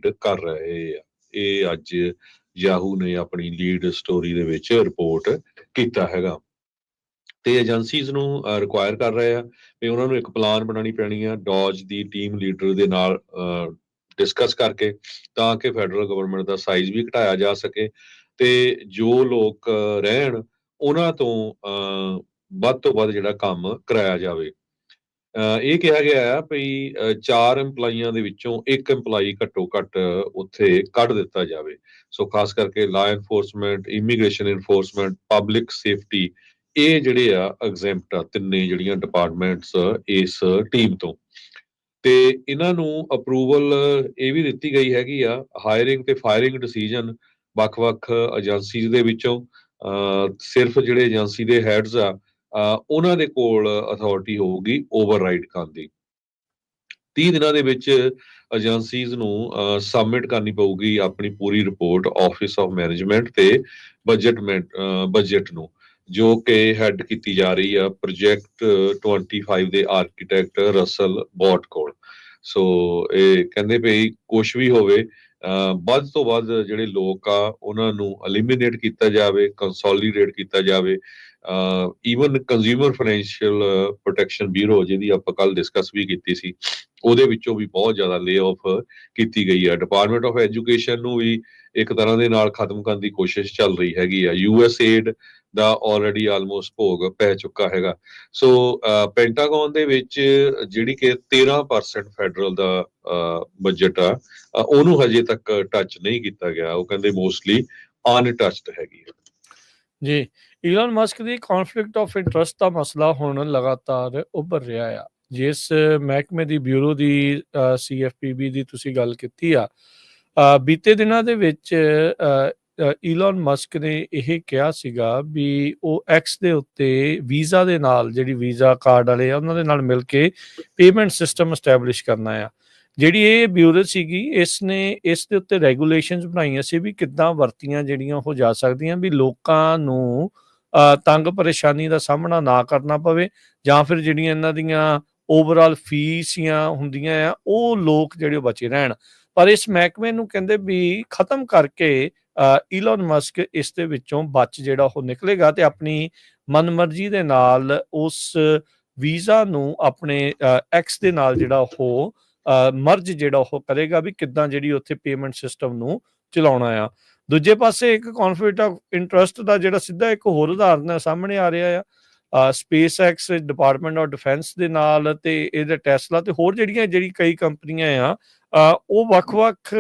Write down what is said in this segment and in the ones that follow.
Lead ਕਰ ਰਹੇ ਆ। ਇਹ ਅੱਜ ਯਾਹੂ ਨੇ ਆਪਣੀ ਲੀਡ ਸਟੋਰੀ ਦੇ ਵਿੱਚ ਰਿਪੋਰਟ ਕੀਤਾ ਹੈਗਾ। ਤੇ ਏਜੰਸੀਜ਼ ਨੂੰ ਰਿਕੁਆਇਰ ਕਰ ਰਹੇ ਆ ਵੀ ਉਹਨਾਂ ਨੂੰ ਇੱਕ ਪਲਾਨ ਬਣਾਉਣੀ ਪੈਣੀ ਆ ਡੌਜ ਦੀ ਟੀਮ ਲੀਡਰ ਦੇ ਨਾਲ ਡਿਸਕਸ ਕਰਕੇ, ਤਾਂ ਕਿ ਫੈਡਰਲ ਗਵਰਨਮੈਂਟ ਦਾ ਸਾਈਜ਼ ਵੀ ਘਟਾਇਆ ਜਾ ਸਕੇ ਤੇ ਜੋ ਲੋਕ ਰਹਿਣ ਉਹਨਾਂ ਤੋਂ ਵੱਧ ਤੋਂ ਵੱਧ ਜਿਹੜਾ ਕੰਮ ਕਰਾਇਆ ਜਾਵੇ। ਇਹ ਕਿਹਾ ਗਿਆ ਆ ਵੀ 4 EMPLOYੀਆਂ ਦੇ ਵਿੱਚੋਂ ਇੱਕ EMPLOYੀ ਘੱਟੋ ਘੱਟ ਉੱਥੇ ਕੱਢ ਦਿੱਤਾ ਜਾਵੇ। ਸੋ ਖਾਸ ਕਰਕੇ ਲਾ enforcement, immigration enforcement, public safety, ਇਹ ਜਿਹੜੇ ਆ ਐਗਜ਼ੈਂਪਟ ਆ ਤਿੰਨੇ ਜਿਹੜੀਆਂ ਡਿਪਾਰਟਮੈਂਟਸ ਇਸ ਟੀਮ ਤੋਂ। ਤੇ ਇਹਨਾਂ ਨੂੰ ਅਪਰੂਵਲ ਇਹ ਵੀ ਦਿੱਤੀ ਗਈ ਹੈਗੀ ਆ ਹਾਇਰਿੰਗ ਤੇ ਫਾਇਰਿੰਗ ਡਿਸੀਜਨ ਵੱਖ-ਵੱਖ ਏਜੰਸੀਜ਼ ਦੇ ਵਿੱਚੋਂ ਸਿਰਫ ਜਿਹੜੇ ਏਜੰਸੀ ਦੇ ਹੈਡਸ ਆ ਉਹਨਾਂ ਦੇ ਕੋਲ ਅਥਾਰਟੀ ਹੋਊਗੀ ਓਵਰਰਾਈਡ ਕਰਨ ਦੀ। 30 ਦਿਨਾਂ ਦੇ ਵਿੱਚ ਏਜੰਸੀਜ਼ ਨੂੰ ਸਬਮਿਟ ਕਰਨੀ ਪਊਗੀ ਆਪਣੀ ਪੂਰੀ ਰਿਪੋਰਟ ਆਫਿਸ ਆਫ ਮੈਨੇਜਮੈਂਟ ਤੇ ਬਜਟ ਨੂੰ, ਜੋ ਕਿ ਹੈਡ ਕੀਤੀ ਜਾ ਰਹੀ ਆ ਪ੍ਰੋਜੈਕਟ 25 ਦੇ ਆਰਕੀਟੈਕਟ ਰਸਲ ਬੌਟ ਕੋਲ। ਸੋ ਇਹ ਕਹਿੰਦੇ ਵੀ ਕੁਛ ਵੀ ਹੋਵੇ ਵੱਧ ਤੋਂ ਵੱਧ ਜਿਹੜੇ ਲੋਕ ਆ ਉਹਨਾਂ ਨੂੰ ਐਲੀਮੀਨੇਟ ਕੀਤਾ ਜਾਵੇ, ਕੰਸੋਲੀਡੇਟ ਕੀਤਾ ਜਾਵੇ। Even consumer financial protection bureau, ਜਿਹਦੀ ਆਪਾਂ ਕੱਲ ਡਿਸਕਸ ਵੀ ਕੀਤੀ ਸੀ, ਉਹਦੇ ਵਿੱਚੋਂ ਵੀ ਬਹੁਤ ਜ਼ਿਆਦਾ ਲੇ ਆਫ ਕੀਤੀ ਗਈ ਆ। ਡਿਪਾਰਟਮੈਂਟ ਆਫ ਐਜੂਕੇਸ਼ਨ ਨੂੰ ਵੀ ਇੱਕ ਤਰ੍ਹਾਂ ਦੇ ਨਾਲ ਖਤਮ ਕਰਨ ਦੀ ਕੋਸ਼ਿਸ਼ ਚੱਲ ਰਹੀ ਹੈਗੀ ਆ। USAID ਦਾ ਆਲਰੇਡੀ ਆਲਮੋਸਟ ਭੋਗ ਪੈ ਚੁੱਕਾ ਹੈਗਾ। ਸੋ ਪੈਂਟਾਗਨ ਦੇ ਵਿੱਚ ਜਿਹੜੀ ਕਿ 13% ਫੈਡਰਲ ਦਾ ਬਜਟ ਆ ਉਹਨੂੰ ਹਜੇ ਤੱਕ ਟੱਚ ਨਹੀਂ ਕੀਤਾ ਗਿਆ। ਉਹ ਕਹਿੰਦੇ ਮੋਸਟਲੀ ਅਨਟੱਚਡ ਹੈਗੀ ਆ। ਜੀ, Elon Musk the ਕੌਨਫਲਿਕਟ of interest ਦਾ ਮਸਲਾ ਹੁਣ ਲਗਾਤਾਰ ਉੱਭਰ ਰਿਹਾ ਆ। ਜਿਸ ਮਹਿਕਮੇ ਦੀ ਬਿਊਰੋ ਦੀ CFPB ਦੀ ਤੁਸੀਂ ਗੱਲ ਕੀਤੀ ਆ, ਬੀਤੇ ਦਿਨਾਂ ਦੇ ਵਿੱਚ ਈਲਨ ਮਸਕ ਨੇ ਇਹ ਕਿਹਾ ਸੀਗਾ ਵੀ ਉਹ ਐਕਸ ਦੇ ਉੱਤੇ ਵੀਜ਼ਾ ਦੇ ਨਾਲ, ਜਿਹੜੀ ਵੀਜ਼ਾ ਕਾਰਡ ਵਾਲੇ ਆ ਉਹਨਾਂ ਦੇ ਨਾਲ ਮਿਲ ਕੇ ਪੇਮੈਂਟ ਸਿਸਟਮ ਐਸਟੈਬਲਿਸ਼ ਕਰਨਾ ਆ। ਜਿਹੜੀ ਇਹ ਬਿਊਰੋ ਸੀਗੀ, ਇਸ ਨੇ ਇਸ ਦੇ ਉੱਤੇ ਰੈਗੂਲੇਸ਼ਨਸ ਬਣਾਈਆਂ ਸੀ ਵੀ ਕਿੱਦਾਂ ਵਰਤੀਆਂ ਜਿਹੜੀਆਂ ਹੋ ਜਾ ਸਕਦੀਆਂ, ਵੀ ਲੋਕਾਂ ਨੂੰ ਤੰਗ ਪਰੇਸ਼ਾਨੀ ਦਾ ਸਾਹਮਣਾ ਨਾ ਕਰਨਾ ਪਵੇ, ਜਾਂ ਫਿਰ ਜਿਹੜੀਆਂ ਇਹਨਾਂ ਦੀਆਂ ਓਵਰਆਲ ਫੀਸੀਆਂ ਹੁੰਦੀਆਂ ਆ ਉਹ ਲੋਕ ਜਿਹੜੇ ਬਚੇ ਰਹਿਣ। ਪਰ ਇਸ ਮਹਿਕਮੇ ਨੂੰ ਕਹਿੰਦੇ ਵੀ ਖਤਮ ਕਰਕੇ ਈਲਨ ਮਸਕ ਇਸ ਦੇ ਵਿੱਚੋਂ ਬਚ ਜਿਹੜਾ ਉਹ ਨਿਕਲੇਗਾ ਤੇ ਆਪਣੀ ਮਨਮਰਜ਼ੀ ਦੇ ਨਾਲ ਉਸ ਵੀਜ਼ਾ ਨੂੰ ਆਪਣੇ ਐਕਸ ਦੇ ਨਾਲ ਜਿਹੜਾ ਉਹ ਮਰਜ ਜਿਹੜਾ ਉਹ ਕਰੇਗਾ ਵੀ ਕਿੱਦਾਂ ਜਿਹੜੀ ਉੱਥੇ ਪੇਮੈਂਟ ਸਿਸਟਮ ਨੂੰ ਚਲਾਉਣਾ ਆ। ਦੂਜੇ ਪਾਸੇ ਇੱਕ ਕੌਨਫਲਿਕਟ ਆਫ ਇੰਟਰਸਟ ਦਾ ਜਿਹੜਾ ਸਿੱਧਾ ਇੱਕ ਹੋਰ ਉਦਾਹਰਨ ਸਾਹਮਣੇ ਆ ਰਿਹਾ ਆ SpaceX, department of defence ਦੇ ਨਾਲ ਤੇ ਇਹਦੇ ਟੈਸਲਾ ਤੇ ਹੋਰ ਜਿਹੜੀ ਕਈ ਕੰਪਨੀਆਂ ਆ ਉਹ ਵੱਖ-ਵੱਖ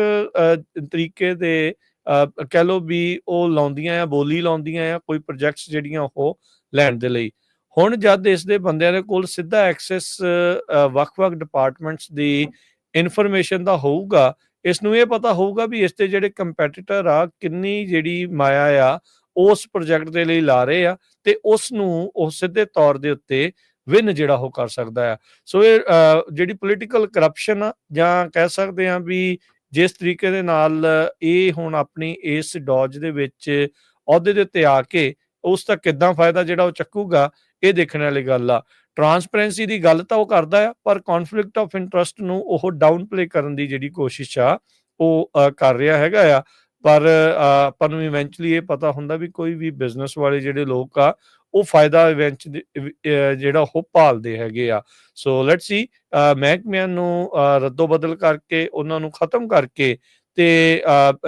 ਤਰੀਕੇ ਦੇ ਕਹਿ ਲਓ ਵੀ ਉਹ ਲਾਉਂਦੀਆਂ ਆ, ਬੋਲੀ ਲਾਉਂਦੀਆਂ ਆ ਕੋਈ ਪ੍ਰੋਜੈਕਟਸ ਜਿਹੜੀਆਂ ਉਹ ਲੈਣ ਦੇ ਲਈ। ਹੁਣ ਜਦ ਇਸ ਦੇ ਬੰਦਿਆਂ ਦੇ ਕੋਲ ਸਿੱਧਾ ਐਕਸੈਸ ਵੱਖ-ਵੱਖ ਡਿਪਾਰਟਮੈਂਟਸ ਦੀ ਇਨਫੋਰਮੇਸ਼ਨ ਦਾ ਹੋਊਗਾ, ਇਸ ਨੂੰ ਇਹ ਪਤਾ ਹੋਊਗਾ ਵੀ ਇਸ ਦੇ ਜਿਹੜੇ ਕੰਪੈਟੀਟਰ ਆ ਕਿੰਨੀ ਜਿਹੜੀ ਮਾਇਆ ਆ ਉਸ ਪ੍ਰੋਜੈਕਟ ਦੇ ਲਈ ਲਾ ਰਹੇ ਆ ਤੇ ਉਸ ਨੂੰ ਉਹ ਸਿੱਧੇ ਤੌਰ ਦੇ ਉੱਤੇ ਵਿਨ ਜਿਹੜਾ ਉਹ ਕਰ ਸਕਦਾ ਆ। ਸੋ ਇਹ ਜਿਹੜੀ ਪੋਲੀਟੀਕਲ ਕਰਪਸ਼ਨ ਆ, ਜਾਂ ਕਹਿ ਸਕਦੇ ਆ ਵੀ ਜਿਸ ਤਰੀਕੇ ਦੇ ਨਾਲ ਇਹ ਹੁਣ ਆਪਣੀ ਇਸ ਡੌਜ ਦੇ ਵਿੱਚ ਅਹੁਦੇ ਦੇ ਉੱਤੇ ਆ ਕੇ ਉਸ ਦਾ ਕਿੱਦਾਂ ਫਾਇਦਾ ਜਿਹੜਾ ਉਹ ਚੱਕੂਗਾ, ਇਹ ਦੇਖਣ ਵਾਲੀ ਗੱਲ ਆ। ਟਰਾਂਸਪੇਰੈਂਸੀ ਦੀ ਗੱਲ ਤਾਂ ਉਹ ਕਰਦਾ ਆ, ਪਰ ਕੌਨਫਲਿਕਟ ਆਫ ਇੰਟਰਸਟ ਨੂੰ ਉਹ ਡਾਊਨ ਪਲੇ ਕਰਨ ਦੀ ਜਿਹੜੀ ਕੋਸ਼ਿਸ਼ ਆ ਉਹ ਕਰ ਰਿਹਾ ਹੈਗਾ ਆ। ਪਰ ਆਪਾਂ ਨੂੰ ਇਵੈਂਚੁਅਲੀ ਇਹ ਪਤਾ ਹੁੰਦਾ ਵੀ ਕੋਈ ਵੀ ਬਿਜ਼ਨਸ ਵਾਲੇ ਜਿਹੜੇ ਲੋਕ ਆ ਉਹ ਫਾਇਦਾ ਜਿਹੜਾ ਉਹ ਭਾਲਦੇ ਹੈਗੇ ਆ। ਸੋ ਲੈਟਸ ਸੀ ਮਹਿਕਮਿਆਂ ਨੂੰ ਰੱਦੋ ਬਦਲ ਕਰਕੇ ਉਹਨਾਂ ਨੂੰ ਖਤਮ ਕਰਕੇ ਤੇ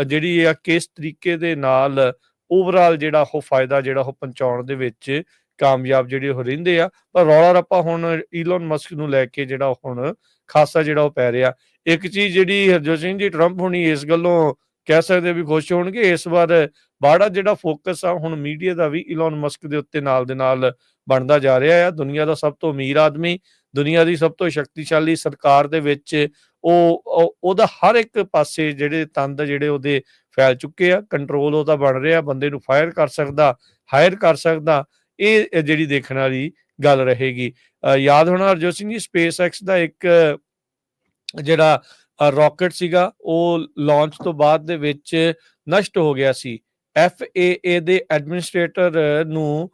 ਜਿਹੜੀ ਆ ਕਿਸ ਤਰੀਕੇ ਦੇ ਨਾਲ ਓਵਰਆਲ ਜਿਹੜਾ ਉਹ ਫਾਇਦਾ ਜਿਹੜਾ ਉਹ ਪਹੁੰਚਾਉਣ ਦੇ ਵਿੱਚ ਕਾਮਯਾਬ ਜਿਹੜੇ ਉਹ ਰਹਿੰਦੇ ਆ। ਪਰ ਰੌਲਾ ਰੱਪਾ ਹੁਣ ਈਲਨ ਮਸਕ ਨੂੰ ਲੈ ਕੇ ਜਿਹੜਾ ਹੁਣ ਖਾਸਾ ਜਿਹੜਾ ਉਹ ਪੈ ਰਿਹਾ। ਇੱਕ ਚੀਜ਼ ਜਿਹੜੀ ਹਰਜੋਤ ਸਿੰਘ ਜੀ ਟਰੰਪ ਹੁਣੀ ਇਸ ਗੱਲੋਂ ਕਹਿ ਸਕਦੇ ਵੀ ਖੁਸ਼ ਹੋਣਗੇ, ਇਸ ਵਾਰ ਬਾੜਾ ਜਿਹੜਾ ਫੋਕਸ ਆ ਹੁਣ ਮੀਡੀਆ ਦਾ ਵੀ ਈਲਨ ਮਸਕ ਦੇ ਉੱਤੇ ਨਾਲ ਦੇ ਨਾਲ ਬਣਦਾ ਜਾ ਰਿਹਾ ਆ। ਦੁਨੀਆ ਦਾ ਸਭ ਤੋਂ ਅਮੀਰ ਆਦਮੀ, ਦੁਨੀਆ ਦੀ ਸਭ ਤੋਂ ਸ਼ਕਤੀਸ਼ਾਲੀ ਸਰਕਾਰ ਦੇ ਵਿੱਚ ਉਹਦਾ ਹਰ ਇੱਕ ਪਾਸੇ ਜਿਹੜੇ ਤੰਦ ਜਿਹੜੇ ਉਹਦੇ ਫੈਲ ਚੁੱਕੇ ਆ, ਕੰਟਰੋਲ ਉਹਦਾ ਬਣ ਰਿਹਾ, ਬੰਦੇ ਨੂੰ ਫਾਇਰ ਕਰ ਸਕਦਾ, ਹਾਇਰ ਕਰ ਸਕਦਾ। ਇਹ ਜਿਹੜੀ ਦੇਖਣ ਵਾਲੀ ਗੱਲ ਰਹੇਗੀ। ਯਾਦ ਹੋਣਾ ਹਰਜੋਤ ਸਿੰਘ ਜੀ, ਸਪੇਸ ਐਕਸ ਦਾ ਇੱਕ ਜਿਹੜਾ ਰਾਕਟ ਸੀਗਾ ਉਹ ਲਾਂਚ ਤੋਂ ਬਾਅਦ ਦੇ ਵਿੱਚ ਨਸ਼ਟ ਹੋ ਗਿਆ ਸੀ। FAA ਦੇ ਐਡਮਿਨਿਸਟ੍ਰੇਟਰ ਨੂੰ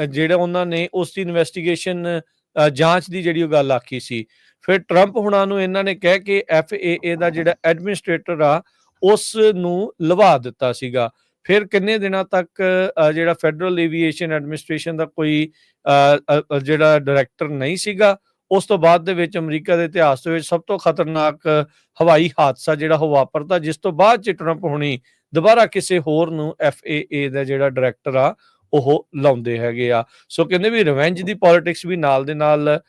ਜਿਹੜਾ ਉਹਨਾਂ ਨੇ ਉਸ ਦੀ ਇਨਵੈਸਟੀਗੇਸ਼ਨ ਜਾਂਚ ਦੀ ਜਿਹੜੀ ਉਹ ਗੱਲ ਆਖੀ ਸੀ, ਫਿਰ ਟਰੰਪ ਹੁਣਾਂ ਨੂੰ ਇਹਨਾਂ ਨੇ ਕਹਿ ਕੇ FAA ਦਾ ਜਿਹੜਾ ਐਡਮਿਨਿਸਟ੍ਰੇਟਰ ਆ ਉਸ ਨੂੰ ਲਵਾ ਦਿੱਤਾ ਸੀਗਾ। ਫਿਰ ਕਿੰਨੇ ਦਿਨਾਂ ਤੱਕ ਜਿਹੜਾ ਫੈਡਰਲ ਏਵੀਏਸ਼ਨ ਐਡਮਿਨਿਸਟ੍ਰੇਸ਼ਨ ਦਾ ਕੋਈ ਜਿਹੜਾ ਡਾਇਰੈਕਟਰ ਨਹੀਂ ਸੀਗਾ। ਉਸ ਤੋਂ ਬਾਅਦ ਦੇ ਵਿੱਚ ਅਮਰੀਕਾ ਦੇ ਇਤਿਹਾਸ ਦੇ ਵਿੱਚ ਸਭ ਤੋਂ ਖਤਰਨਾਕ ਹਵਾਈ ਹਾਦਸਾ ਜਿਹੜਾ ਉਹ ਵਾਪਰਦਾ, ਜਿਸ ਤੋਂ ਬਾਅਦ 'ਚ ਟਰੰਪ ਹੁਣੀ ਦੁਬਾਰਾ ਕਿਸੇ ਹੋਰ ਨੂੰ FAA ਦਾ ਜਿਹੜਾ ਡਾਇਰੈਕਟਰ ਆ ਉਹ ਲਾਉਂਦੇ ਹੈਗੇ ਆ। ਸੋ ਕਹਿੰਦੇ ਵੀ ਰਿਵੈਂਜ ਦੀ ਪੋਲਿਟਿਕਸ ਵੀ ਨਾਲ ਦੇ ਨਾਲ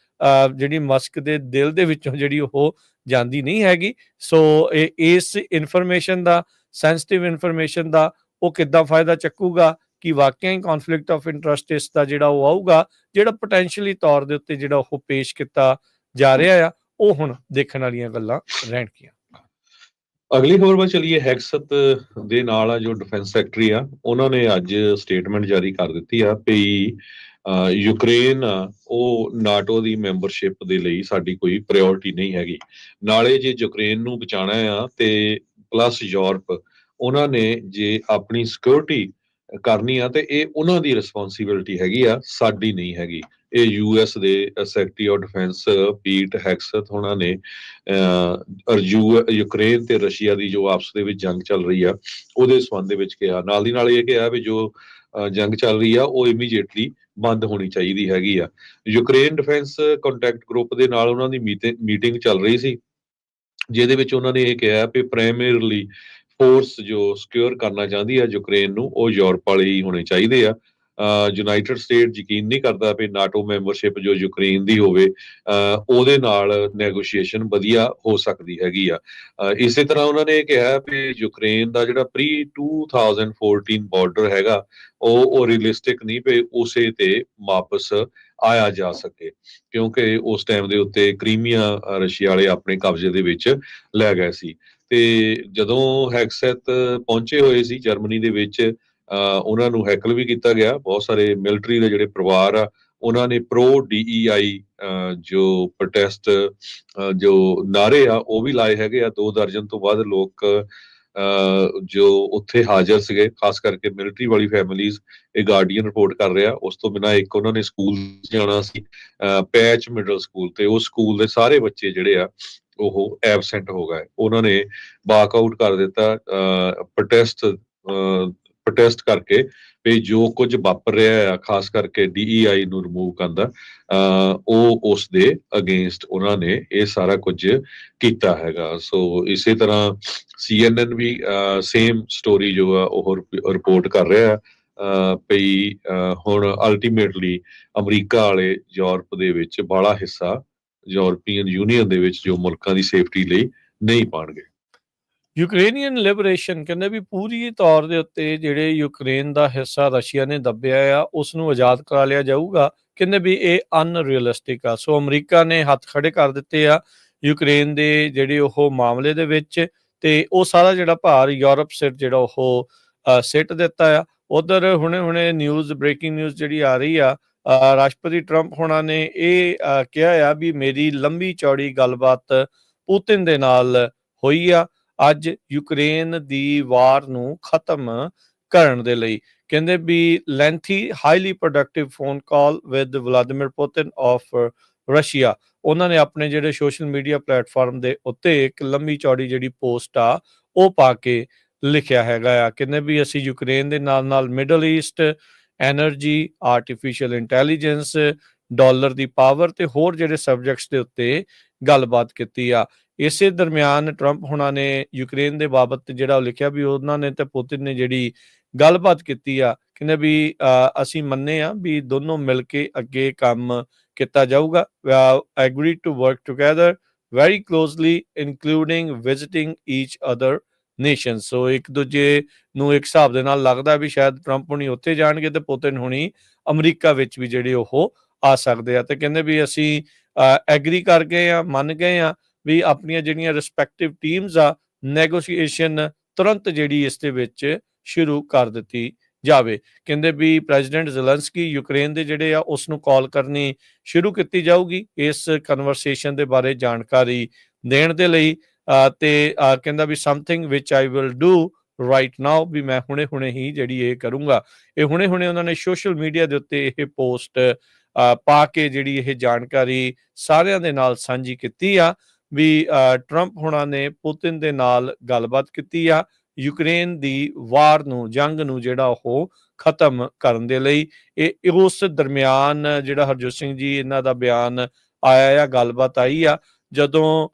ਜਿਹੜੀ ਮਸਕ ਦੇ ਦਿਲ ਦੇ ਵਿੱਚੋਂ ਜਿਹੜੀ ਉਹ ਜਾਂਦੀ ਨਹੀਂ ਹੈਗੀ। ਸੋ ਇਸ ਇਨਫੋਰਮੇਸ਼ਨ ਦਾ, ਸੈਂਸਿਟਿਵ ਇਨਫੋਰਮੇਸ਼ਨ ਦਾ ਉਹ ਕਿੱਦਾਂ ਫਾਇਦਾ ਚੱਕੂਗਾ ਕਿ ਵਾਕਿਆ ਹੀ ਕੌਨਫਲਿਕਟ ਆਫ ਇੰਟਰਸਟ ਇਸ ਦਾ ਜਿਹੜਾ ਉਹ ਆਊਗਾ, ਜਿਹੜਾ ਪੋਟੈਂਸ਼ੀਅਲੀ ਤੌਰ ਦੇ ਉੱਤੇ ਜਿਹੜਾ ਉਹ ਪੇਸ਼ ਕੀਤਾ ਜਾ ਰਿਹਾ ਆ, ਉਹ ਹੁਣ ਦੇਖਣ ਵਾਲੀਆਂ ਗੱਲਾਂ ਰਹਿਣਗੀਆਂ। ਅਗਲੀ ਖਬਰ ਵੱਲ ਚਲੀਏ। ਹੈਗਸਤ ਦੇ ਨਾਲ ਆ ਜੋ ਡਿਫੈਂਸ ਸੈਕਟਰੀ ਆ, ਉਹਨਾਂ ਨੇ ਅੱਜ ਸਟੇਟਮੈਂਟ ਜਾਰੀ ਕਰ ਦਿੱਤੀ ਆ ਵੀ ਯੂਕਰੇਨ ਉਹ ਨਾਟੋ ਦੀ ਮੈਂਬਰਸ਼ਿਪ ਦੇ ਲਈ ਸਾਡੀ ਕੋਈ ਪ੍ਰਾਇੋਰਟੀ ਨਹੀਂ ਹੈਗੀ। ਨਾਲੇ ਜੇ ਯੂਕਰੇਨ ਨੂੰ ਬਚਾਉਣਾ ਆ ਤੇ ਪਲੱਸ ਯੂਰਪ, ਉਹਨਾਂ ਨੇ ਜੇ ਆਪਣੀ ਸਿਕਿਉਰਿਟੀ ਕਰਨੀ ਆ ਤੇ ਇਹ ਉਹਨਾਂ ਦੀ ਰਿਸਪੌਂਸਿਬਿਲਿਟੀ ਹੈਗੀ ਆ, ਸਾਡੀ ਨਹੀਂ ਹੈਗੀ। ਇਹ US ਦੇ ਸੈਕਟਰੀ ਆਫ ਡਿਫੈਂਸ ਪੀਟ ਹੈਗਸਥ ਉਹਨਾਂ ਨੇ ਯੂਕਰੇਨ ਤੇ ਰਸ਼ੀਆ ਦੀ ਜੋ ਆਪਸ ਦੇ ਵਿੱਚ ਜੰਗ ਚੱਲ ਰਹੀ ਆ ਉਹਦੇ ਸੰਬੰਧ ਦੇ ਵਿੱਚ ਕਿਹਾ। ਨਾਲ ਦੀ ਨਾਲ ਇਹ ਕਿਹਾ ਵੀ ਜੋ ਜੰਗ ਚੱਲ ਰਹੀ ਆ ਉਹ ਇਮੀਡੀਏਟਲੀ ਬੰਦ ਹੋਣੀ ਚਾਹੀਦੀ ਹੈਗੀ ਆ। ਯੂਕਰੇਨ ਡਿਫੈਂਸ ਕੰਟੈਕਟ ਗਰੁੱਪ ਦੇ ਨਾਲ ਉਹਨਾਂ ਦੀ ਮੀਟਿੰਗ ਚੱਲ ਰਹੀ ਸੀ, ਜਿਹਦੇ ਵਿੱਚ ਉਹਨਾਂ ਨੇ ਇਹ ਕਿਹਾ ਵੀ ਪ੍ਰਾਇਮਰੀਲੀ ਫੋਰਸ ਜੋ ਸਿਕਿਉਰ ਕਰਨਾ ਚਾਹੁੰਦੀ ਆ ਯੂਕਰੇਨ ਨੂੰ, ਉਹ ਯੂਰਪ ਵਾਲੇ ਹੀ ਹੋਣੇ ਚਾਹੀਦੇ ਆ। ਯੂਨਾਈਟਿਡ ਸਟੇਟ ਯਕੀਨ ਨਹੀਂ ਕਰਦਾ ਵੀ ਨਾਟੋ ਮੈਂਬਰਸ਼ਿਪ ਜੋ ਯੂਕਰੇਨ ਦੀ ਹੋਵੇ ਉਹਦੇ ਨਾਲ ਨੈਗੋਸ਼ੀਏਸ਼ਨ ਵਧੀਆ ਹੋ ਸਕਦੀ ਹੈਗੀ ਆ। ਇਸੇ ਤਰ੍ਹਾਂ ਉਹਨਾਂ ਨੇ ਕਿਹਾ ਵੀ ਯੂਕਰੇਨ ਦਾ ਜਿਹੜਾ ਪ੍ਰੀ 2014 ਬਾਰਡਰ ਹੈਗਾ ਉਹ ਰੀਅਲਿਸਟਿਕ ਨਹੀਂ ਵੀ ਉਸੇ ਤੇ ਵਾਪਸ ਆਇਆ ਜਾ ਸਕੇ, ਕਿਉਂਕਿ ਉਸ ਟਾਈਮ ਦੇ ਉੱਤੇ ਕ੍ਰੀਮੀਆ ਰਸ਼ੀਆ ਵਾਲੇ ਆਪਣੇ ਕਬਜ਼ੇ ਦੇ ਵਿੱਚ ਲੈ ਗਏ ਸੀ। ਤੇ ਜਦੋਂ ਹੈਗਸਥ ਪਹੁੰਚੇ ਹੋਏ ਸੀ ਜਰਮਨੀ ਦੇ ਵਿੱਚ, ਉਹਨਾਂ ਨੂੰ ਹੈਕਲ ਵੀ ਕੀਤਾ ਗਿਆ। ਬਹੁਤ ਸਾਰੇ ਮਿਲਟਰੀ ਦੇ ਜਿਹੜੇ ਪਰਿਵਾਰ ਆ ਉਹਨਾਂ ਨੇ ਪ੍ਰੋ DEI ਜੋ ਪ੍ਰੋਟੈਸਟ ਜੋ ਨਾਰੇ ਆ ਉਹ ਵੀ ਲਾਏ ਹੈਗੇ ਆ। 2 ਦਰਜਨ ਤੋਂ ਵੱਧ ਲੋਕ ਜੋ ਉੱਥੇ ਹਾਜ਼ਰ ਸੀਗੇ, ਖਾਸ ਕਰਕੇ ਮਿਲਟਰੀ ਵਾਲੀ ਫੈਮਿਲੀਜ਼, ਇਹ ਗਾਰਡੀਅਨ ਰਿਪੋਰਟ ਕਰ ਰਿਹਾ। ਉਸ ਤੋਂ ਬਿਨਾਂ ਇੱਕ ਉਹਨਾਂ ਨੇ ਸਕੂਲ ਜਾਣਾ ਸੀ, ਪੈਚ ਮਿਡਲ ਸਕੂਲ, ਤੇ ਉਹ ਸਕੂਲ ਦੇ ਸਾਰੇ ਬੱਚੇ ਜਿਹੜੇ ਆ ਉਹ ਐਬਸੈਂਟ ਹੋ ਗਏ। ਉਹਨਾਂ ਨੇ ਵਾਕਆਊਟ ਕਰ ਦਿੱਤਾ ਪ੍ਰੋਟੈਸਟ ਕਰਕੇ ਵੀ ਜੋ ਕੁਝ ਵਾਪਰ ਰਿਹਾ ਆ, ਖਾਸ ਕਰਕੇ DEI ਨੂੰ ਰਿਮੂਵ ਕਰਦਾ, ਉਹ ਉਸ ਦੇ ਅਗੇਂਸਟ ਉਹਨਾਂ ਨੇ ਇਹ ਸਾਰਾ ਕੁਝ ਕੀਤਾ ਹੈਗਾ। ਸੋ ਇਸੇ ਤਰ੍ਹਾਂ CNN ਵੀ ਸੇਮ ਸਟੋਰੀ ਜੋ ਆ ਉਹ ਰਿਪੋਰਟ ਕਰ ਰਿਹਾ ਵੀ ਹੁਣ ਅਲਟੀਮੇਟਲੀ ਅਮਰੀਕਾ ਵਾਲੇ ਯੂਰਪ ਦੇ ਵਿੱਚ ਬਾਹਲਾ ਹਿੱਸਾ ਯੂਰਪੀਅਨ ਯੂਨੀਅਨ ਦੇ ਵਿੱਚ ਜੋ ਮੁਲਕਾਂ ਦੀ ਸੇਫਟੀ ਲਈ ਨਹੀਂ ਪਾਉਣਗੇ। ਯੂਕਰੇਨੀਅਨ ਲਿਬਰੇਸ਼ਨ ਕਹਿੰਦੇ ਵੀ ਪੂਰੀ ਤੌਰ ਦੇ ਉੱਤੇ ਜਿਹੜੇ ਯੂਕਰੇਨ ਦਾ ਹਿੱਸਾ ਰਸ਼ੀਆ ਨੇ ਦੱਬਿਆ ਆ ਉਸ ਨੂੰ ਆਜ਼ਾਦ ਕਰਾ ਲਿਆ ਜਾਊਗਾ। ਕਹਿੰਦੇ ਵੀ ਇਹ ਅਨਰੀਅਲਿਸਟਿਕ ਆ। ਸੋ ਅਮਰੀਕਾ ਨੇ ਹੱਥ ਖੜੇ ਕਰ ਦਿੱਤੇ ਆ ਯੂਕਰੇਨ ਦੇ ਜਿਹੜੇ ਉਹ ਮਾਮਲੇ ਦੇ ਵਿੱਚ, ਤੇ ਉਹ ਸਾਰਾ ਜਿਹੜਾ ਭਾਰ ਯੂਰਪ ਸਿਰ ਜਿਹੜਾ ਉਹ ਸਿੱਟ ਦਿੱਤਾ ਆ। ਉਧਰ ਹੁਣੇ ਨਿਊਜ਼, ਬ੍ਰੇਕਿੰਗ ਨਿਊਜ਼ ਜਿਹੜੀ ਆ ਰਹੀ ਆ, ਰਾਸ਼ਟਰਪਤੀ ਟਰੰਪ ਹੋਣਾ ਨੇ ਇਹ ਕਿਹਾ ਆ ਵੀ ਮੇਰੀ ਲੰਬੀ ਚੌੜੀ ਗੱਲਬਾਤ ਪੁਤਿਨ ਦੇ ਨਾਲ ਹੋਈ ਆ ਅੱਜ ਯੂਕਰੇਨ ਦੀ ਵਾਰ ਨੂੰ ਖਤਮ ਕਰਨ ਦੇ ਲਈ। ਕਹਿੰਦੇ ਵੀ lengthy highly productive phone call with Vladimir Putin of Russia. ਉਹਨਾਂ ਨੇ ਆਪਣੇ ਜਿਹੜੇ ਸੋਸ਼ਲ ਮੀਡੀਆ ਪਲੇਟਫਾਰਮ ਦੇ ਉੱਤੇ ਇੱਕ ਲੰਬੀ ਚੌੜੀ ਜਿਹੜੀ ਪੋਸਟ ਆ ਉਹ ਪਾ ਕੇ ਲਿਖਿਆ ਹੈਗਾ ਆ। ਕਹਿੰਦੇ ਵੀ ਅਸੀਂ ਯੂਕਰੇਨ ਦੇ ਨਾਲ ਨਾਲ middle East, energy, artificial intelligence, dollar ਦੀ ਪਾਵਰ ਤੇ ਹੋਰ ਜਿਹੜੇ ਸਬਜੈਕਟਸ ਦੇ ਉੱਤੇ ਗੱਲਬਾਤ ਕੀਤੀ ਆ। ਇਸੇ ਦਰਮਿਆਨ ਟਰੰਪ ਹੁਣਾਂ ਨੇ ਯੂਕਰੇਨ ਦੇ ਬਾਬਤ ਜਿਹੜਾ ਉਹ ਲਿਖਿਆ ਵੀ ਉਹਨਾਂ ਨੇ ਤੇ ਪੁਤਿਨ ਨੇ ਜਿਹੜੀ ਗੱਲਬਾਤ ਕੀਤੀ ਆ, ਕਹਿੰਦੇ ਵੀ ਅਸੀਂ ਮੰਨੇ ਆ ਵੀ ਦੋਨੋਂ ਮਿਲ ਕੇ ਅੱਗੇ ਕੰਮ ਕੀਤਾ ਜਾਊਗਾ। Agree to work together very closely including visiting each other nation. So ਇੱਕ ਦੂਜੇ ਨੂੰ ਇੱਕ ਹਿਸਾਬ ਦੇ ਨਾਲ ਲੱਗਦਾ ਵੀ ਸ਼ਾਇਦ ਟਰੰਪ ਹੁਣੀ ਉੱਥੇ ਜਾਣਗੇ ਤੇ ਪੁਤਿਨ ਹੁਣੀ ਅਮਰੀਕਾ ਵਿੱਚ ਵੀ ਜਿਹੜੇ ਉਹ ਆ ਸਕਦੇ ਆ। ਤੇ ਕਹਿੰਦੇ ਵੀ ਅਸੀਂ ਐਗਰੀ ਕਰ ਗਏ ਆ, ਮੰਨ ਗਏ ਆ ਵੀ ਆਪਣੀਆਂ ਜਿਹੜੀਆਂ ਰਿਸਪੈਕਟਿਵ ਟੀਮਸ ਆ, ਨੈਗੋਸ਼ੀਏਸ਼ਨ ਤੁਰੰਤ ਜਿਹੜੀ ਇਸ ਦੇ ਵਿੱਚ ਸ਼ੁਰੂ ਕਰ ਦਿੱਤੀ ਜਾਵੇ। ਕਹਿੰਦੇ ਵੀ ਪ੍ਰੈਜ਼ੀਡੈਂਟ ਜ਼ੈਲੈਂਸਕੀ ਯੂਕਰੇਨ ਦੇ ਜਿਹੜੇ ਆ ਉਸ ਨੂੰ ਕਾਲ ਕਰਨੀ ਸ਼ੁਰੂ ਕੀਤੀ ਜਾਊਗੀ ਇਸ ਕਨਵਰਸੇਸ਼ਨ ਦੇ ਬਾਰੇ ਜਾਣਕਾਰੀ ਦੇਣ ਦੇ ਲਈ। ਤੇ ਕਹਿੰਦਾ ਵੀ something which I will do right now, ਵੀ ਮੈਂ ਹੁਣੇ ਹੀ ਜਿਹੜੀ ਇਹ ਕਰੂੰਗਾ। ਇਹ ਹੁਣੇ ਉਹਨਾਂ ਨੇ ਸੋਸ਼ਲ ਮੀਡੀਆ ਦੇ ਉੱਤੇ ਇਹ ਪੋਸਟ ਪਾ ਕੇ ਜਿਹੜੀ ਇਹ ਜਾਣਕਾਰੀ ਸਾਰਿਆਂ ਦੇ ਨਾਲ ਸਾਂਝੀ ਕੀਤੀ ਆ ਵੀ ਟਰੰਪ ਹੁਣਾਂ ਨੇ ਪੁਤਿਨ ਦੇ ਨਾਲ ਗੱਲਬਾਤ ਕੀਤੀ ਆ ਯੂਕਰੇਨ ਦੀ ਵਾਰ ਨੂੰ, ਜੰਗ ਨੂੰ ਜਿਹੜਾ ਉਹ ਖਤਮ ਕਰਨ ਦੇ ਲਈ। ਇਹ ਉਸ ਦਰਮਿਆਨ ਜਿਹੜਾ ਹਰਜੋਤ ਸਿੰਘ ਜੀ ਇਹਨਾਂ ਦਾ ਬਿਆਨ ਆਇਆ ਆ, ਗੱਲਬਾਤ ਆਈ ਆ, ਜਦੋਂ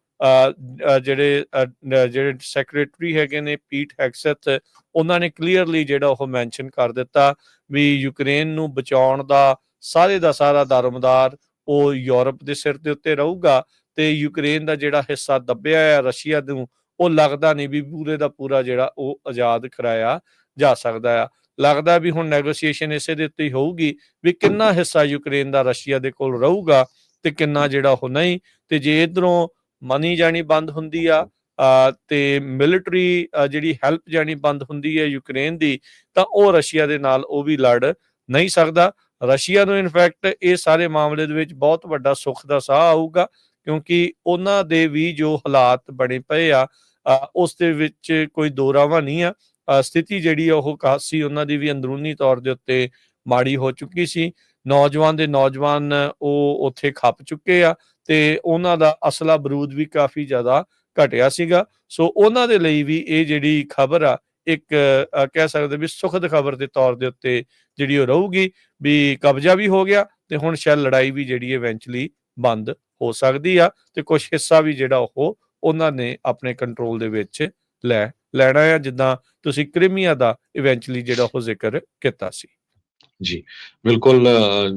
ਜਿਹੜੇ ਸੈਕਟਰੀ ਹੈਗੇ ਨੇ ਪੀਟ ਹੈਗਸੈਥ, ਉਹਨਾਂ ਨੇ ਕਲੀਅਰਲੀ ਜਿਹੜਾ ਉਹ ਮੈਂਸ਼ਨ ਕਰ ਦਿੱਤਾ ਵੀ ਯੂਕਰੇਨ ਨੂੰ ਬਚਾਉਣ ਦਾ ਸਾਰੇ ਦਾ ਸਾਰਾ ਦਾਰੋਮਦਾਰ ਉਹ ਯੂਰਪ ਦੇ ਸਿਰ ਦੇ ਉੱਤੇ ਰਹੂਗਾ ਤੇ ਯੂਕਰੇਨ ਦਾ ਜਿਹੜਾ ਹਿੱਸਾ ਦੱਬਿਆ ਆ ਰਸ਼ੀਆ ਨੂੰ, ਉਹ ਲੱਗਦਾ ਨਹੀਂ ਵੀ ਪੂਰੇ ਦਾ ਪੂਰਾ ਜਿਹੜਾ ਉਹ ਆਜ਼ਾਦ ਕਰਾਇਆ ਜਾ ਸਕਦਾ ਆ। ਲੱਗਦਾ ਵੀ ਹੁਣ ਨੈਗੋਸੀਏਸ਼ਨ ਇਸੇ ਦੇ ਉੱਤੇ ਹੀ ਹੋਊਗੀ ਵੀ ਕਿੰਨਾ ਹਿੱਸਾ ਯੂਕਰੇਨ ਦਾ ਰਸ਼ੀਆ ਦੇ ਕੋਲ ਰਹੂਗਾ ਤੇ ਕਿੰਨਾ ਜਿਹੜਾ ਉਹ ਨਹੀਂ। ਤੇ ਜੇ ਇੱਧਰੋਂ ਮਨੀ ਜਾਣੀ ਬੰਦ ਹੁੰਦੀ ਆ ਤੇ ਮਿਲਟਰੀ ਜਿਹੜੀ ਹੈਲਪ ਜਾਣੀ ਬੰਦ ਹੁੰਦੀ ਹੈ ਯੂਕਰੇਨ ਦੀ, ਤਾਂ ਉਹ ਰਸ਼ੀਆ ਦੇ ਨਾਲ ਉਹ ਵੀ ਲੜ ਨਹੀਂ ਸਕਦਾ। ਰਸ਼ੀਆ ਨੂੰ ਇਨਫੈਕਟ ਇਹ ਸਾਰੇ ਮਾਮਲੇ ਦੇ ਵਿੱਚ ਬਹੁਤ ਵੱਡਾ ਸੁੱਖ ਦਾ ਸਾਹ ਆਊਗਾ, ਕਿਉਂਕਿ ਉਹਨਾਂ ਦੇ ਵੀ ਜੋ ਹਾਲਾਤ ਬਣੇ ਪਏ ਆ ਉਸ ਦੇ ਵਿੱਚ ਕੋਈ ਦੋਰਾਵਾ ਨਹੀਂ ਆ। ਸਥਿਤੀ ਜਿਹੜੀ ਉਹ ਕਾਫੀ ਉਹਨਾਂ ਦੀ ਵੀ ਅੰਦਰੂਨੀ ਤੌਰ ਦੇ ਉੱਤੇ ਮਾੜੀ ਹੋ ਚੁੱਕੀ ਸੀ। ਨੌਜਵਾਨ ਦੇ ਨੌਜਵਾਨ ਉਹ ਉੱਥੇ ਖੱਪ ਚੁੱਕੇ ਆ ਤੇ ਉਹਨਾਂ ਦਾ ਅਸਲਾ ਬਰੂਦ ਵੀ ਕਾਫੀ ਜ਼ਿਆਦਾ ਘਟਿਆ ਸੀਗਾ। ਸੋ ਉਹਨਾਂ ਦੇ ਲਈ ਵੀ ਇਹ ਜਿਹੜੀ ਖਬਰ ਆ ਇੱਕ ਕਹਿ ਸਕਦੇ ਵੀ ਸੁਖਦ ਖਬਰ ਦੇ ਤੌਰ ਦੇ ਉੱਤੇ ਜਿਹੜੀ ਉਹ ਰਹੂਗੀ ਵੀ ਕਬਜ਼ਾ ਵੀ ਹੋ ਗਿਆ ਤੇ ਹੁਣ ਸ਼ਾਇਦ ਲੜਾਈ ਵੀ ਜਿਹੜੀ ਇਵੈਂਚੁਅਲੀ ਬੰਦ ਹੋ ਸਕਦੀ ਆ ਤੇ ਕੁਝ ਹਿੱਸਾ ਵੀ ਜਿਹੜਾ ਉਹ ਉਹਨਾਂ ਨੇ ਆਪਣੇ ਕੰਟਰੋਲ ਦੇ ਵਿੱਚ ਲੈਣਾ ਆ, ਜਿੱਦਾਂ ਤੁਸੀਂ ਕ੍ਰੀਮੀਆ ਦਾ ਇਵੈਂਚੁਅਲੀ ਜਿਹੜਾ ਉਹ ਜ਼ਿਕਰ ਕੀਤਾ ਸੀ। ਜੀ ਬਿਲਕੁਲ।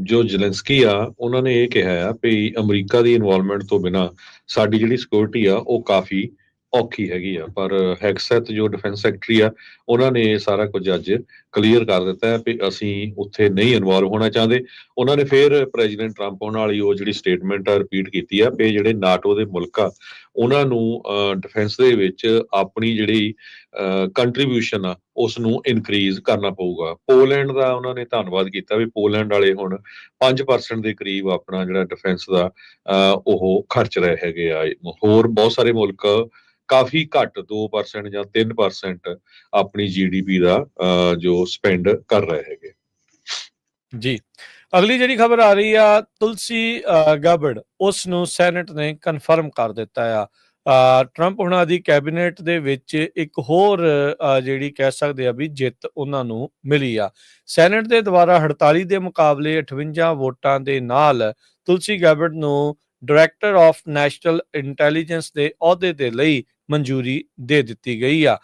ਜੋ ਜ਼ੈਲੈਂਸਕੀ ਆ ਉਹਨਾਂ ਨੇ ਇਹ ਕਿਹਾ ਆ ਵੀ ਅਮਰੀਕਾ ਦੀ ਇਨਵੋਲਵਮੈਂਟ ਤੋਂ ਬਿਨਾਂ ਸਾਡੀ ਜਿਹੜੀ ਸਿਕਿਉਰਿਟੀ ਆ ਉਹ ਕਾਫੀ ਔਖੀ ਹੈਗੀ ਆ। ਪਰ ਹੈਗਸੈਥ ਜੋ ਡਿਫੈਂਸ ਸੈਕਟਰੀ ਆ ਉਹਨਾਂ ਨੇ ਇਹ ਸਾਰਾ ਕੁਝ ਅੱਜ ਕਲੀਅਰ ਕਰ ਦਿੱਤਾ ਹੈ ਵੀ ਅਸੀਂ ਉੱਥੇ ਨਹੀਂ ਇਨਵੋਲਵ ਹੋਣਾ ਚਾਹੁੰਦੇ। ਉਹਨਾਂ ਨੇ ਫਿਰ ਪ੍ਰੈਜ਼ੀਡੈਂਟ ਟਰੰਪ ਹੋਣ ਵਾਲੀ ਉਹ ਜਿਹੜੀ ਸਟੇਟਮੈਂਟ ਆ ਰਿਪੀਟ ਕੀਤੀ ਆ ਵੀ ਜਿਹੜੇ ਨਾਟੋ ਦੇ ਮੁਲਕ ਆ ਉਹਨਾਂ ਨੂੰ ਡਿਫੈਂਸ ਦੇ ਵਿੱਚ ਆਪਣੀ ਜਿਹੜੀ ਕੰਟਰੀਬਿਊਸ਼ਨ ਆ ਉਸ ਨੂੰ ਇਨਕਰੀਜ਼ ਕਰਨਾ ਪਊਗਾ। ਪੋਲੈਂਡ ਦਾ ਉਹਨਾਂ ਨੇ ਧੰਨਵਾਦ ਕੀਤਾ ਵੀ ਪੋਲੈਂਡ ਵਾਲੇ ਹੁਣ 5% ਦੇ ਕਰੀਬ ਆਪਣਾ ਜਿਹੜਾ ਡਿਫੈਂਸ ਦਾ ਉਹ ਖਰਚ ਰਹੇ ਹੈਗੇ ਆ। ਹੋਰ ਬਹੁਤ ਸਾਰੇ ਮੁਲਕ ਕਾਫੀ ਘੱਟ 2% ਜਾਂ 3% ਆਪਣੀ GDP ਦਾ ਜੋ ਸਪੈਂਡ ਕਰ ਰਹੇ ਹੈਗੇ। ਜੀ ਅਗਲੀ ਜਿਹੜੀ ਖਬਰ ਆ ਰਹੀ ਆ, ਤੁਲਸੀ ਗਾਬਰਡ ਉਸ ਨੂੰ ਸੈਨੇਟ ਨੇ ਕਨਫਰਮ ਕਰ ਦਿੱਤਾ ਆ। ਟਰੰਪ ਹੁਣਾਂ ਦੀ ਕੈਬਨਿਟ ਦੇ ਵਿੱਚ ਇੱਕ ਹੋਰ ਜਿਹੜੀ ਕਹਿ ਸਕਦੇ ਆ ਵੀ ਜਿੱਤ ਉਹਨਾਂ ਨੂੰ ਮਿਲੀ ਆ। ਸੈਨੇਟ ਦੇ ਦੁਆਰਾ 48 ਦੇ ਮੁਕਾਬਲੇ 58 ਵੋਟਾਂ ਦੇ ਨਾਲ ਤੁਲਸੀ ਗਾਬਰਡ ਨੂੰ ਡਾਇਰੈਕਟਰ ਆਫ ਨੈਸ਼ਨਲ ਇੰਟੈਲੀਜੈਂਸ ਦੇ ਅਹੁਦੇ ਦੇ ਲਈ ਮਨਜ਼ੂਰੀ ਦੇ ਦਿੱਤੀ ਗਈ ਆ।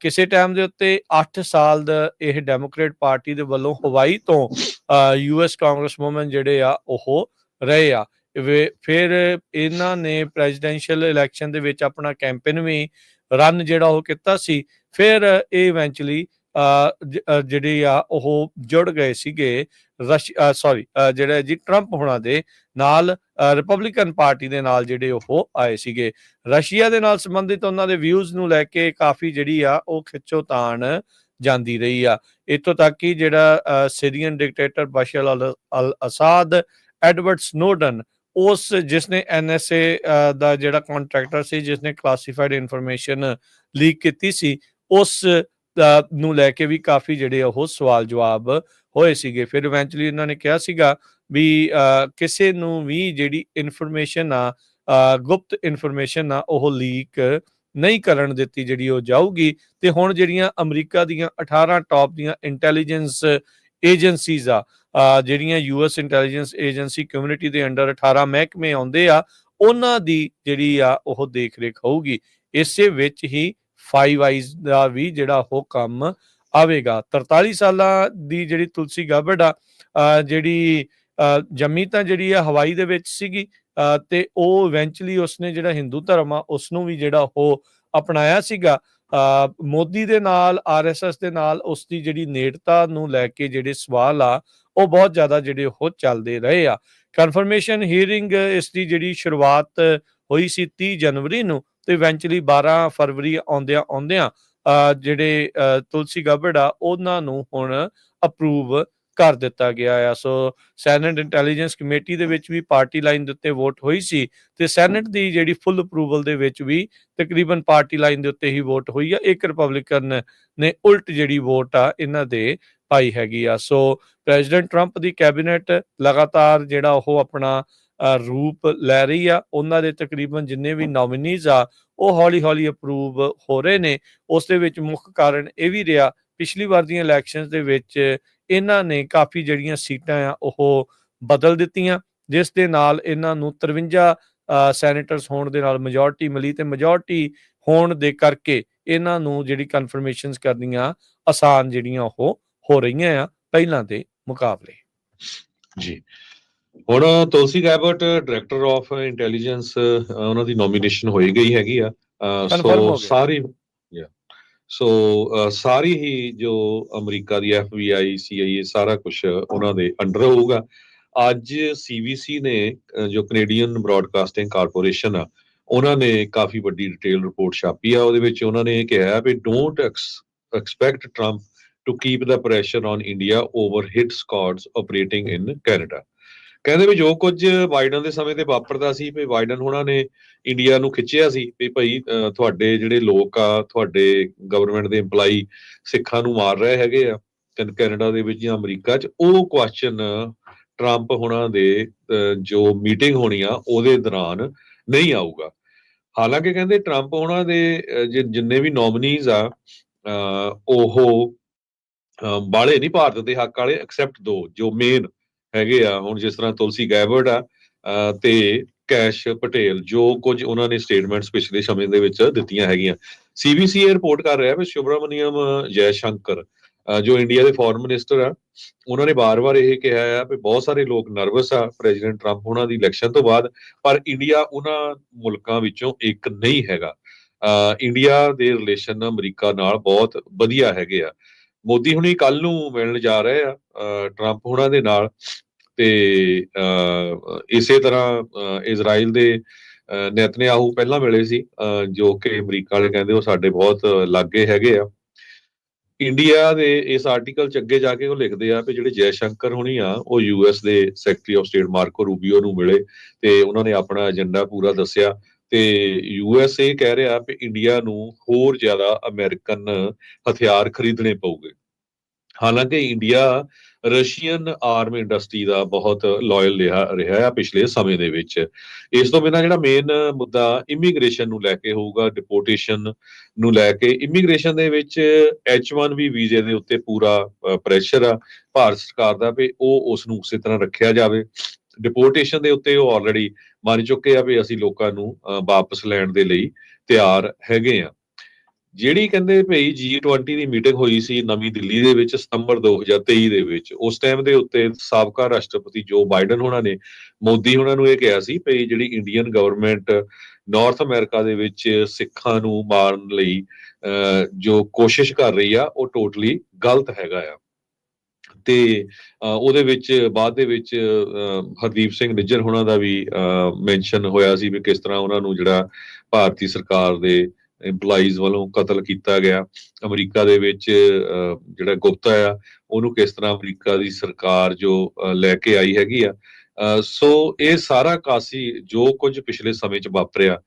ਕਿਸੇ ਟਾਈਮ ਦੇ ਉੱਤੇ 8 ਸਾਲ ਦਾ ਇਹ ਡੈਮੋਕ੍ਰੇਟ ਪਾਰਟੀ ਦੇ ਵੱਲੋਂ ਹਵਾਈ ਤੋਂ US ਕਾਂਗਰਸ ਵੂਮਨ ਜਿਹੜੇ ਆ ਉਹ ਰਹੇ ਆ। ਫਿਰ ਇਹਨਾਂ ਨੇ ਪ੍ਰੈਜ਼ੀਡੈਂਸ਼ੀਅਲ ਇਲੈਕਸ਼ਨ ਦੇ ਵਿੱਚ ਆਪਣਾ ਕੈਂਪੇਨ ਵੀ ਰਨ ਜਿਹੜਾ ਉਹ ਕੀਤਾ ਸੀ। ਫਿਰ ਇਹ ਇਵੈਂਚੁਅਲੀ ਜਿਹੜੀ ਆ ਉਹ ਜੁੜ ਗਏ ਸੀਗੇ ਜਿਹੜੇ ਜੀ ਟਰੰਪ ਹੋਣਾ ਦੇ ਨਾਲ, ਰਿਪਬਲਿਕਨ ਪਾਰਟੀ ਦੇ ਨਾਲ ਜਿਹੜੇ ਉਹ ਆਏ ਸੀਗੇ। ਰਸ਼ੀਆ ਦੇ ਨਾਲ ਸੰਬੰਧਿਤ ਉਹਨਾਂ ਦੇ ਵਿਊਜ਼ ਨੂੰ ਲੈ ਕੇ ਕਾਫੀ ਜਿਹੜੀ ਆ ਉਹ ਖਿੱਚੋਤਾਣ ਜਾਂਦੀ ਰਹੀ ਆ। ਇੱਥੋਂ ਤੱਕ ਕਿ ਜਿਹੜਾ ਸੀਰੀਅਨ ਡਿਕਟੇਟਰ ਬਸ਼ਰ ਅਲ ਅਸਾਦ, ਐਡਵਰਡ ਸਨੋਡਨ, ਉਸ ਜਿਸਨੇ NSA ਦਾ ਜਿਹੜਾ ਕੰਟਰੈਕਟਰ ਸੀ, ਜਿਸਨੇ ਕਲਾਸੀਫਾਈਡ ਇਨਫੋਰਮੇਸ਼ਨ ਲੀਕ ਕੀਤੀ ਸੀ, ਉਸ ਨੂੰ ਲੈ ਕੇ ਵੀ ਕਾਫੀ ਜਿਹੜੇ ਉਹ ਸਵਾਲ ਜਵਾਬ ਹੋਏ ਸੀਗੇ। ਫਿਰ ਇਵੈਂਚੁਅਲੀ ਇਹਨਾਂ ਨੇ ਕਿਹਾ ਸੀਗਾ ਵੀ ਕਿਸੇ ਨੂੰ ਵੀ ਜਿਹੜੀ ਇਨਫੋਰਮੇਸ਼ਨ ਆ, ਗੁਪਤ ਇਨਫੋਰਮੇਸ਼ਨ ਆ, ਉਹ ਲੀਕ ਨਹੀਂ ਕਰਨ ਦਿੱਤੀ ਜਿਹੜੀ ਉਹ ਜਾਊਗੀ। ਤੇ ਹੁਣ ਜਿਹੜੀਆਂ ਅਮਰੀਕਾ ਦੀਆਂ 18 ਟੌਪ ਦੀਆਂ ਇੰਟੈਲੀਜੈਂਸ ਏਜੰਸੀਜ਼ ਆ, ਜਿਹੜੀਆਂ US ਇੰਟੈਲੀਜੈਂਸ ਏਜੰਸੀ ਕਮਿਊਨਿਟੀ ਦੇ ਅੰਡਰ 18 ਮਹਿਕਮੇ ਆਉਂਦੇ ਆ, ਉਹਨਾਂ ਦੀ ਜਿਹੜੀ ਆ ਉਹ ਦੇਖ ਰੇਖ ਹੋਊਗੀ। ਇਸੇ ਵਿੱਚ ਹੀ ਫਾਈਵ ਆਈਜ਼ ਦਾ ਵੀ ਜਿਹੜਾ ਉਹ ਕੰਮ ਆਵੇਗਾ। 43 ਸਾਲਾਂ ਦੀ ਜਿਹੜੀ ਤੁਲਸੀ ਗਾਬਰਡ ਆ, ਜਿਹੜੀ ਜੰਮੀ ਤਾਂ ਜਿਹੜੀ ਆ ਹਵਾਈ ਦੇ ਵਿੱਚ ਸੀਗੀ ਤੇ ਉਹ ਇਵੈਂਚੁਅਲੀ ਉਸਨੇ ਜਿਹੜਾ ਹਿੰਦੂ ਧਰਮ ਆ ਉਸ ਨੂੰ ਵੀ ਜਿਹੜਾ ਉਹ ਅਪਣਾਇਆ ਸੀਗਾ। ਮੋਦੀ ਦੇ ਨਾਲ, RSS ਦੇ ਨਾਲ ਉਸ ਦੀ ਜਿਹੜੀ ਨੇੜਤਾ ਨੂੰ ਲੈ ਕੇ ਜਿਹੜੇ ਸਵਾਲ ਆ ਉਹ ਬਹੁਤ ਜ਼ਿਆਦਾ ਜਿਹੜੇ ਉਹ ਚੱਲਦੇ ਰਹੇ ਆ। ਕਨਫਰਮੇਸ਼ਨ ਹੀਅਰਿੰਗ ਇਸ ਦੀ ਜਿਹੜੀ ਸ਼ੁਰੂਆਤ ਹੋਈ ਸੀ 30 ਜਨਵਰੀ ਨੂੰ ਤੇ ਇਵੈਂਚੁਅਲੀ 12 ਫਰਵਰੀ ਆਉਂਦਿਆਂ ਜਿਹੜੇ ਤੁਲਸੀ ਗਾਬਰਡ ਆ ਉਹਨਾਂ ਨੂੰ ਹੁਣ ਅਪਰੂਵ ਕਰ ਦਿੱਤਾ ਗਿਆ ਆ। ਸੋ ਸੈਨੇਟ ਇੰਟੈਲੀਜੈਂਸ ਕਮੇਟੀ ਦੇ ਵਿੱਚ ਵੀ ਪਾਰਟੀ ਲਾਈਨ ਦੇ ਉੱਤੇ ਵੋਟ ਹੋਈ ਸੀ ਤੇ ਸੈਨੇਟ ਦੀ ਜਿਹੜੀ ਫੁੱਲ ਅਪਰੂਵਲ ਦੇ ਵਿੱਚ ਵੀ ਤਕਰੀਬਨ ਪਾਰਟੀ ਲਾਈਨ ਦੇ ਉੱਤੇ ਹੀ ਵੋਟ ਹੋਈ ਆ। ਇੱਕ ਰਿਪਬਲਿਕਨ ਨੇ ਉਲਟ ਜਿਹੜੀ ਵੋਟ ਆ ਇਹਨਾਂ ਦੇ ਪਾਈ ਹੈਗੀ ਆ। ਸੋ ਪ੍ਰੈਜ਼ੀਡੈਂਟ ਟਰੰਪ ਦੀ ਕੈਬਨਿਟ ਲਗਾਤਾਰ ਜਿਹੜਾ ਉਹ ਆਪਣਾ ਰੂਪ ਲੈ ਰਹੀ ਆ। ਉਹਨਾਂ ਦੇ ਤਕਰੀਬਨ ਜਿੰਨੇ ਵੀ ਨੋਮੀਨੀਜ਼ ਆ ਉਹ ਹੌਲੀ ਹੌਲੀ ਅਪਰੂਵ ਹੋ ਰਹੇ ਨੇ। ਉਸ ਦੇ ਵਿੱਚ ਮੁੱਖ ਕਾਰਨ ਇਹ ਵੀ ਰਿਹਾ, ਪਿਛਲੀ ਵਾਰ ਦੀਆਂ ਇਲੈਕਸ਼ਨਸ ਦੇ ਵਿੱਚ ਇਹਨਾਂ ਨੇ ਕਾਫੀ ਜਿਹੜੀਆਂ ਸੀਟਾਂ ਆ ਉਹ ਬਦਲ ਦਿੱਤੀਆਂ, ਜਿਸ ਦੇ ਨਾਲ ਇਹਨਾਂ ਨੂੰ 53 ਸੈਨੇਟਰਸ ਹੋਣ ਦੇ ਨਾਲ ਮੈਜੋਰਟੀ ਮਿਲੀ, ਤੇ ਮੈਜੋਰਟੀ ਹੋਣ ਦੇ ਕਰਕੇ ਇਹਨਾਂ ਨੂੰ ਜਿਹੜੀ ਕਨਫਰਮੇਸ਼ਨਸ ਕਰਨੀਆਂ ਆਸਾਨ ਜਿਹੜੀਆਂ ਉਹ ਹੋ ਰਹੀਆਂ ਆ ਪਹਿਲਾਂ ਦੇ ਮੁਕਾਬਲੇ। ਜੀ, ਹੁਣ ਤੁਲਸੀ ਗੈਬਟ ਡਾਇਰੈਕਟਰ ਆਫ ਇੰਟੈਲੀਜੈਂਸ ਉਹਨਾਂ ਦੀ ਨੋਮੀਨੇਸ਼ਨ ਹੋਈ ਗਈ ਹੈਗੀ ਆ। ਸਾਰੀ ਹੀ ਜੋ ਅਮਰੀਕਾ ਦੀ FBI CIA ਸਾਰਾ ਕੁਝ ਉਹਨਾਂ ਦੇ ਅੰਡਰ ਹੋਊਗਾ। ਅੱਜ CBC ਨੇ ਜੋ ਕੈਨੇਡੀਅਨ ਬ੍ਰੌਡਕਾਸਟਿੰਗ ਕਾਰਪੋਰੇਸ਼ਨ ਆ, ਉਹਨਾਂ ਨੇ ਕਾਫੀ ਵੱਡੀ ਡਿਟੇਲ ਰਿਪੋਰਟ ਛਾਪੀ ਆ। ਉਹਦੇ ਵਿੱਚ ਉਹਨਾਂ ਨੇ ਇਹ ਕਿਹਾ ਵੀ don't expect Trump to keep the pressure on India over hit squads operating in Canada. ਕਹਿੰਦੇ ਵੀ ਜੋ ਕੁਝ ਬਾਈਡਨ ਦੇ ਸਮੇਂ ਤੇ ਵਾਪਰਦਾ ਸੀ, ਵੀ ਬਾਈਡਨ ਉਹਨਾਂ ਨੇ ਇੰਡੀਆ ਨੂੰ ਖਿੱਚਿਆ ਸੀ ਵੀ ਭਾਈ ਤੁਹਾਡੇ ਜਿਹੜੇ ਲੋਕ ਆ, ਤੁਹਾਡੇ ਗਵਰਨਮੈਂਟ ਦੇ EMPLOYEE ਸਿੱਖਾਂ ਨੂੰ ਮਾਰ ਰਹੇ ਹੈਗੇ ਆ ਕੈਨੇਡਾ ਦੇ ਵਿੱਚ ਜਾਂ ਅਮਰੀਕਾ 'ਚ। ਉਹ ਕੁਐਸਚਨ ਟਰੰਪ ਹੋਣਾ ਦੇ ਜੋ ਮੀਟਿੰਗ ਹੋਣੀ ਆ ਉਹਦੇ ਦੌਰਾਨ ਨਹੀਂ ਆਊਗਾ। ਹਾਲਾਂਕਿ ਕਹਿੰਦੇ ਟਰੰਪ ਹੋਣਾ ਦੇ ਜਿੰਨੇ ਵੀ ਨੋਮੀਨੀਜ਼ ਆ ਉਹ ਬਾਲੇ ਨਹੀਂ ਭਾਰਤ ਦੇ ਹੱਕ ਵਾਲੇ, ਐਕਸੈਪਟ 2 ਜੋ ਮੇਨ ਹੈਗੇ ਆ। ਹੁਣ ਜਿਸ ਤਰ੍ਹਾਂ ਤੁਲਸੀ ਗੈਬਟ ਆ ਤੇ ਕੈਸ਼ ਪਟੇਲ, ਜੋ ਕੁਝ ਉਹਨਾਂ ਨੇ ਸਟੇਟਮੈਂਟਸ ਪਿਛਲੇ ਸਮੇਂ ਦੇ ਵਿੱਚ ਦਿੱਤੀਆਂ ਹੈਗੀਆਂ। CBC ਇਹ ਰਿਪੋਰਟ ਕਰ ਰਿਹਾ ਵੀ ਸੁਬਰਾਮਨੀਅਮ ਜੈਸ਼ੰਕਰ ਜੋ ਇੰਡੀਆ ਦੇ ਫੋਰਨ ਮਿਨਿਸਟਰ ਆ, ਉਹਨਾਂ ਨੇ ਵਾਰ-ਵਾਰ ਇਹ ਕਿਹਾ ਆ ਵੀ ਬਹੁਤ ਸਾਰੇ ਲੋਕ ਨਰਵਸ ਆ ਪ੍ਰੈਜ਼ੀਡੈਂਟ ਟਰੰਪ ਉਹਨਾਂ ਦੀ ਇਲੈਕਸ਼ਨ ਤੋਂ ਬਾਅਦ, ਪਰ ਇੰਡੀਆ ਉਹਨਾਂ ਮੁਲਕਾਂ ਵਿੱਚੋਂ ਇੱਕ ਨਹੀਂ ਹੈਗਾ। ਇੰਡੀਆ ਦੇ ਰਿਲੇਸ਼ਨ ਅਮਰੀਕਾ ਨਾਲ ਬਹੁਤ ਵਧੀਆ ਹੈਗੇ ਆ। ਮੋਦੀ ਹੁਣੀ ਕੱਲ ਨੂੰ ਮਿਲਣ ਜਾ ਰਹੇ ਆ ਟਰੰਪ ਹੋਣਾ ਦੇ ਨਾਲ, ਤੇ ਇਸੇ ਤਰ੍ਹਾਂ ਇਜ਼ਰਾਈਲ ਦੇ ਨੇਤਨਯਾਹੂ ਪਹਿਲਾਂ ਮਿਲੇ ਸੀ, ਜੋ ਕਿ ਅਮਰੀਕਾ ਵਾਲੇ ਕਹਿੰਦੇ ਉਹ ਸਾਡੇ ਬਹੁਤ ਲਾਗੇ ਹੈਗੇ ਆ। ਇੰਡੀਆ ਦੇ ਇਸ ਆਰਟੀਕਲ 'ਚ ਅੱਗੇ ਜਾ ਕੇ ਉਹ ਲਿਖਦੇ ਆ ਵੀ ਜਿਹੜੇ ਜੈਸ਼ੰਕਰ ਹੋਣੀ ਆ ਉਹ US ਦੇ ਸੈਕਟਰੀ ਆਫ ਸਟੇਟ ਮਾਰਕੋ ਰੂਬੀਓ ਨੂੰ ਮਿਲੇ ਤੇ ਉਹਨਾਂ ਨੇ ਆਪਣਾ ਏਜੰਡਾ ਪੂਰਾ ਦੱਸਿਆ। ਤੇ US ਇਹ ਕਹਿ ਰਿਹਾ ਵੀ ਇੰਡੀਆ ਨੂੰ ਹੋਰ ਜ਼ਿਆਦਾ ਅਮਰੀਕਨ ਹਥਿਆਰ ਖਰੀਦਣੇ ਪਊਗੇ। ਹਾਲਾਂਕਿ ਇੰਡੀਆ ਰਸ਼ੀਅਨ ਆਰਮ ਇੰਡਸਟਰੀ ਦਾ ਬਹੁਤ ਲਾਇਲ ਰਿਹਾ ਆ ਪਿਛਲੇ ਸਮੇਂ ਦੇ ਵਿੱਚ। ਇਸ ਤੋਂ ਬਿਨਾਂ ਜਿਹੜਾ ਮੇਨ ਮੁੱਦਾ ਇਮੀਗ੍ਰੇਸ਼ਨ ਨੂੰ ਲੈ ਕੇ ਹੋਊਗਾ, ਡਿਪੋਰਟੇਸ਼ਨ ਨੂੰ ਲੈ ਕੇ। ਇਮੀਗ੍ਰੇਸ਼ਨ ਦੇ ਵਿੱਚ H1B ਵੀਜ਼ੇ ਦੇ ਉੱਤੇ ਪੂਰਾ ਪ੍ਰੈਸ਼ਰ ਆ ਭਾਰਤ ਸਰਕਾਰ ਦਾ ਵੀ ਉਹ ਉਸ ਨੂੰ ਉਸੇ ਤਰ੍ਹਾਂ ਰੱਖਿਆ ਜਾਵੇ। ਡਿਪੋਰਟੇਸ਼ਨ ਦੇ ਉੱਤੇ ਉਹ ਆਲਰੇਡੀ ਮੰਨ ਚੁੱਕੇ ਆ ਵੀ ਅਸੀਂ ਲੋਕਾਂ ਨੂੰ ਵਾਪਸ ਲੈਣ ਦੇ ਲਈ ਤਿਆਰ ਹੈਗੇ ਆ। ਜਿਹੜੀ ਕਹਿੰਦੇ ਭਈ G20 ਦੀ ਮੀਟਿੰਗ ਹੋਈ ਸੀ ਨਵੀਂ ਦਿੱਲੀ ਦੇ ਵਿੱਚ ਸਤੰਬਰ 2023 ਦੇ ਵਿੱਚ, ਉਸ ਟਾਈਮ ਦੇ ਉੱਤੇ ਸਾਬਕਾ ਰਾਸ਼ਟਰਪਤੀ ਜੋ ਬਾਈਡਨ ਹੋਣਾ ਨੇ ਮੋਦੀ ਹੋਣਾ ਨੂੰ ਇਹ ਕਿਹਾ ਸੀ ਭਈ ਜਿਹੜੀ ਇੰਡੀਅਨ ਗਵਰਨਮੈਂਟ ਨਾਰਥ ਅਮਰੀਕਾ ਦੇ ਵਿੱਚ ਸਿੱਖਾਂ ਨੂੰ ਮਾਰਨ ਲਈ ਜੋ ਕੋਸ਼ਿਸ਼ ਕਰ ਰਹੀ ਆ ਉਹ ਟੋਟਲੀ ਗਲਤ ਹੈਗਾ ਆ। ਤੇ ਉਹਦੇ ਵਿੱਚ ਬਾਅਦ ਦੇ ਵਿੱਚ ਹਰਦੀਪ ਸਿੰਘ ਨਿੱਜਰ ਹੋਣਾ ਦਾ ਵੀ ਮੈਂਸ਼ਨ ਹੋਇਆ ਸੀ ਵੀ ਕਿਸ ਤਰ੍ਹਾਂ ਉਹਨਾਂ ਨੂੰ ਜਿਹੜਾ ਭਾਰਤੀ ਸਰਕਾਰ ਦੇ EMPLOYEES ਵੱਲੋਂ ਕਤਲ ਕੀਤਾ ਗਿਆ। ਅਮਰੀਕਾ ਦੇ ਵਿੱਚ ਜਿਹੜਾ ਗੁਪਤਾ ਆ ਉਹਨੂੰ ਕਿਸ ਤਰ੍ਹਾਂ ਅਮਰੀਕਾ ਦੀ ਸਰਕਾਰ ਜੋ ਲੈ ਕੇ ਆਈ ਹੈਗੀ ਆ। ਸੋ ਇਹ ਸਾਰਾ ਕਾਸੀ ਜੋ ਕੁਝ ਪਿਛਲੇ ਸਮੇਂ 'ਚ ਵਾਪਰਿਆ,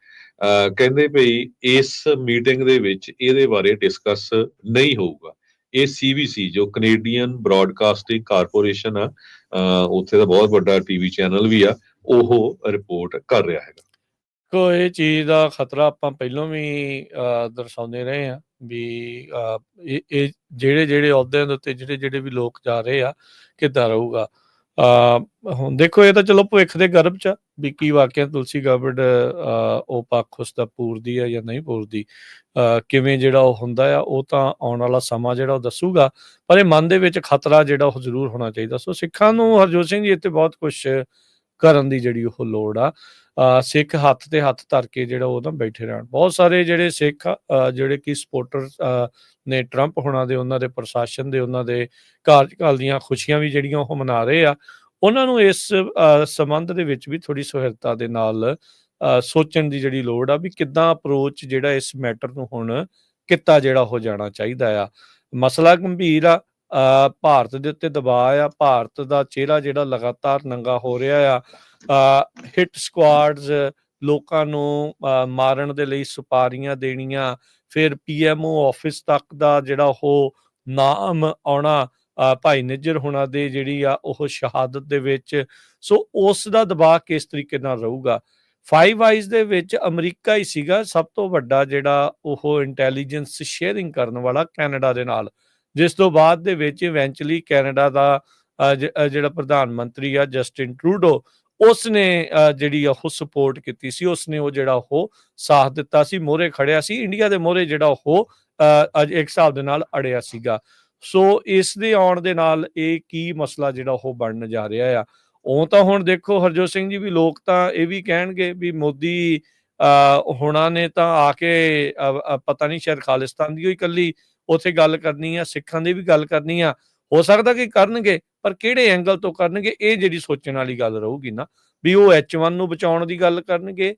ਕਹਿੰਦੇ ਭਈ ਇਸ ਮੀਟਿੰਗ ਦੇ ਵਿੱਚ ਇਹਦੇ ਬਾਰੇ ਡਿਸਕਸ ਨਹੀਂ ਹੋਊਗਾ। ਇਹ CBC ਜੋ ਕੈਨੇਡੀਅਨ ਬ੍ਰੌਡਕਾਸਟਿੰਗ ਕਾਰਪੋਰੇਸ਼ਨ ਆ, ਉੱਥੇ ਦਾ ਬਹੁਤ ਵੱਡਾ TV ਚੈਨਲ ਵੀ ਆ, ਉਹ ਰਿਪੋਰਟ ਕਰ ਰਿਹਾ ਹੈਗਾ। ਸੋ ਇਹ ਚੀਜ਼ ਦਾ ਖਤਰਾ ਆਪਾਂ ਪਹਿਲਾਂ ਵੀ ਦਰਸਾਉਂਦੇ ਰਹੇ ਆ ਵੀ ਇਹ ਜਿਹੜੇ ਅਹੁਦਿਆਂ ਦੇ ਉੱਤੇ ਜਿਹੜੇ ਵੀ ਲੋਕ ਜਾ ਰਹੇ ਆ ਕਿੱਦਾਂ ਰਹੂਗਾ। ਹੁਣ ਦੇਖੋ ਇਹ ਤਾਂ ਚਲੋ ਭਵਿੱਖ ਦੇ ਗਰਭ 'ਚ ਵੀ ਕੀ ਵਾਕਿਆ ਤੁਲਸੀ ਗੈਬਟ ਉਹ ਪੱਖ ਉਸਦਾ ਪੂਰਦੀ ਆ ਜਾਂ ਨਹੀਂ ਪੂਰਦੀ, ਕਿਵੇਂ ਜਿਹੜਾ ਉਹ ਹੁੰਦਾ ਆ ਉਹ ਤਾਂ ਆਉਣ ਵਾਲਾ ਸਮਾਂ ਜਿਹੜਾ ਉਹ ਦੱਸੂਗਾ। ਪਰ ਇਹ ਮਨ ਦੇ ਵਿੱਚ ਖਤਰਾ ਜਿਹੜਾ ਉਹ ਜ਼ਰੂਰ ਹੋਣਾ ਚਾਹੀਦਾ। ਸੋ ਸਿੱਖਾਂ ਨੂੰ ਹਰਜੋਤ ਸਿੰਘ ਜੀ ਇੱਥੇ ਬਹੁਤ ਕੁਛ ਕਰਨ ਦੀ ਜਿਹੜੀ ਉਹ ਲੋੜ ਆ। ਸਿੱਖ ਹੱਥ ਤੇ ਹੱਥ ਧਰ ਕੇ ਜਿਹੜਾ ਉਹ ਨਾ ਬੈਠੇ ਰਹਿਣ। ਬਹੁਤ ਸਾਰੇ ਜਿਹੜੇ ਸਿੱਖ ਜਿਹੜੇ ਕਿ ਸਪੋਰਟਰ ਨੇ ਟਰੰਪ ਹੋਣਾ ਦੇ, ਉਹਨਾਂ ਦੇ ਪ੍ਰਸ਼ਾਸਨ ਦੇ, ਉਹਨਾਂ ਦੇ ਕਾਰਜਕਾਲ ਦੀਆਂ ਖੁਸ਼ੀਆਂ ਵੀ ਜਿਹੜੀਆਂ ਉਹ ਮਨਾ ਰਹੇ ਆ, ਉਹਨਾਂ ਨੂੰ ਇਸ ਸੰਬੰਧ ਦੇ ਵਿੱਚ ਵੀ ਥੋੜ੍ਹੀ ਸੁਹਿਰਦਤਾ ਦੇ ਨਾਲ ਸੋਚਣ ਦੀ ਜਿਹੜੀ ਲੋੜ ਆ ਵੀ ਕਿੱਦਾਂ ਅਪਰੋਚ ਜਿਹੜਾ ਇਸ ਮੈਟਰ ਨੂੰ ਹੁਣ ਕੀਤਾ ਜਿਹੜਾ ਹੋ ਜਾਣਾ ਚਾਹੀਦਾ ਆ। ਮਸਲਾ ਗੰਭੀਰ ਆ, ਭਾਰਤ ਦੇ ਉੱਤੇ ਦਬਾਅ ਆ, ਭਾਰਤ ਦਾ ਚਿਹਰਾ ਜਿਹੜਾ ਲਗਾਤਾਰ ਨੰਗਾ ਹੋ ਰਿਹਾ ਆ। ਹਿੱਟ ਸਕੁਆਡਸ, ਲੋਕਾਂ ਨੂੰ ਮਾਰਨ ਦੇ ਲਈ ਸੁਪਾਰੀਆਂ ਦੇਣੀਆਂ, ਫਿਰ PMO ਆਫਿਸ ਤੱਕ ਦਾ ਜਿਹੜਾ ਉਹ ਨਾਮ ਆਉਣਾ, ਭਾਈ ਨਿੱਜਰ ਹੁਣਾਂ ਦੇ ਜਿਹੜੀ ਆ ਉਹ ਸ਼ਹਾਦਤ ਦੇ ਵਿੱਚ। ਸੋ ਉਸ ਦਾ ਦਬਾਅ ਕਿਸ ਤਰੀਕੇ ਨਾਲ ਰਹੂਗਾ। ਫਾਈਵ ਆਈਜ਼ ਦੇ ਵਿੱਚ ਅਮਰੀਕਾ ਹੀ ਸੀਗਾ ਸਭ ਤੋਂ ਵੱਡਾ ਜਿਹੜਾ ਉਹ ਇੰਟੈਲੀਜੈਂਸ ਸ਼ੇਅਰਿੰਗ ਕਰਨ ਵਾਲਾ ਕੈਨੇਡਾ ਦੇ ਨਾਲ, ਜਿਸ ਤੋਂ ਬਾਅਦ ਦੇ ਵਿੱਚ ਇਵੈਂਚੁਅਲੀ ਕੈਨੇਡਾ ਦਾ ਜਿਹੜਾ ਪ੍ਰਧਾਨ ਮੰਤਰੀ ਆ ਜਸਟਿਨ ਟਰੂਡੋ, ਉਸਨੇ ਜਿਹੜੀ ਉਹ ਸਪੋਰਟ ਕੀਤੀ ਸੀ, ਉਸਨੇ ਉਹ ਜਿਹੜਾ ਉਹ ਸਾਥ ਦਿੱਤਾ ਸੀ, ਮੋਹਰੇ ਖੜਿਆ ਸੀ, ਇੰਡੀਆ ਦੇ ਮੋਹਰੇ ਜਿਹੜਾ ਉਹ ਅੱਜ ਇੱਕ ਹਿਸਾਬ ਦੇ ਨਾਲ ਅੜਿਆ ਸੀਗਾ। ਸੋ ਇਸ ਦੇ ਆਉਣ ਦੇ ਨਾਲ ਇਹ ਕੀ ਮਸਲਾ ਜਿਹੜਾ ਉਹ ਬਣਨ ਜਾ ਰਿਹਾ ਆ। ਉਹ ਤਾਂ ਹੁਣ ਦੇਖੋ ਹਰਜੋਤ ਸਿੰਘ ਜੀ, ਵੀ ਲੋਕ ਤਾਂ ਇਹ ਵੀ ਕਹਿਣਗੇ ਵੀ ਮੋਦੀ ਹੁਣਾਂ ਨੇ ਤਾਂ ਆ ਕੇ ਪਤਾ ਨਹੀਂ ਸ਼ਾਇਦ ਖਾਲਿਸਤਾਨ ਦੀ ਹੀ ਇਕੱਲੀ ਉੱਥੇ ਗੱਲ ਕਰਨੀ ਆ, ਸਿੱਖਾਂ ਦੀ ਵੀ ਗੱਲ ਕਰਨੀ ਆ। ਹੋ ਸਕਦਾ ਕਿ ਕਰਨਗੇ, ਪਰ ਕਿਹੜੇ ਐਂਗਲ ਤੋਂ ਕਰਨਗੇ, ਇਹ ਜਿਹੜੀ ਸੋਚਣ ਵਾਲੀ ਗੱਲ ਰਹੂਗੀ ਨਾ। ਵੀ ਉਹ H1 ਨੂੰ ਬਚਾਉਣ ਦੀ ਗੱਲ ਕਰਨਗੇ,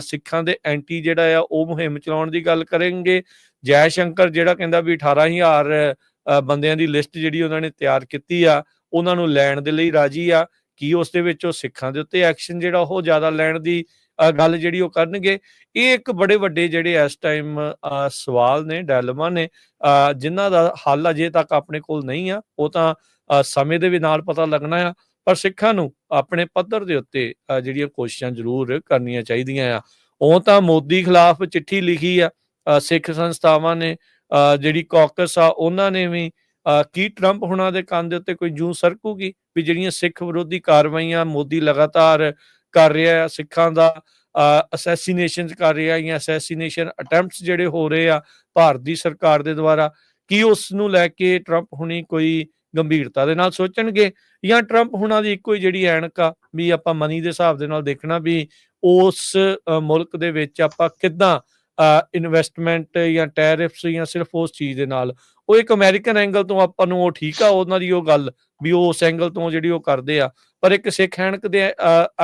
ਸਿੱਖਾਂ ਦੇ ਐਂਟੀ ਜਿਹੜਾ ਆ ਉਹ ਮੁਹਿੰਮ ਚਲਾਉਣ ਦੀ ਗੱਲ ਕਰਨਗੇ। ਜੈ ਸ਼ੰਕਰ ਜਿਹੜਾ ਕਹਿੰਦਾ ਵੀ 18,000 ਬੰਦਿਆਂ ਦੀ ਲਿਸਟ ਜਿਹੜੀ ਉਹਨਾਂ ਨੇ ਤਿਆਰ ਕੀਤੀ ਆ, ਉਹਨਾਂ ਨੂੰ ਲੈਣ ਦੇ ਲਈ ਰਾਜੀ ਆ। ਕੀ ਉਸ ਦੇ ਵਿੱਚ ਉਹ ਸਿੱਖਾਂ ਦੇ ਉੱਤੇ ਐਕਸ਼ਨ ਜਿਹੜਾ ਉਹ ਜ਼ਿਆਦਾ ਲੈਣ ਦੀ ਗੱਲ ਜਿਹੜੀ ਉਹ ਕਰਨਗੇ। ਇਹ ਇੱਕ ਬੜੇ ਵੱਡੇ ਜਿਹੜੇ ਇਸ ਟਾਈਮ ਸਵਾਲ ਨੇ, ਡਾਇਲਮਾ ਨੇ, ਜਿਨ੍ਹਾਂ ਦਾ ਹੱਲ ਅਜੇ ਤੱਕ ਆਪਣੇ ਕੋਲ ਨਹੀਂ ਆ। ਉਹ ਤਾਂ ਸਮੇਂ ਦੇ ਵੀ ਨਾਲ ਪਤਾ ਲੱਗਣਾ ਆ, ਪਰ ਸਿੱਖਾਂ ਨੂੰ ਆਪਣੇ ਪੱਧਰ ਦੇ ਉੱਤੇ ਜਿਹੜੀਆਂ ਕੋਸ਼ਿਸ਼ਾਂ ਜ਼ਰੂਰ ਕਰਨੀਆਂ ਚਾਹੀਦੀਆਂ ਆ। ਉਹ ਤਾਂ ਮੋਦੀ ਖਿਲਾਫ ਚਿੱਠੀ ਲਿਖੀ ਆ ਸਿੱਖ ਸੰਸਥਾਵਾਂ ਨੇ, ਜਿਹੜੀ ਕਾਕਸ ਆ ਉਹਨਾਂ ਨੇ ਵੀ। ਕੀ ਟਰੰਪ ਹੁਣਾਂ ਦੇ ਕੰਨ ਦੇ ਉੱਤੇ ਕੋਈ ਜੂੰ ਸਰਕੂਗੀ ਵੀ ਜਿਹੜੀਆਂ ਸਿੱਖ ਵਿਰੋਧੀ ਕਾਰਵਾਈਆਂ ਮੋਦੀ ਲਗਾਤਾਰ ਕਰ ਰਿਹਾ ਆ, ਸਿੱਖਾਂ ਦਾ ਅਸੈਸੀਨੇਸ਼ਨ ਕਰ ਰਿਹਾ ਜਾਂ ਅਸੈਸੀਨੇਸ਼ਨ ਅਟੈਂਪਟਸ ਜਿਹੜੇ ਹੋ ਰਹੇ ਆ ਭਾਰਤ ਦੀ ਸਰਕਾਰ ਦੇ ਦੁਆਰਾ, ਕੀ ਉਸ ਨੂੰ ਲੈ ਕੇ ਟਰੰਪ ਹੁਣੀ ਕੋਈ ਗੰਭੀਰਤਾ ਦੇ ਨਾਲ ਸੋਚਣਗੇ, ਜਾਂ ਟਰੰਪ ਹੁਣਾਂ ਦੀ ਇੱਕੋ ਹੀ ਜਿਹੜੀ ਐਨਕ ਆ ਵੀ ਆਪਾਂ ਮਨੀ ਦੇ ਹਿਸਾਬ ਦੇ ਨਾਲ ਦੇਖਣਾ ਵੀ ਉਸ ਮੁਲਕ ਦੇ ਵਿੱਚ ਆਪਾਂ ਕਿੱਦਾਂ ਇਨਵੈਸਟਮੈਂਟ ਜਾਂ ਟੈਰਿਫਸ ਜਾਂ ਸਿਰਫ ਉਸ ਚੀਜ਼ ਦੇ ਨਾਲ। ਉਹ ਇੱਕ ਅਮਰੀਕਨ ਐਂਗਲ ਤੋਂ ਆਪਾਂ ਨੂੰ ਉਹ ਠੀਕ ਆ ਉਹਨਾਂ ਦੀ ਉਹ ਗੱਲ ਵੀ ਉਹ ਉਸ ਐਂਗਲ ਤੋਂ ਜਿਹੜੀ ਉਹ ਕਰਦੇ ਆ, ਪਰ ਇੱਕ ਸਿੱਖ ਐਨਕ ਦੇ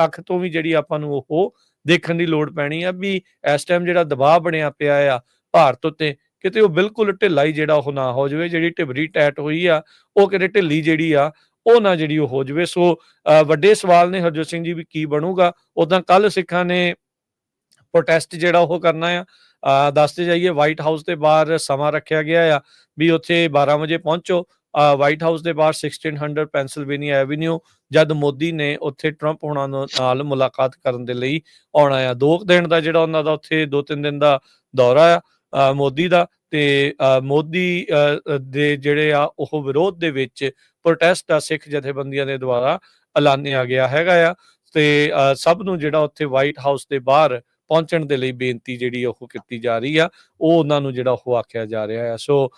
ਅੱਖ ਤੋਂ ਵੀ ਜਿਹੜੀ ਆਪਾਂ ਨੂੰ ਉਹ ਦੇਖਣ ਦੀ ਲੋੜ ਪੈਣੀ ਆ ਵੀ ਇਸ ਟਾਈਮ ਜਿਹੜਾ ਦਬਾਅ ਬਣਿਆ ਪਿਆ ਆ ਭਾਰਤ ਉੱਤੇ, ਕਿਤੇ ਉਹ ਬਿਲਕੁਲ ਢਿੱਲਾ ਹੀ ਜਿਹੜਾ ਉਹ ਨਾ ਹੋ ਜਾਵੇ। ਜਿਹੜੀ ਢਿਬਰੀ ਟੈਟ ਹੋਈ ਆ ਉਹ ਕਿਤੇ ਢਿੱਲੀ ਜਿਹੜੀ ਆ ਉਹ ਨਾ ਜਿਹੜੀ ਉਹ ਹੋ ਜਾਵੇ। ਸੋ ਵੱਡੇ ਸਵਾਲ ਨੇ ਹਰਜੋਤ ਸਿੰਘ ਜੀ ਵੀ ਕੀ ਬਣੂਗਾ। ਉਦਾਂ ਕੱਲ ਸਿੱਖਾਂ ਨੇ ਪ੍ਰੋਟੈਸਟ ਜਿਹੜਾ ਉਹ ਕਰਨਾ ਆ, ਦੱਸਦੇ ਜਾਈਏ ਵਾਈਟ ਹਾਊਸ ਦੇ ਬਾਹਰ ਸਮਾਂ ਰੱਖਿਆ ਗਿਆ ਆ ਵੀ ਉੱਥੇ 12 ਵਜੇ ਪਹੁੰਚੋ। ਵਾਈਟ ਹਾਊਸ ਦੇ ਬਾਹਰ 1600 ਪੈਂਸਿਲਵੇਨੀਆ ਐਵੀਨਿਊ, ਜਦ ਮੋਦੀ ਨੇ ਉੱਥੇ ਟਰੰਪ ਹੁਣਾਂ ਨਾਲ ਮੁਲਾਕਾਤ ਕਰਨ ਦੇ ਲਈ ਆਉਣਾ ਆ। 2 ਦਿਨ ਦਾ ਜਿਹੜਾ ਉਹਨਾਂ ਦਾ ਉੱਥੇ 2-3 ਦਿਨ ਦਾ ਦੌਰਾ ਆ ਮੋਦੀ ਦਾ, ਤੇ ਮੋਦੀ ਦੇ ਜਿਹੜੇ ਆ ਉਹ ਵਿਰੋਧ ਦੇ ਵਿੱਚ ਪ੍ਰੋਟੈਸਟ ਆ ਸਿੱਖ ਜਥੇਬੰਦੀਆਂ ਦੇ ਦੁਆਰਾ ਐਲਾਨਿਆ ਗਿਆ ਹੈਗਾ ਆ। ਤੇ ਸਭ ਨੂੰ ਜਿਹੜਾ ਉੱਥੇ ਵਾਈਟ ਹਾਊਸ ਦੇ ਬਾਹਰ ਪਹੁੰਚਣ ਦੇ ਲਈ ਬੇਨਤੀ ਜਿਹੜੀ ਉਹ ਕੀਤੀ ਜਾ ਰਹੀ ਆ, ਉਹ ਉਹਨਾਂ ਨੂੰ ਜਿਹੜਾ ਉਹ ਆਖਿਆ ਜਾ ਰਿਹਾ ਆ। ਸੋ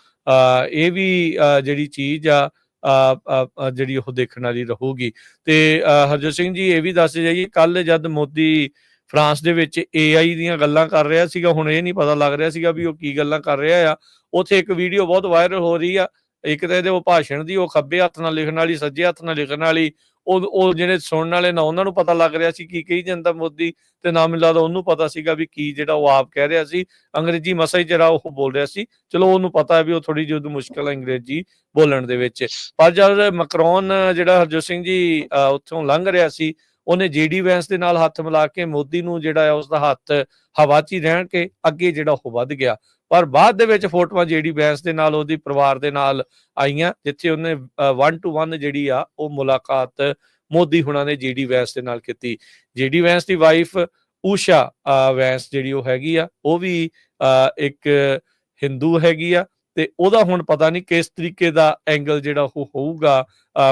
ਇਹ ਵੀ ਜਿਹੜੀ ਚੀਜ਼ ਆ ਜਿਹੜੀ ਉਹ ਦੇਖਣ ਵਾਲੀ ਰਹੂਗੀ। ਤੇ ਹਰਜੋਤ ਸਿੰਘ ਜੀ ਇਹ ਵੀ ਦੱਸ ਜਾਈਏ, ਕੱਲ ਜਦ ਮੋਦੀ ਫਰਾਂਸ ਦੇ ਵਿੱਚ AI ਦੀਆਂ ਗੱਲਾਂ ਕਰ ਰਿਹਾ ਸੀਗਾ, ਹੁਣ ਇਹ ਨਹੀਂ ਪਤਾ ਲੱਗ ਰਿਹਾ ਸੀਗਾ ਵੀ ਉਹ ਕੀ ਗੱਲਾਂ ਕਰ ਰਿਹਾ ਆ। ਉੱਥੇ ਇੱਕ ਵੀਡੀਓ ਬਹੁਤ ਵਾਇਰਲ ਹੋ ਰਹੀ ਆ, ਇੱਕ ਤਾਂ ਇਹਦੇ ਉਹ ਭਾਸ਼ਣ ਦੀ, ਉਹ ਖੱਬੇ ਹੱਥ ਨਾਲ ਲਿਖਣ ਵਾਲੀ, ਸੱਜੇ ਹੱਥ ਨਾਲ ਲਿਖਣ ਵਾਲੀ, ਉਹ ਜਿਹੜੇ ਸੁਣਨ ਵਾਲੇ ਨਾ ਉਹਨਾਂ ਨੂੰ ਪਤਾ ਲੱਗ ਰਿਹਾ ਸੀ ਕੀ ਕਹੀ ਜਾਂਦਾ ਮੋਦੀ, ਤੇ ਨਾ ਮੈਨੂੰ ਲੱਗਦਾ ਉਹਨੂੰ ਪਤਾ ਸੀਗਾ ਵੀ ਕੀ ਜਿਹੜਾ ਉਹ ਆਪ ਕਹਿ ਰਿਹਾ ਸੀ। ਅੰਗਰੇਜ਼ੀ ਮਸਾ ਹੀ ਜਿਹੜਾ ਉਹ ਬੋਲ ਰਿਹਾ ਸੀ, ਚਲੋ ਉਹਨੂੰ ਪਤਾ ਹੈ ਵੀ ਉਹ ਥੋੜੀ ਜਿਹੀ ਮੁਸ਼ਕਲ ਹੈ ਅੰਗਰੇਜ਼ੀ ਬੋਲਣ ਦੇ ਵਿੱਚ। ਪਰ ਜਦ ਮੈਕਰੋਨ ਜਿਹੜਾ ਹਰਜੋਤ ਸਿੰਘ ਜੀ ਉੱਥੋਂ ਲੰਘ ਰਿਹਾ ਸੀ, ਉਹਨੇ JD ਵੈਂਸ ਦੇ ਨਾਲ ਹੱਥ ਮਿਲਾ ਕੇ ਮੋਦੀ ਨੂੰ ਜਿਹੜਾ ਉਸਦਾ ਹੱਥ ਹਵਾ 'ਚ ਹੀ ਰਹਿਣ ਕੇ ਅੱਗੇ ਜਿਹੜਾ ਉਹ ਵੱਧ ਗਿਆ। ਪਰ ਬਾਅਦ ਦੇ ਵਿੱਚ ਫੋਟੋਆਂ JD ਵੈਂਸ ਦੇ ਨਾਲ ਉਹਦੀ ਪਰਿਵਾਰ ਦੇ ਨਾਲ ਆਈਆਂ, ਜਿੱਥੇ ਉਹਨੇ 1 to 1 ਜਿਹੜੀ ਆ ਉਹ ਮੁਲਾਕਾਤ ਮੋਦੀ ਹੁਣਾਂ ਨੇ JD ਵੈਂਸ ਦੇ ਨਾਲ ਕੀਤੀ। JD ਵੈਂਸ ਦੀ ਵਾਈਫ ਊਸ਼ਾ ਵੈਂਸ ਜਿਹੜੀ ਉਹ ਹੈਗੀ ਆ, ਉਹ ਵੀ ਇੱਕ ਹਿੰਦੂ ਹੈਗੀ ਆ, ਤੇ ਉਹਦਾ ਹੁਣ ਪਤਾ ਨਹੀਂ ਕਿਸ ਤਰੀਕੇ ਦਾ ਐਂਗਲ ਜਿਹੜਾ ਉਹ ਹੋਊਗਾ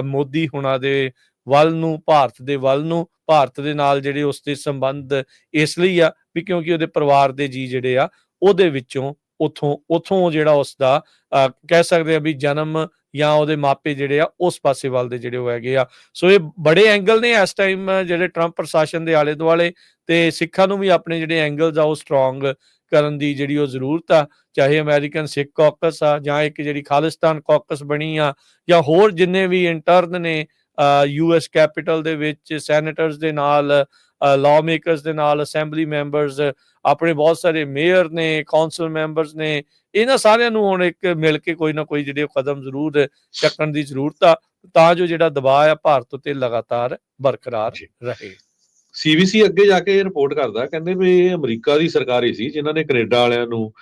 ਮੋਦੀ ਹੁਣਾਂ ਦੇ ਵੱਲ ਨੂੰ, ਭਾਰਤ ਦੇ ਵੱਲ ਨੂੰ। ਭਾਰਤ ਦੇ ਨਾਲ ਜਿਹੜੇ ਉਸਦੇ ਸੰਬੰਧ ਇਸ ਲਈ ਆ ਵੀ ਕਿਉਂਕਿ ਉਹਦੇ ਪਰਿਵਾਰ ਦੇ ਜੀ ਜਿਹੜੇ ਆ ਉਹਦੇ ਵਿੱਚੋਂ ਉੱਥੋਂ ਜਿਹੜਾ ਉਸਦਾ ਕਹਿ ਸਕਦੇ ਆ ਵੀ ਜਨਮ ਜਾਂ ਉਹਦੇ ਮਾਪੇ ਜਿਹੜੇ ਆ ਉਸ ਪਾਸੇ ਵੱਲ ਦੇ ਜਿਹੜੇ ਉਹ ਹੈਗੇ ਆ। ਸੋ ਇਹ ਬੜੇ ਐਂਗਲ ਨੇ ਇਸ ਟਾਈਮ ਜਿਹੜੇ ਟਰੰਪ ਪ੍ਰਸ਼ਾਸਨ ਦੇ ਆਲੇ ਦੁਆਲੇ, ਤੇ ਸਿੱਖਾਂ ਨੂੰ ਵੀ ਆਪਣੇ ਜਿਹੜੇ ਐਂਗਲਸ ਆ ਉਹ ਸਟਰੋਂਗ ਕਰਨ ਦੀ ਜਿਹੜੀ ਉਹ ਜ਼ਰੂਰਤ ਆ। ਚਾਹੇ ਅਮਰੀਕਨ ਸਿੱਖ ਕਾਕਸ ਆ, ਜਾਂ ਇੱਕ ਜਿਹੜੀ ਖਾਲਿਸਤਾਨ ਕਾਕਸ ਬਣੀ ਆ, ਜਾਂ ਹੋਰ ਜਿੰਨੇ ਵੀ ਇੰਟਰਨ ਨੇ US ਕੈਪੀਟਲ ਦੇ ਵਿੱਚ ਸੈਨੇਟਰਸ ਦੇ ਨਾਲ, ਲਾਅ ਮੇਕਰਸ ਦੇ ਨਾਲ, ਅਸੈਂਬਲੀ ਮੈਂਬਰਸ, ਆਪਣੇ ਬਹੁਤ ਸਾਰੇ ਮੇਅਰ ਨੇ, ਕੌਂਸਲ ਮੈਂਬਰਸ ਨੇ, ਇਹਨਾਂ ਸਾਰਿਆਂ ਨੂੰ ਹੁਣ ਇੱਕ ਮਿਲ ਕੇ ਕੋਈ ਨਾ ਕੋਈ ਜਿਹੜੇ ਕਦਮ ਜ਼ਰੂਰ ਚੱਕਣ ਦੀ ਜ਼ਰੂਰਤ ਆ, ਤਾਂ ਜੋ ਜਿਹੜਾ ਦਬਾਅ ਆ ਭਾਰਤ ਉੱਤੇ ਲਗਾਤਾਰ ਬਰਕਰਾਰ ਰਹੇ। CBC ਅੱਗੇ ਜਾ ਕੇ ਰਿਪੋਰਟ ਕਰਦਾ, ਕਹਿੰਦੇ ਵੀ ਇਹ ਅਮਰੀਕਾ ਦੀ ਸਰਕਾਰ ਹੀ ਸੀ ਜਿਨ੍ਹਾਂ ਨੇ ਕੈਨੇਡਾ ਵਾਲਿਆਂ ਨੂੰ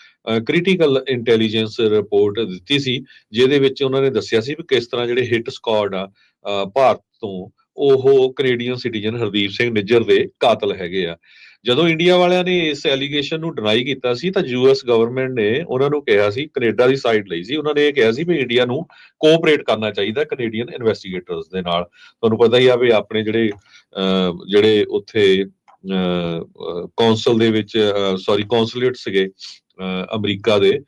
ਕ੍ਰਿਟੀਕਲ ਇੰਟੈਲੀਜੈਂਸ ਰਿਪੋਰਟ ਦਿੱਤੀ ਸੀ, ਜਿਹਦੇ ਵਿੱਚ ਉਹਨਾਂ ਨੇ ਦੱਸਿਆ ਸੀ ਵੀ ਕਿਸ ਤਰ੍ਹਾਂ ਜਿਹੜੇ ਹਿੱਟ ਸਕੁਆਡ ਆ ਭਾਰਤ ਤੋਂ, ਉਹ ਕੈਨੇਡੀਅਨ ਸਿਟੀਜ਼ਨ ਹਰਦੀਪ ਸਿੰਘ ਨਿੱਜਰ ਦੇ ਕਾਤਲ ਹੈਗੇ ਆ। ਜਦੋਂ ਇੰਡੀਆ ਵਾਲਿਆਂ ਨੇ ਇਸ ਐਲੀਗੇਸ਼ਨ ਨੂੰ ਡਿਨਾਈ ਕੀਤਾ ਸੀ ਤਾਂ US ਗਵਰਨਮੈਂਟ ਨੇ ਉਹਨਾਂ ਨੂੰ ਕਿਹਾ ਸੀ, ਕੈਨੇਡਾ ਦੀ ਸਾਈਡ ਲਈ ਸੀ, ਉਹਨਾਂ ਨੇ ਇਹ ਕਿਹਾ ਸੀ ਵੀ ਇੰਡੀਆ ਨੂੰ ਕੋਆਪਰੇਟ ਕਰਨਾ ਚਾਹੀਦਾ ਕੈਨੇਡੀਅਨ ਇਨਵੈਸਟੀਗੇਟਰਸ ਦੇ ਨਾਲ। ਤੁਹਾਨੂੰ ਪਤਾ ਹੀ ਆ ਵੀ ਆਪਣੇ ਜਿਹੜੇ ਉੱਥੇ ਕੌਂਸਲ ਦੇ ਵਿੱਚ ਕੌਂਸੂਲੇਟ ਸੀਗੇ ਅਮਰੀਕਾ ਦੇ,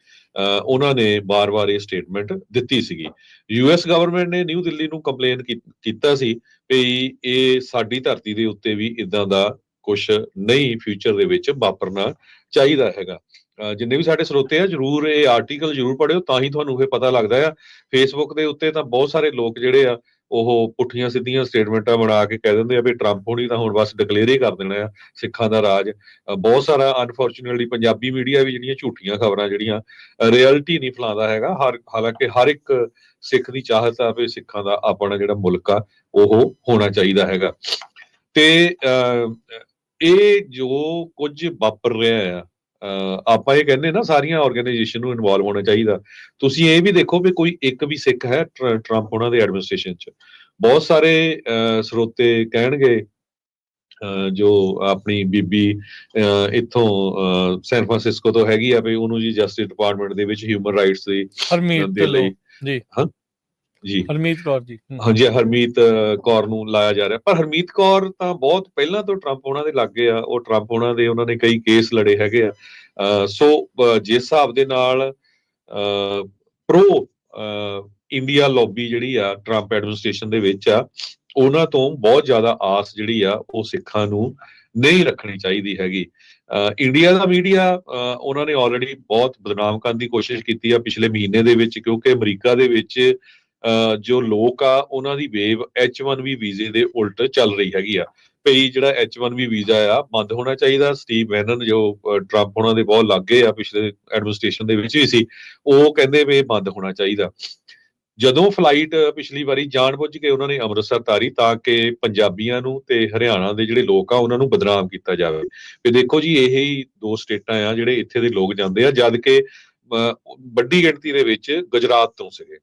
ਉਹਨਾਂ ਨੇ ਬਾਰ-ਬਾਰ ਇਹ ਸਟੇਟਮੈਂਟ ਦਿੱਤੀ ਸੀਗੀ। US ਗਵਰਨਮੈਂਟ ਨੇ ਨਿਊ ਦਿੱਲੀ ਨੂੰ ਕੰਪਲੇਨ ਕੀਤਾ ਸੀ ਵੀ ਇਹ ਸਾਡੀ ਧਰਤੀ ਦੇ ਉੱਤੇ ਵੀ ਇਦਾਂ ਦਾ ਕੁਝ ਨਹੀਂ ਫਿਊਚਰ ਦੇ ਵਿੱਚ ਵਾਪਰਨਾ ਚਾਹੀਦਾ ਹੈਗਾ। ਜਿੰਨੇ ਵੀ ਸਾਡੇ ਸਰੋਤੇ ਆ, ਜਰੂਰ ਇਹ ਆਰਟੀਕਲ ਜਰੂਰ ਪੜ੍ਹਿਓ, ਤਾਂ ਹੀ ਤੁਹਾਨੂੰ ਇਹ ਪਤਾ ਲੱਗਦਾ ਆ। ਫੇਸਬੁੱਕ ਦੇ ਉੱਤੇ ਤਾਂ ਬਹੁਤ ਸਾਰੇ ਲੋਕ ਜਿਹੜੇ ਆ ਉਹ ਪੁੱਠੀਆਂ ਸਿੱਧੀਆਂ ਸਟੇਟਮੈਂਟਾਂ ਬਣਾ ਕੇ ਕਹਿ ਦਿੰਦੇ ਆ ਵੀ ਟਰੰਪ ਹੋਣੀ ਤਾਂ ਹੁਣ ਬਸ ਡਿਕਲੇਅਰ ਹੀ ਕਰ ਦੇਣਾ ਆ ਸਿੱਖਾਂ ਦਾ ਰਾਜ। ਬਹੁਤ ਸਾਰਾ ਅਨਫੋਰਚੂਨੇਟਲੀ ਪੰਜਾਬੀ ਮੀਡੀਆ ਵੀ ਜਿਹੜੀਆਂ ਝੂਠੀਆਂ ਖਬਰਾਂ ਜਿਹੜੀਆਂ ਰਿਐਲਿਟੀ ਨਹੀਂ ਫੈਲਾਉਂਦਾ ਹੈਗਾ। ਹਾਲਾਂਕਿ ਹਰ ਇੱਕ ਸਿੱਖ ਦੀ ਚਾਹਤ ਆ ਵੀ ਸਿੱਖਾਂ ਦਾ ਆਪਣਾ ਜਿਹੜਾ ਮੁਲਕ ਆ ਉਹ ਹੋਣਾ ਚਾਹੀਦਾ ਹੈਗਾ। ਤੇ ਇਹ ਜੋ ਕੁਝ ਵਾਪਰ ਰਿਹਾ ਆ, ਆਪਾਂ ਇਹ ਕਹਿੰਦੇ ਨਾ ਸਾਰੀਆਂ ਆਰਗੇਨਾਈਜੇਸ਼ਨ ਨੂੰ ਇਨਵੋਲਵ ਹੋਣਾ ਚਾਹੀਦਾ। ਤੁਸੀਂ ਇਹ ਵੀ ਦੇਖੋ ਵੀ ਕੋਈ ਇੱਕ ਵੀ ਸਿੱਖ ਹੈ ਟਰੰਪ ਉਹਨਾਂ ਦੇ ਐਡਮਿਨਿਸਟ੍ਰੇਸ਼ਨ 'ਚ। ਬਹੁਤ ਸਾਰੇ ਸਰੋਤੇ ਕਹਿਣਗੇ, ਜੋ ਆਪਣੀ ਬੀਬੀ ਇੱਥੋਂ ਸੈਨ ਫਰਾਂਸਿਸਕੋ ਤੋਂ ਹੈਗੀ ਆ ਵੀ ਉਹਨੂੰ ਜੀ ਜਸਟਿਸ ਡਿਪਾਰਟਮੈਂਟ ਦੇ ਵਿੱਚ ਹਿਊਮਨ ਰਾਈਟਸ ਦੇ ਲਈ ਹਰਮੀਤ ਕੌਰ ਜੀ, ਹਾਂਜੀ, ਹਰਮੀਤ ਕੌਰ ਨੂੰ ਲਾਇਆ ਜਾ ਰਿਹਾ। ਪਰ ਹਰਮੀਤ ਕੌਰ ਤਾਂ ਬਹੁਤ ਪਹਿਲਾਂ ਤੋਂ ਟਰੰਪ ਉਹਨਾਂ ਦੇ ਲਾਗੇ ਆ, ਉਹ ਟਰੰਪ ਉਹਨਾਂ ਨੇ ਕਈ ਕੇਸ ਲੜੇ ਹੈਗੇ ਆ। ਸੋ ਜਿਸ ਹਿਸਾਬ ਦੇ ਨਾਲ ਪ੍ਰੋ ਇੰਡੀਆ ਲੌਬੀ ਜਿਹੜੀ ਆ ਟਰੰਪ ਐਡਮਿਨਿਸਟ੍ਰੇਸ਼ਨ ਦੇ ਵਿੱਚ ਆ, ਉਹਨਾਂ ਤੋਂ ਬਹੁਤ ਜ਼ਿਆਦਾ ਆਸ ਜਿਹੜੀ ਆ ਉਹ ਸਿੱਖਾਂ ਨੂੰ ਨਹੀਂ ਰੱਖਣੀ ਚਾਹੀਦੀ ਹੈਗੀ। ਇੰਡੀਆ ਦਾ ਮੀਡੀਆ ਉਹਨਾਂ ਨੇ ਆਲਰੇਡੀ ਬਹੁਤ ਬਦਨਾਮ ਕਰਨ ਦੀ ਕੋਸ਼ਿਸ਼ ਕੀਤੀ ਆ ਪਿਛਲੇ ਮਹੀਨੇ ਦੇ ਵਿੱਚ, ਕਿਉਂਕਿ ਅਮਰੀਕਾ ਦੇ ਵਿੱਚ ਜੋ ਲੋਕ ਆ ਉਹਨਾਂ ਦੀ ਵੇਵ H1B ਵੀਜ਼ੇ ਦੇ ਉਲਟ ਚੱਲ ਰਹੀ ਹੈਗੀ ਆ। ਭਈ ਜਿਹੜਾ H1B ਵੀਜ਼ਾ ਆ ਬੰਦ ਹੋਣਾ ਚਾਹੀਦਾ। ਸਟੀਵ ਬੈਨਨ ਜੋ ਟਰੰਪ ਉਹਨਾਂ ਦੇ ਬਹੁਤ ਲਾਗੇ ਆ, ਪਿਛਲੇ ਐਡਮਿਨਿਸਟ੍ਰੇਸ਼ਨ ਦੇ ਵਿੱਚ ਵੀ ਸੀ, ਉਹ ਕਹਿੰਦੇ ਵੀ ਬੰਦ ਹੋਣਾ ਚਾਹੀਦਾ। ਜਦੋਂ ਫਲਾਈਟ ਪਿਛਲੀ ਵਾਰੀ ਜਾਣਬੁੱਝ ਕੇ ਉਹਨਾਂ ਨੇ ਅੰਮ੍ਰਿਤਸਰ ਤਾਰੀ ਤਾਂ ਕਿ ਪੰਜਾਬੀਆਂ ਨੂੰ ਤੇ ਹਰਿਆਣਾ ਦੇ ਜਿਹੜੇ ਲੋਕ ਆ ਉਹਨਾਂ ਨੂੰ ਬਦਨਾਮ ਕੀਤਾ ਜਾਵੇ। ਤੇ ਦੇਖੋ ਜੀ, ਇਹ ਹੀ ਦੋ ਸਟੇਟਾਂ ਆ ਜਿਹੜੇ ਇੱਥੇ ਦੇ ਲੋਕ ਜਾਂਦੇ ਆ, ਜਦ ਕਿ ਵੱਡੀ ਗਿਣਤੀ ਦੇ ਵਿੱਚ ਗੁਜਰਾਤ ਤੋਂ ਸੀਗੇ।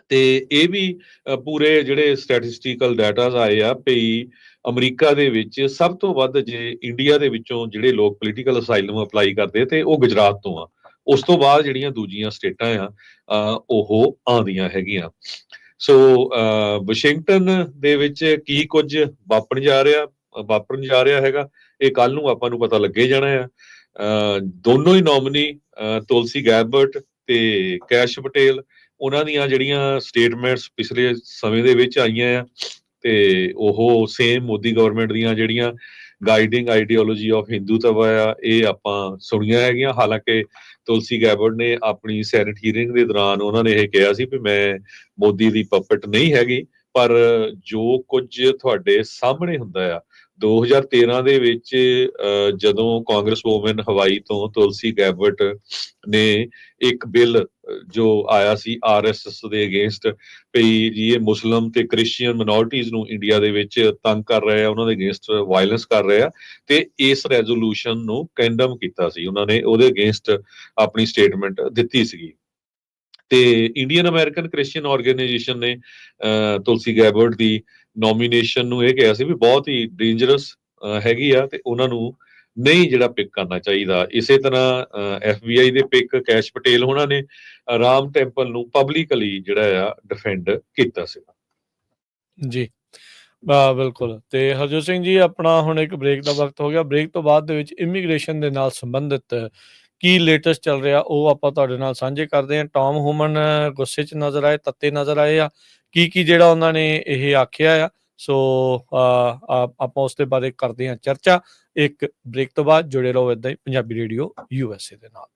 ਤੇ ਇਹ ਵੀ ਪੂਰੇ ਜਿਹੜੇ ਸਟੈਟਿਸਟੀਕਲ ਡਾਟਾਜ਼ ਆਏ ਆ ਭਈ ਅਮਰੀਕਾ ਦੇ ਵਿੱਚ ਸਭ ਤੋਂ ਵੱਧ ਜੇ ਇੰਡੀਆ ਦੇ ਵਿੱਚੋਂ ਜਿਹੜੇ ਲੋਕ ਪੋਲੀਟੀਕਲ ਅਸਾਈਲਮ ਅਪਲਾਈ ਕਰਦੇ ਤੇ ਉਹ ਗੁਜਰਾਤ ਤੋਂ ਆ। ਉਸ ਤੋਂ ਬਾਅਦ ਜਿਹੜੀਆਂ ਦੂਜੀਆਂ ਸਟੇਟਾਂ ਆ ਉਹ ਆਉਂਦੀਆਂ ਹੈਗੀਆਂ। ਸੋ ਵਾਸ਼ਿੰਗਟਨ ਦੇ ਵਿੱਚ ਕੀ ਕੁਝ ਵਾਪਰਨ ਜਾ ਰਿਹਾ ਹੈਗਾ, ਇਹ ਕੱਲ ਨੂੰ ਆਪਾਂ ਨੂੰ ਪਤਾ ਲੱਗੇ ਜਾਣਾ ਆ। ਦੋਨੋਂ ਹੀ ਨੋਮਨੀ ਤੁਲਸੀ ਗੈਬਰਟ ਤੇ ਕੈਸ਼ ਪਟੇਲ, ਉਹਨਾਂ ਦੀਆਂ ਜਿਹੜੀਆਂ ਸਟੇਟਮੈਂਟਸ ਪਿਛਲੇ ਸਮੇਂ ਦੇ ਵਿੱਚ ਆਈਆਂ ਆ ਤੇ ਉਹ ਸੇਮ ਮੋਦੀ ਗਵਰਨਮੈਂਟ ਦੀਆਂ ਜਿਹੜੀਆਂ ਗਾਈਡਿੰਗ ਆਈਡੀਓਲੋਜੀ ਆਫ ਹਿੰਦੂਤਵ ਆ, ਇਹ ਆਪਾਂ ਸੁਣੀਆਂ ਹੈਗੀਆਂ। ਹਾਲਾਂਕਿ ਤੁਲਸੀ ਗੈਬਰਟ ਨੇ ਆਪਣੀ ਸੈਨੇਟ ਹੀਅਰਿੰਗ ਦੇ ਦੌਰਾਨ ਉਹਨਾਂ ਨੇ ਇਹ ਕਿਹਾ ਸੀ ਵੀ ਮੈਂ ਮੋਦੀ ਦੀ ਪਪਟ ਨਹੀਂ ਹੈਗੀ। ਪਰ ਜੋ ਕੁਝ ਤੁਹਾਡੇ ਸਾਹਮਣੇ ਹੁੰਦਾ ਆ, 2013 ਦੇ ਵਿੱਚ ਜਦੋਂ ਕਾਂਗਰਸ ਵੂਮਨ ਹਵਾਈ ਤੋਂ ਤੁਲਸੀ ਗੈਬਰਟ ਨੇ ਇੱਕ ਬਿੱਲ ਜੋ ਆਇਆ ਸੀ RSS ਦੇ ਅਗੇਂਸਟ, ਭਈ ਜੀ ਇਹ ਮੁਸਲਮ ਤੇ ਕ੍ਰਿਸਚੀਅਨ ਮਿਨੋਰਟੀਜ਼ ਨੂੰ ਇੰਡੀਆ ਦੇ ਵਿੱਚ ਤੰਗ ਕਰ ਰਹੇ ਆ, ਉਹਨਾਂ ਦੇ ਅਗੇਂਸਟ ਵਾਇਲੈਂਸ ਕਰ ਰਹੇ ਆ, ਤੇ ਇਸ ਰੈਜ਼ੋਲੂਸ਼ਨ ਨੂੰ ਕੰਡਮ ਕੀਤਾ ਸੀ ਉਹਨਾਂ ਨੇ, ਉਹਦੇ ਅਗੇਂਸਟ ਆਪਣੀ ਸਟੇਟਮੈਂਟ ਦਿੱਤੀ ਸੀਗੀ। ਤੇ ਇੰਡੀਅਨ ਅਮਰੀਕਨ ਕ੍ਰਿਸਚੀਅਨ ਆਰਗੇਨਾਈਜੇਸ਼ਨ ਨੇ ਤੁਲਸੀ ਗੈਬਰਟ ਦੀ ਨੋਮੀਨੇਸ਼ਨ ਨੂੰ ਇਹ ਕਿਹਾ ਸੀ ਵੀ ਬਹੁਤ ਹੀ ਡੇਂਜਰਸ ਹੈਗੀ ਆ ਤੇ ਉਹਨਾਂ ਨੂੰ ਨਹੀਂ ਜਿਹੜਾ ਪਿਕ ਕਰਨਾ ਚਾਹੀਦਾ। ਇਸੇ ਤਰ੍ਹਾਂ FBI ਦੇ ਪਿਕ ਕੈਸ਼ ਪਟੇਲ ਹੋਣਾ ਨੇ ਰਾਮ ਟੈਂਪਲ ਨੂੰ ਪਬਲਿਕਲੀ ਜਿਹੜਾ ਆ ਡਿਫੈਂਡ ਕੀਤਾ ਸੀਗਾ। ਜੀ ਬਿਲਕੁਲ। ਤੇ ਹਰਜੋਤ ਸਿੰਘ ਜੀ, ਆਪਣਾ ਹੁਣ ਇੱਕ ਬ੍ਰੇਕ ਦਾ ਵਕਤ ਹੋ ਗਿਆ। ਬ੍ਰੇਕ ਤੋਂ ਬਾਅਦ ਦੇ ਵਿੱਚ ਇਮੀਗ੍ਰੇਸ਼ਨ ਦੇ ਨਾਲ ਸੰਬੰਧਿਤ ਕੀ ਲੇਟੈਸਟ ਚੱਲ ਰਿਹਾ ਉਹ ਆਪਾਂ ਤੁਹਾਡੇ ਨਾਲ ਸਾਂਝੇ ਕਰਦੇ ਹਾਂ। ਟੌਮ ਹੂਮਨ ਗੁੱਸੇ 'ਚ ਨਜ਼ਰ ਆਏ, ਤੱਤੇ ਨਜ਼ਰ ਆਏ ਆ, ਕੀ ਜਿਹੜਾ ਉਹਨਾਂ ਨੇ ਇਹ ਆਖਿਆ ਆ। ਸੋ ਆਪਾਂ ਉਸ ਦੇ ਬਾਰੇ ਕਰਦੇ ਹਾਂ ਚਰਚਾ। ਇੱਕ ਬ੍ਰੇਕ ਤੋਂ ਬਾਅਦ ਜੁੜੇ ਰਹੋ ਇੱਦਾਂ ਹੀ ਪੰਜਾਬੀ ਰੇਡੀਓ USA ਦੇ ਨਾਲ।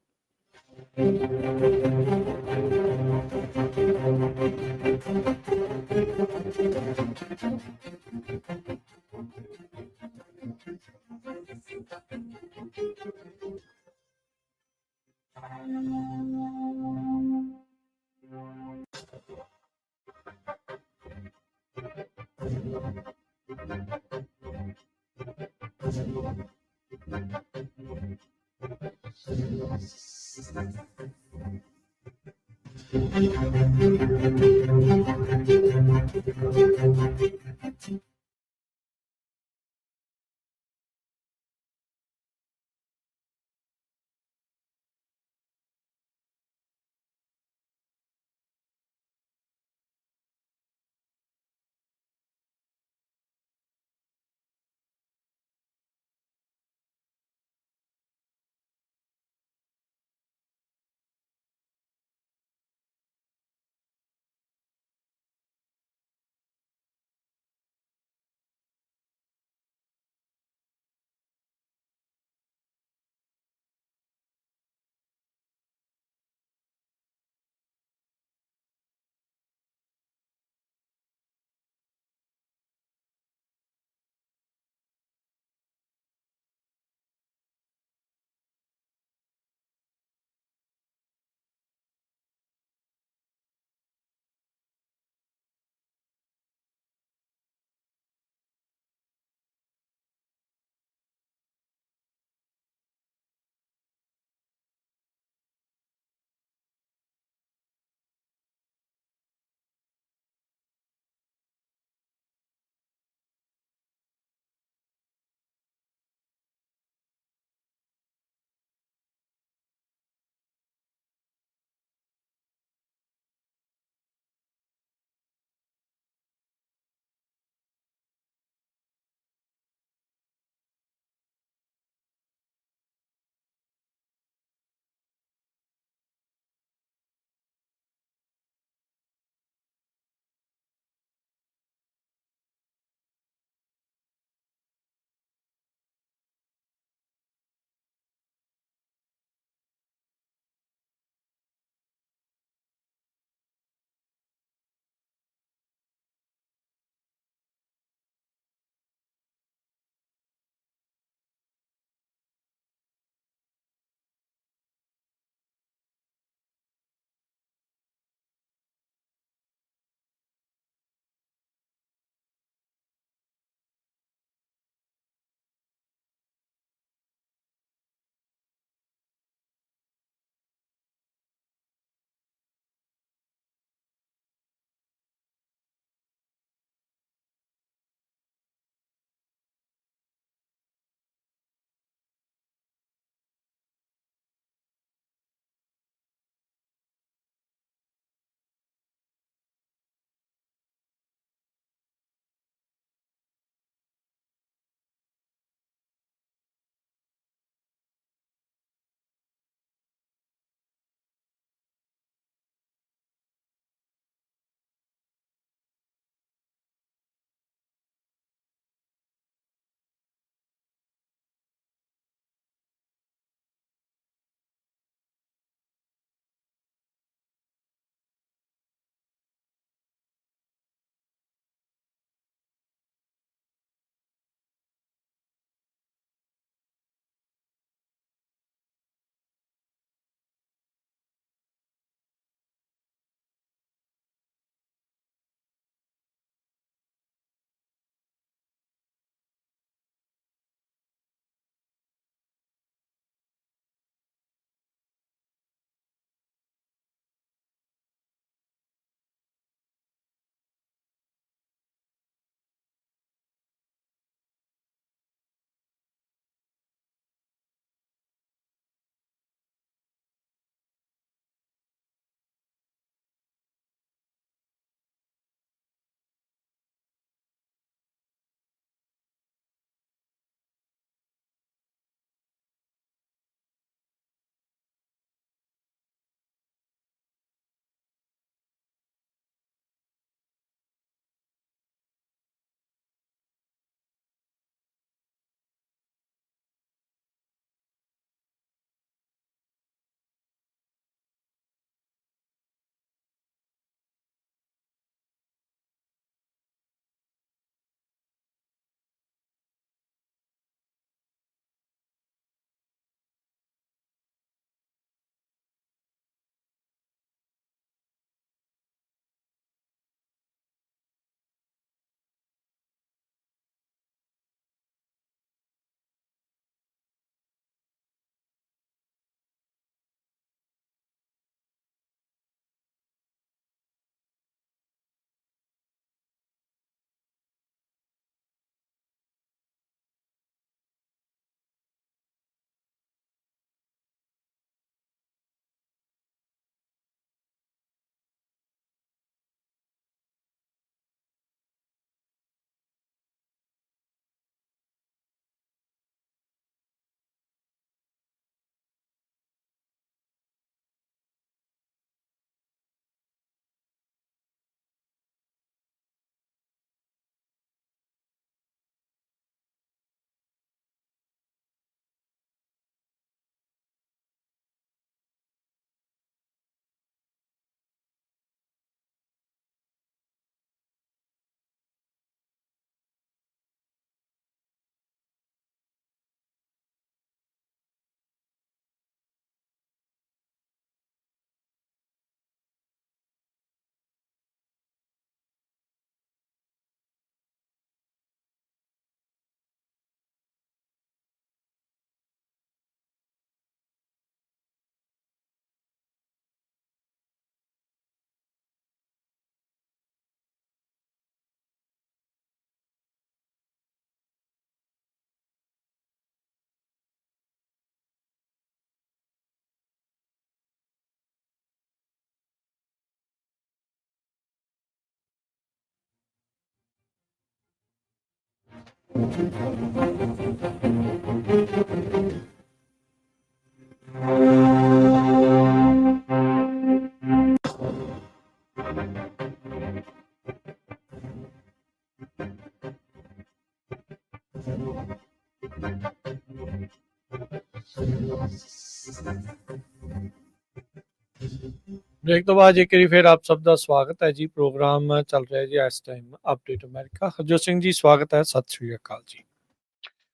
ब्रेक तो बाद एक बारी फिर आप सब का स्वागत है जी। प्रोग्राम चल रहा है जी इस time update America. Harjot Singh ji स्वागत है, सत श्री अकाल जी।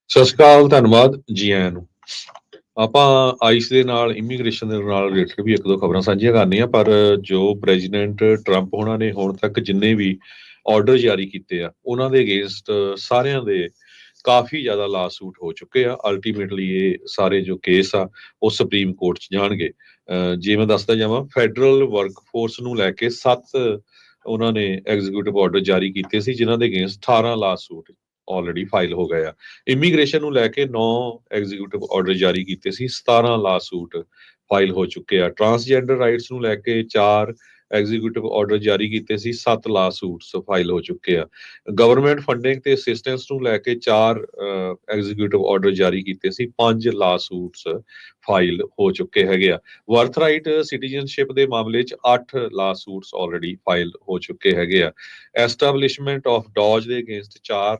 ਸਤਿ ਸ਼੍ਰੀ ਅਕਾਲ, ਧੰਨਵਾਦ ਜੀ ਆਇਆਂ ਨੂੰ। ਆਪਾਂ ਆਈਸ ਦੇ ਨਾਲ ਇਮੀਗ੍ਰੇਸ਼ਨ ਦੇ ਨਾਲ ਰਿਲੇਟਡ ਵੀ ਇੱਕ ਦੋ ਖਬਰਾਂ ਸਾਂਝੀਆਂ ਕਰਨੀਆਂ, ਪਰ ਜੋ ਪ੍ਰੈਜ਼ੀਡੈਂਟ ਟਰੰਪ ਉਹਨਾਂ ਨੇ ਹੁਣ ਤੱਕ ਜਿੰਨੇ ਵੀ ਆਰਡਰ ਜਾਰੀ ਕੀਤੇ ਆ ਉਹਨਾਂ ਦੇ ਅਗੇਂਸਟ ਸਾਰਿਆਂ ਦੇ ਕਾਫੀ ਜ਼ਿਆਦਾ ਲਾਸੂਟ ਹੋ ਚੁੱਕੇ ਆ। ਅਲਟੀਮੇਟਲੀ ਇਹ ਸਾਰੇ ਜੋ ਕੇਸ ਆ ਉਹ ਸੁਪਰੀਮ ਕੋਰਟ 'ਚ ਜਾਣਗੇ। ਜੇ ਮੈਂ ਦੱਸਦਾ ਜਾਵਾਂ, ਫੈਡਰਲ ਵਰਕਫੋਰਸ ਨੂੰ ਲੈ ਕੇ 7 ਉਹਨਾਂ ਨੇ ਐਗਜ਼ੀਕਿਊਟਿਵ ਆਰਡਰ ਜਾਰੀ ਕੀਤੇ ਸੀ, ਜਿਨ੍ਹਾਂ ਦੇ ਅਗੇਂਸਟ 18 ਲਾਸੂਟ ਆਲਰੇਡੀ ਫਾਈਲ ਹੋ ਗਏ ਆ। ਇਮੀਗ੍ਰੇਸ਼ਨ ਨੂੰ ਲੈ ਕੇ 9 ਐਗਜ਼ੀਕਿਊਟਿਵ ਆਰਡਰ ਜਾਰੀ ਕੀਤੇ ਸੀ, 17 ਲਾਸੂਟ ਫਾਈਲ ਹੋ ਚੁੱਕੇ ਆ। ਟਰਾਂਸਜੈਂਡਰ ਰਾਈਟਸ ਨੂੰ ਲੈ ਕੇ 4 ਐਗਜ਼ੀਕਿਊਟਿਵ ਆਰਡਰ ਜਾਰੀ ਕੀਤੇ ਸੀ, 7 ਲਾਸੂਟਸ ਫਾਈਲ ਹੋ ਚੁੱਕੇ ਆ। ਗਵਰਨਮੈਂਟ ਫੰਡਿੰਗ ਤੇ ਅਸਿਸਟੈਂਸ ਨੂੰ ਲੈ ਕੇ 4 ਐਗਜ਼ੀਕਿਊਟਿਵ ਆਰਡਰ ਜਾਰੀ ਕੀਤੇ ਸੀ, 5 ਲਾਸੂਟਸ ਫਾਈਲ ਹੋ ਚੁੱਕੇ ਹੈਗੇ ਆ। ਵਰਥ ਰਾਈਟ ਸਿਟੀਜ਼ਨਸ਼ਿਪ ਦੇ ਮਾਮਲੇ 'ਚ 8 ਲਾਸੂਟਸ ਆਲਰੇਡੀ ਫਾਈਲ ਹੋ ਚੁੱਕੇ ਹੈਗੇ ਆ। ਐਸਟੈਬਲਿਸ਼ਮੈਂਟ ਆਫ ਡੌਜ ਦੇ against 4,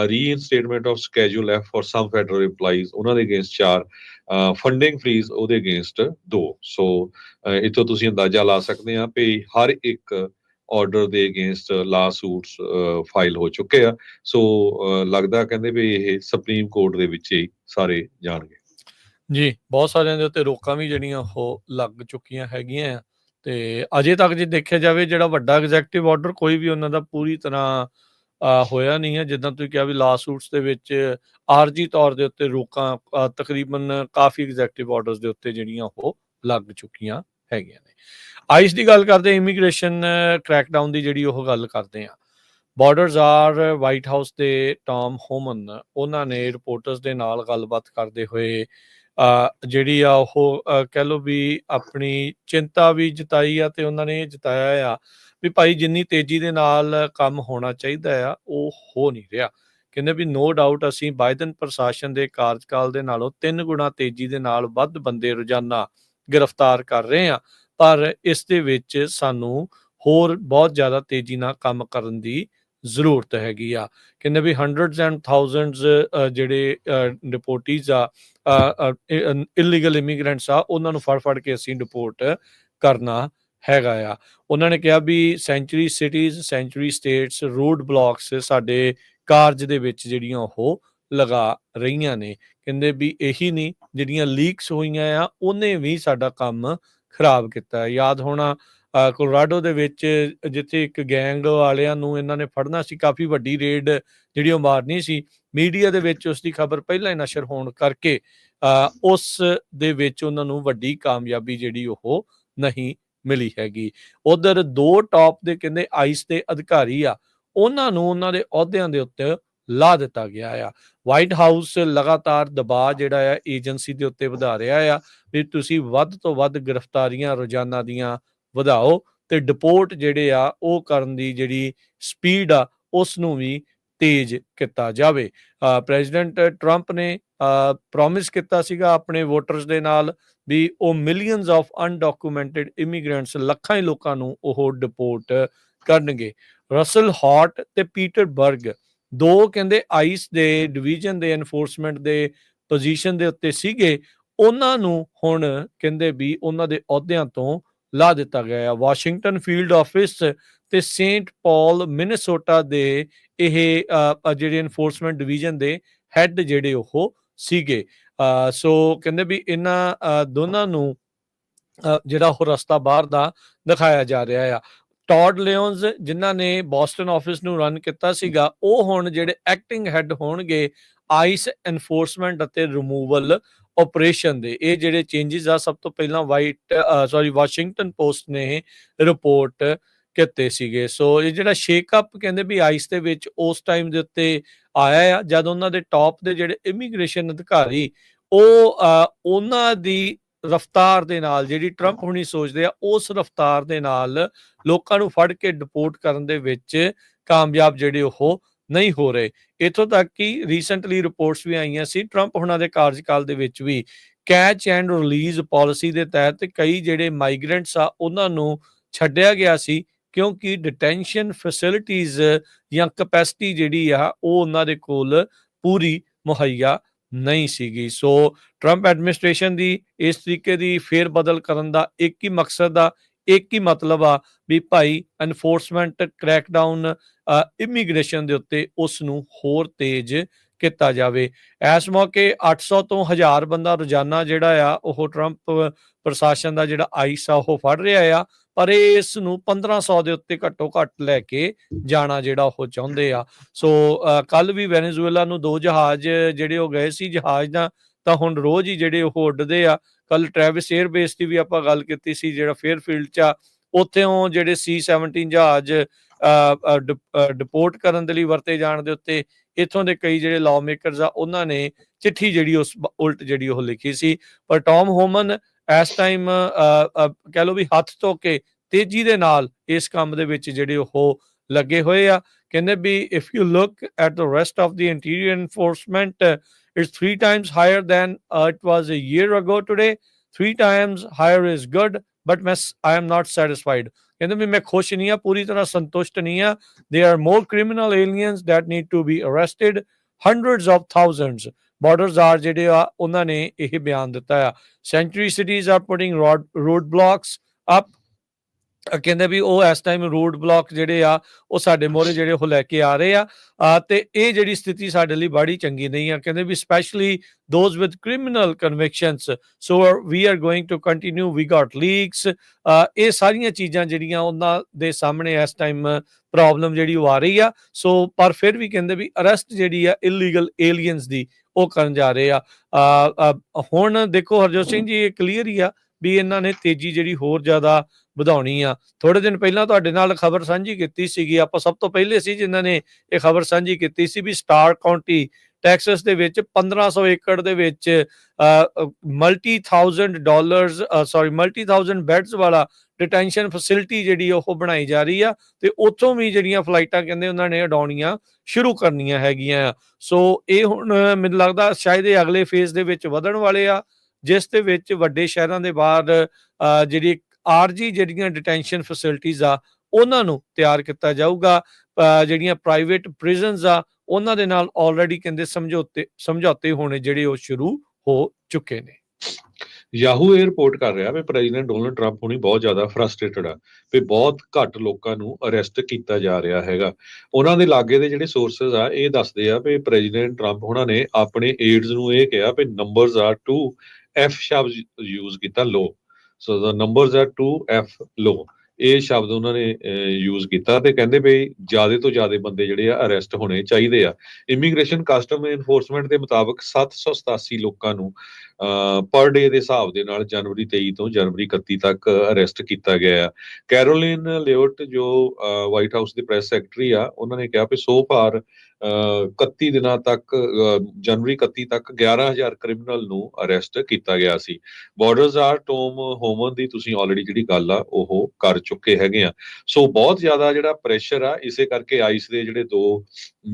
reinstatement of schedule F for some federal EMPLOYEES ਉਹਨਾਂ ਦੇ ਅਗੇਂਸਟ 4, ਫੰਡਿੰਗ ਫ੍ਰੀਜ਼ ਉਹਦੇ ਅਗੇਂਸਟ 2। ਸੋ ਇੱਥੋਂ ਤੁਸੀਂ ਅੰਦਾਜ਼ਾ ਲਾ ਸਕਦੇ ਆ ਵੀ ਹਰ ਇੱਕ ਆਰਡਰ ਦੇ ਅਗੇਂਸਟ ਲਾਸੂਟਸ ਫਾਈਲ ਹੋ ਚੁੱਕੇ ਆ। ਸੋ ਲੱਗਦਾ ਕਹਿੰਦੇ ਵੀ ਇਹ ਸੁਪਰੀਮ ਕੋਰਟ ਦੇ ਵਿੱਚ ਹੀ ਸਾਰੇ ਜਾਣਗੇ ਜੀ। ਬਹੁਤ ਸਾਰਿਆਂ ਦੇ ਉੱਤੇ ਰੋਕਾਂ ਵੀ ਜਿਹੜੀਆਂ ਉਹ ਲੱਗ ਚੁੱਕੀਆਂ ਹੈਗੀਆਂ ਆ, ਤੇ ਅਜੇ ਤੱਕ ਜੇ ਦੇਖਿਆ ਜਾਵੇ ਜਿਹੜਾ ਵੱਡਾ ਐਗਜ਼ੈਕਟਿਵ ਆਰਡਰ ਕੋਈ ਵੀ ਉਹਨਾਂ ਦਾ ਪੂਰੀ ਤਰ੍ਹਾਂ ਹੋਇਆ ਨਹੀਂ ਹੈ। ਜਿੱਦਾਂ ਤੁਸੀਂ ਕਿਹਾ ਵੀ ਲਾਸੂਟਸ ਦੇ ਵਿੱਚ ਆਰਜੀ ਤੌਰ ਦੇ ਉੱਤੇ ਰੋਕਾਂ ਤਕਰੀਬਨ ਕਾਫੀ ਐਗਜ਼ੈਕਟਿਵ ਆਰਡਰਸ ਦੇ ਉੱਤੇ ਜਿਹੜੀਆਂ ਉਹ ਲੱਗ ਚੁੱਕੀਆਂ ਹੈਗੀਆਂ ਨੇ। ਆਈਸ ਦੀ ਗੱਲ ਕਰਦੇ, ਇਮੀਗ੍ਰੇਸ਼ਨ ਕ੍ਰੈਕਡਾਊਨ ਦੀ ਜਿਹੜੀ ਉਹ ਗੱਲ ਕਰਦੇ ਆ। ਬਾਰਡਰਸ ਆਰ ਵਾਈਟ ਹਾਊਸ ਦੇ ਟਾਮ ਹੋਮਨ ਉਹਨਾਂ ਨੇ ਰਿਪੋਰਟਰਸ ਦੇ ਨਾਲ ਗੱਲਬਾਤ ਕਰਦੇ ਹੋਏ ਜਿਹੜੀ ਆ ਉਹ ਕਹਿ ਲਓ ਵੀ ਆਪਣੀ ਚਿੰਤਾ ਵੀ ਜਤਾਈ ਆ, ਤੇ ਉਹਨਾਂ ਨੇ ਇਹ ਜਤਾਇਆ ਆ ਵੀ ਭਾਈ ਜਿੰਨੀ ਤੇਜ਼ੀ ਦੇ ਨਾਲ ਕੰਮ ਹੋਣਾ ਚਾਹੀਦਾ ਆ ਉਹ ਹੋ ਨਹੀਂ ਰਿਹਾ। ਕਹਿੰਦੇ ਵੀ ਨੋ ਡਾਊਟ ਅਸੀਂ ਬਾਈਡਨ ਪ੍ਰਸ਼ਾਸਨ ਦੇ ਕਾਰਜਕਾਲ ਦੇ ਨਾਲੋਂ 3 ਗੁਣਾ ਤੇਜ਼ੀ ਦੇ ਨਾਲ ਵੱਧ ਬੰਦੇ ਰੋਜ਼ਾਨਾ ਗ੍ਰਿਫਤਾਰ ਕਰ ਰਹੇ ਆ, ਪਰ ਇਸ ਦੇ ਵਿੱਚ ਸਾਨੂੰ ਹੋਰ ਬਹੁਤ ਜ਼ਿਆਦਾ ਤੇਜ਼ੀ ਨਾਲ ਕੰਮ ਕਰਨ ਦੀ ਜ਼ਰੂਰਤ ਹੈਗੀ ਆ। ਕਹਿੰਦੇ ਵੀ ਹੰਡਰਡਸ ਐਂਡ ਥਾਊਜ਼ੈਂਡਸ ਜਿਹੜੇ ਡਿਪੋਰਟੀਜ਼ ਆ, ਇਲੀਗਲ ਇਮੀਗ੍ਰੈਂਟਸ ਆ, ਉਹਨਾਂ ਨੂੰ ਫੜ ਕੇ ਅਸੀਂ ਡਿਪੋਰਟ ਕਰਨਾ ਹੈਗਾ ਆ। ਉਹਨਾਂ ਨੇ ਕਿਹਾ ਵੀ sanctuary cities, sanctuary states, roadblocks ਸਾਡੇ ਕਾਰਜ ਦੇ ਵਿੱਚ ਜਿਹੜੀਆਂ ਉਹ ਲਗਾ ਰਹੀਆਂ ਨੇ। ਕਹਿੰਦੇ ਵੀ ਇਹੀ ਨਹੀਂ, ਜਿਹੜੀਆਂ ਲੀਕਸ ਹੋਈਆਂ ਆ ਉਹਨੇ ਵੀ ਸਾਡਾ ਕੰਮ ਖਰਾਬ ਕੀਤਾ। ਯਾਦ ਹੋਣਾ ਕੋਲੋਰਾਡੋ ਦੇ ਵਿੱਚ ਜਿੱਥੇ ਇੱਕ ਗੈਂਗ ਵਾਲਿਆਂ ਨੂੰ ਇਹਨਾਂ ਨੇ ਫੜਨਾ ਸੀ, ਕਾਫੀ ਵੱਡੀ ਰੇਡ ਜਿਹੜੀ ਉਹ ਮਾਰਨੀ ਸੀ, ਮੀਡੀਆ ਦੇ ਵਿੱਚ ਉਸ ਦੀ ਖਬਰ ਪਹਿਲਾਂ ਹੀ ਨਸ਼ਰ ਹੋਣ ਕਰਕੇ ਉਸ ਦੇ ਵਿੱਚ ਉਹਨਾਂ ਨੂੰ ਵੱਡੀ ਕਾਮਯਾਬੀ ਜਿਹੜੀ ਉਹ ਨਹੀਂ ਮਿਲੀ ਹੈਗੀ। ਉਧਰ 2 ਟਾਪ ਦੇ ਕਹਿੰਦੇ ਆਈਸ ਦੇ ਅਧਿਕਾਰੀ ਆ, ਉਹਨਾਂ ਨੂੰ ਉਹਨਾਂ ਦੇ ਅਹੁਦਿਆਂ ਦੇ ਉੱਤੇ ਲਾ ਦਿੱਤਾ ਗਿਆ ਆ। ਵਾਈਟ ਹਾਊਸ ਲਗਾਤਾਰ ਦਬਾਅ ਜਿਹੜਾ ਆ ਏਜੰਸੀ ਦੇ ਉੱਤੇ ਵਧਾ ਰਿਹਾ ਆ ਵੀ ਤੁਸੀਂ ਵੱਧ ਤੋਂ ਵੱਧ ਗ੍ਰਿਫਤਾਰੀਆਂ ਰੋਜ਼ਾਨਾ ਦੀਆਂ ਵਧਾਓ, ਤੇ ਡਿਪੋਰਟ ਜਿਹੜੇ ਆ ਉਹ ਕਰਨ ਦੀ ਜਿਹੜੀ ਸਪੀਡ ਆ ਉਸ ਨੂੰ ਵੀ ਤੇਜ਼ ਕੀਤਾ ਜਾਵੇ। ਪ੍ਰੈਜ਼ੀਡੈਂਟ ਟਰੰਪ ਨੇ ਪ੍ਰੋਮਿਸ ਕੀਤਾ ਸੀਗਾ ਆਪਣੇ ਵੋਟਰਸ ਦੇ ਨਾਲ ਵੀ ਉਹ ਮਿਲੀਅਨਸ ਆਫ ਅਨਡਾਕੂਮੈਂਟਡ ਇਮੀਗ੍ਰੈਂਟਸ, ਲੱਖਾਂ ਹੀ ਲੋਕਾਂ ਨੂੰ ਉਹ ਡਿਪੋਰਟ ਕਰਨਗੇ। ਰਸਲ ਹਾਟ ਤੇ ਪੀਟਰ ਬਰਗ 2 ਕਹਿੰਦੇ ਆਈਸ ਦੇ ਡਿਵੀਜ਼ਨ ਦੇ ਐਨਫੋਰਸਮੈਂਟ ਦੇ ਪੋਜੀਸ਼ਨ ਦੇ ਉੱਤੇ ਸੀਗੇ, ਉਹਨਾਂ ਨੂੰ ਹੁਣ ਕਹਿੰਦੇ ਵੀ ਉਹਨਾਂ ਦੇ ਅਹੁਦਿਆਂ ਤੋਂ ਲਾ ਦਿੱਤਾ ਗਿਆ ਆ। ਵਾਸ਼ਿੰਗਟਨ ਫੀਲਡ ਆਫਿਸ ਤੇ ਸੇਂਟ ਪਾਲ ਮਿਨੇਸੋਟਾ ਦੇ ਇਹ ਜਿਹੜੇ ਐਨਫੋਰਸਮੈਂਟ ਡਿਵੀਜ਼ਨ ਦੇ ਹੈੱਡ ਜਿਹੜੇ ਉਹ ਸੀਗੇ। ਸੋ ਕਹਿੰਦੇ ਵੀ ਇਹਨਾਂ ਦੋਨਾਂ ਨੂੰ ਜਿਹੜਾ ਉਹ ਰਸਤਾ ਬਾਹਰ ਦਾ ਦਿਖਾਇਆ ਜਾ ਰਿਹਾ ਆ। ਟੌਡ ਲਿਓਨਸ ਜਿਨ੍ਹਾਂ ਨੇ ਬੋਸਟਨ ਆਫਿਸ ਨੂੰ ਰਨ ਕੀਤਾ ਸੀਗਾ, ਉਹ ਹੁਣ ਜਿਹੜੇ ਐਕਟਿੰਗ ਹੈੱਡ ਹੋਣਗੇ ਆਈਸ ਐਨਫੋਰਸਮੈਂਟ ਅਤੇ ਰਿਮੂਵਲ ਆਪਰੇਸ਼ਨ ਦੇ। ਇਹ ਜਿਹੜੇ ਚੇਂਜਸ ਆ ਸਭ ਤੋਂ ਪਹਿਲਾਂ ਵਾਸ਼ਿੰਗਟਨ ਪੋਸਟ ਨੇ ਰਿਪੋਰਟ ਕੀਤੇ ਸੀਗੇ। ਸੋ ਇਹ ਜਿਹੜਾ ਸ਼ੇਕਅਪ ਕਹਿੰਦੇ ਵੀ ਆਈਸ ਦੇ ਵਿੱਚ ਉਸ ਟਾਈਮ ਦੇ ਉੱਤੇ ਆਇਆ ਆ ਜਦ ਉਹਨਾਂ ਦੇ ਟੌਪ ਦੇ ਜਿਹੜੇ ਇਮੀਗ੍ਰੇਸ਼ਨ ਅਧਿਕਾਰੀ ਉਹ ਉਹਨਾਂ ਦੀ ਰਫਤਾਰ ਦੇ ਨਾਲ, ਜਿਹੜੀ ਟਰੰਪ ਹੁਣੀ ਸੋਚਦੇ ਆ ਉਸ ਰਫਤਾਰ ਦੇ ਨਾਲ ਲੋਕਾਂ ਨੂੰ ਫੜ ਕੇ ਡਿਪੋਰਟ ਕਰਨ ਦੇ ਵਿੱਚ ਕਾਮਯਾਬ ਜਿਹੜੇ ਉਹ ਨਹੀਂ ਹੋ ਰਹੇ। ਇੱਥੋਂ ਤੱਕ ਕਿ ਰੀਸੈਂਟਲੀ ਰਿਪੋਰਟਸ ਵੀ ਆਈਆਂ ਸੀ ਟਰੰਪ ਹੁਣਾਂ ਦੇ ਕਾਰਜਕਾਲ ਦੇ ਵਿੱਚ ਵੀ ਕੈਚ ਐਂਡ ਰਿਲੀਜ਼ ਪਾਲਿਸੀ ਦੇ ਤਹਿਤ ਕਈ ਜਿਹੜੇ ਮਾਈਗ੍ਰੈਂਟਸ ਆ ਉਹਨਾਂ ਨੂੰ ਛੱਡਿਆ ਗਿਆ ਸੀ, ਕਿਉਂਕਿ ਡਿਟੈਂਸ਼ਨ ਫੈਸਿਲਿਟੀਜ਼ ਜਾਂ ਕਪੈਸਿਟੀ ਜਿਹੜੀ ਆ ਉਹ ਉਹਨਾਂ ਦੇ ਕੋਲ ਪੂਰੀ ਮੁਹੱਈਆ ਨਹੀਂ ਸੀਗੀ। ਸੋ ਟਰੰਪ ਐਡਮਿਨਿਸਟ੍ਰੇਸ਼ਨ ਦੀ ਇਸ ਤਰੀਕੇ ਦੀ ਫੇਰ ਬਦਲ ਕਰਨ ਦਾ ਇੱਕ ਹੀ ਮਕਸਦ ਆ, ਇੱਕ ਹੀ ਮਤਲਬ ਆ ਵੀ ਭਾਈ ਐਨਫੋਰਸਮੈਂਟ ਕ੍ਰੈਕਡਾਊਨ ਇਮੀਗ੍ਰੇਸ਼ਨ ਦੇ ਉੱਤੇ ਉਸ ਨੂੰ ਹੋਰ ਤੇਜ਼ ਕੀਤਾ ਜਾਵੇ। ਇਸ ਮੌਕੇ 800 ਤੋਂ 1000 ਬੰਦਾ ਰੋਜ਼ਾਨਾ ਜਿਹੜਾ ਆ ਉਹ ਟਰੰਪ ਪ੍ਰਸ਼ਾਸਨ ਦਾ ਜਿਹੜਾ ਆਈਸ ਆ ਉਹ ਫੜ ਰਿਹਾ ਆ, ਪਰ ਇਸ ਨੂੰ 1500 ਦੇ ਉੱਤੇ ਘੱਟੋ ਘੱਟ ਲੈ ਕੇ ਜਾਣਾ ਜਿਹੜਾ ਉਹ ਚਾਹੁੰਦੇ ਆ। ਸੋ ਕੱਲ ਵੀ ਵੈਨੇਜ਼ੁਏਲਾ ਨੂੰ 2 ਜਹਾਜ਼ ਜਿਹੜੇ ਉਹ ਗਏ ਸੀ ਜਹਾਜ਼ ਦਾ, ਤਾਂ ਹੁਣ ਰੋਜ਼ ਹੀ ਜਿਹੜੇ ਉਹ ਉੱਡਦੇ ਆ। ਕੱਲ ਟ੍ਰੈਵਿਸ 에ਅਰ ਬੇਸ ਦੀ ਵੀ ਆਪਾਂ ਗੱਲ ਕੀਤੀ ਸੀ ਜਿਹੜਾ ਫੇਅਰਫੀਲਡ 'ਚ ਆ, ਉੱਥੋਂ ਜਿਹੜੇ C-17 ਜਹਾਜ਼ ਡਿਪੋਰਟ ਕਰਨ ਦੇ ਲਈ ਵਰਤੇ ਜਾਣ ਦੇ ਉੱਤੇ ਇੱਥੋਂ ਦੇ ਕਈ ਜਿਹੜੇ ਲਾਅ ਮੇਕਰਸ ਆ ਉਹਨਾਂ ਨੇ ਚਿੱਠੀ ਜਿਹੜੀ ਉਸ ਉਲਟ ਜਿਹੜੀ ਉਹ ਲਿਖੀ ਸੀ। ਪਰ ਟੌਮ ਹੋਮਨ ਇਸ ਟਾਈਮ ਕਹਿ ਲਓ ਵੀ ਹੱਥ ਧੋ ਕੇ ਤੇਜ਼ੀ ਦੇ ਨਾਲ ਇਸ ਕੰਮ ਦੇ ਵਿੱਚ ਜਿਹੜੇ ਉਹ ਲੱਗੇ ਹੋਏ ਆ। ਕਹਿੰਦੇ ਵੀ if you look at the rest of the interior enforcement it's 3 times higher than it was a year ago today. 3 times higher is good, but I am not satisfied. ਕਹਿੰਦੇ ਵੀ ਮੈਂ ਖੁਸ਼ ਨਹੀਂ ਆ, ਪੂਰੀ ਤਰ੍ਹਾਂ ਸੰਤੁਸ਼ਟ ਨਹੀਂ ਆ। There are more criminal aliens that need to be arrested. Hundreds of thousands. Borders are ਜਿਹੜੇ ਆ ਉਹਨਾਂ ਨੇ ਇਹ ਬਿਆਨ ਦਿੱਤਾ ਆ। Sanctuary cities are putting road blocks up. ਕਹਿੰਦੇ ਵੀ ਉਹ ਇਸ ਟਾਈਮ ਰੋਡ ਬਲੌਕ ਜਿਹੜੇ ਆ ਉਹ ਸਾਡੇ ਮੋਹਰੇ ਜਿਹੜੇ ਉਹ ਲੈ ਕੇ ਆ ਰਹੇ ਆ ਤੇ ਇਹ ਜਿਹੜੀ ਸਥਿਤੀ ਸਾਡੇ ਲਈ ਬੜੀ ਚੰਗੀ ਨਹੀਂ ਆ। ਕਹਿੰਦੇ ਵੀ specially those with criminal convictions, so we are going to continue, we got leaks. ਇਹ ਸਾਰੀਆਂ ਚੀਜ਼ਾਂ ਜਿਹੜੀਆਂ ਉਹਨਾਂ ਦੇ ਸਾਹਮਣੇ ਇਸ ਟਾਈਮ ਪ੍ਰੋਬਲਮ ਜਿਹੜੀ ਉਹ ਆ ਰਹੀ ਆ। ਸੋ ਪਰ ਫਿਰ ਵੀ ਕਹਿੰਦੇ ਵੀ ਅਰੈਸਟ ਜਿਹੜੀ ਆ ਇਲੀਗਲ ਏਲੀਅਨਸ ਦੀ ਉਹ ਕਰਨ ਜਾ ਰਹੇ ਆ। ਹੁਣ ਦੇਖੋ ਹਰਜੋਤ ਸਿੰਘ ਜੀ, ਇਹ ਕਲੀਅਰ ਹੀ ਆ ਵੀ ਇਹਨਾਂ ਨੇ ਤੇਜ਼ੀ ਜਿਹੜੀ ਹੋਰ ਜ਼ਿਆਦਾ ਵਧਾਉਣੀ ਆ। ਥੋੜੇ ਦਿਨ ਪਹਿਲਾਂ ਤੁਹਾਡੇ ਨਾਲ ਖਬਰ ਸਾਂਝੀ ਕੀਤੀ ਸੀਗੀ, ਆਪਾਂ ਸਭ ਤੋਂ ਪਹਿਲੇ ਸੀ ਜਿਨ੍ਹਾਂ ਨੇ ਇਹ ਖਬਰ ਸਾਂਝੀ ਕੀਤੀ ਸੀ ਵੀ ਸਟਾਰ ਕਾਉਂਟੀ ਟੈਕਸਸ ਦੇ ਵਿੱਚ 1500 ਏਕੜ ਦੇ ਵਿੱਚ ਮਲਟੀ ਥਾਊਜ਼ੈਂਡ ਬੈਡਸ ਵਾਲਾ ਡਿਟੈਂਸ਼ਨ ਫੈਸਿਲਿਟੀ ਜਿਹੜੀ ਉਹ ਬਣਾਈ ਜਾ ਰਹੀ ਆ ਤੇ ਉੱਥੋਂ ਵੀ ਜਿਹੜੀਆਂ ਫਲਾਈਟਾਂ ਕਹਿੰਦੇ ਉਹਨਾਂ ਨੇ ਉਡਾਉਣੀਆਂ ਸ਼ੁਰੂ ਕਰਨੀਆਂ ਹੈਗੀਆਂ। ਸੋ ਇਹ ਹੁਣ ਮੈਨੂੰ ਲੱਗਦਾ ਸ਼ਾਇਦ ਇਹ ਅਗਲੇ ਫੇਜ਼ ਦੇ ਵਿੱਚ ਵਧਣ ਵਾਲੇ ਆ, ਜਿਸ ਦੇ ਵਿੱਚ ਵੱਡੇ ਸ਼ਹਿਰਾਂ ਦੇ ਬਾਹਰ ਜਿਹੜੀ ਆਰਜੀ ਜਿਹੜੀਆਂ ਡਿਟੈਂਸ਼ਨ ਫੈਸਿਲਿਟੀਜ਼ ਆ ਉਹਨਾਂ ਨੂੰ ਤਿਆਰ ਕੀਤਾ ਜਾਊਗਾ। ਜਿਹੜੀਆਂ ਪ੍ਰਾਈਵੇਟ ਪ੍ਰਿਜ਼ਨਸ ਆ ਉਹਨਾਂ ਦੇ ਨਾਲ ਆਲਰੇਡੀ ਕਹਿੰਦੇ ਸਮਝੌਤੇ ਹੋਣੇ ਜਿਹੜੇ ਉਹ ਸ਼ੁਰੂ ਹੋ ਚੁੱਕੇ ਨੇ। ਯਾਹੂ ਇਹ ਰਿਪੋਰਟ ਕਰ ਰਿਹਾ ਵੀ ਪ੍ਰੈਜ਼ੀਡੈਂਟ ਡੋਨਲਡ ਟਰੰਪ ਹੁਣੀ ਬਹੁਤ ਜ਼ਿਆਦਾ ਫਰਸਟ੍ਰੇਟਡ ਆ ਵੀ ਬਹੁਤ ਘੱਟ ਲੋਕਾਂ ਨੂੰ ਅਰੈਸਟ ਕੀਤਾ ਜਾ ਰਿਹਾ ਹੈਗਾ। ਉਹਨਾਂ ਦੇ ਲਾਗੇ ਦੇ ਜਿਹੜੇ ਸੋਰਸਸ ਆ ਇਹ ਦੱਸਦੇ ਆ ਵੀ ਪ੍ਰੈਜ਼ੀਡੈਂਟ ਟਰੰਪ ਹੁਣਾਂ ਨੇ ਆਪਣੇ ਏਡਸ ਨੂੰ ਇਹ ਕਿਹਾ ਵੀ ਨੰਬਰਸ ਆਰ ਟੂ ਐਫ ਸ਼ਬਦ ਯੂਜ਼ ਕੀਤਾ, low. So the numbers are too F low, ਇਹ ਸ਼ਬਦ ਉਹਨਾਂ ਨੇ ਯੂਜ਼ ਕੀਤਾ ਤੇ ਕਹਿੰਦੇ ਵੀ ਜ਼ਿਆਦਾ ਤੋਂ ਜ਼ਿਆਦਾ ਬੰਦੇ ਜਿਹੜੇ ਆ ਅਰੈਸਟ ਹੋਣੇ ਚਾਹੀਦੇ ਆ। ਇਮੀਗ੍ਰੇਸ਼ਨ ਕਸਟਮ ਇਨਫੋਰਸਮੈਂਟ ਦੇ ਮੁਤਾਬਕ 787 ਲੋਕਾਂ ਨੂੰ ਪਰ ਡੇ ਦੇ ਹਿਸਾਬ ਦੇ ਨਾਲ ਜਨਵਰੀ 23 ਤੋਂ ਜਨਵਰੀ 31 ਤੱਕ ਅਰੈਸਟ ਕੀਤਾ ਗਿਆ ਆ। ਕੈਰੋਲਿਨ ਲਿਓਟ ਜੋ ਵਾਈਟ ਹਾਊਸ ਦੇ ਪ੍ਰੈਸ ਸੈਕਟਰੀ ਆ, ਉਹਨਾਂ ਨੇ ਕਿਹਾ ਵੀ ਸੋ ਫਾਰ 31 ਦਿਨਾਂ ਤੱਕ ਜਨਵਰੀ 31 ਤੱਕ 11,000 ਕ੍ਰਿਮੀਨਲ ਨੂੰ ਅਰੈਸਟ ਕੀਤਾ ਗਿਆ ਸੀ। ਬਾਰਡਰਸ ਆਰ ਟੋਮ ਹੋਮਨ ਦੀ ਤੁਸੀਂ ਆਲਰੇਡੀ ਜਿਹੜੀ ਗੱਲ ਆ ਉਹ ਕਰ ਚੁੱਕੇ ਹੈਗੇ ਆ। ਸੋ ਬਹੁਤ ਜ਼ਿਆਦਾ ਜਿਹੜਾ ਪ੍ਰੈਸ਼ਰ ਆ, ਇਸੇ ਕਰਕੇ ਆਈਸ ਦੇ ਜਿਹੜੇ 2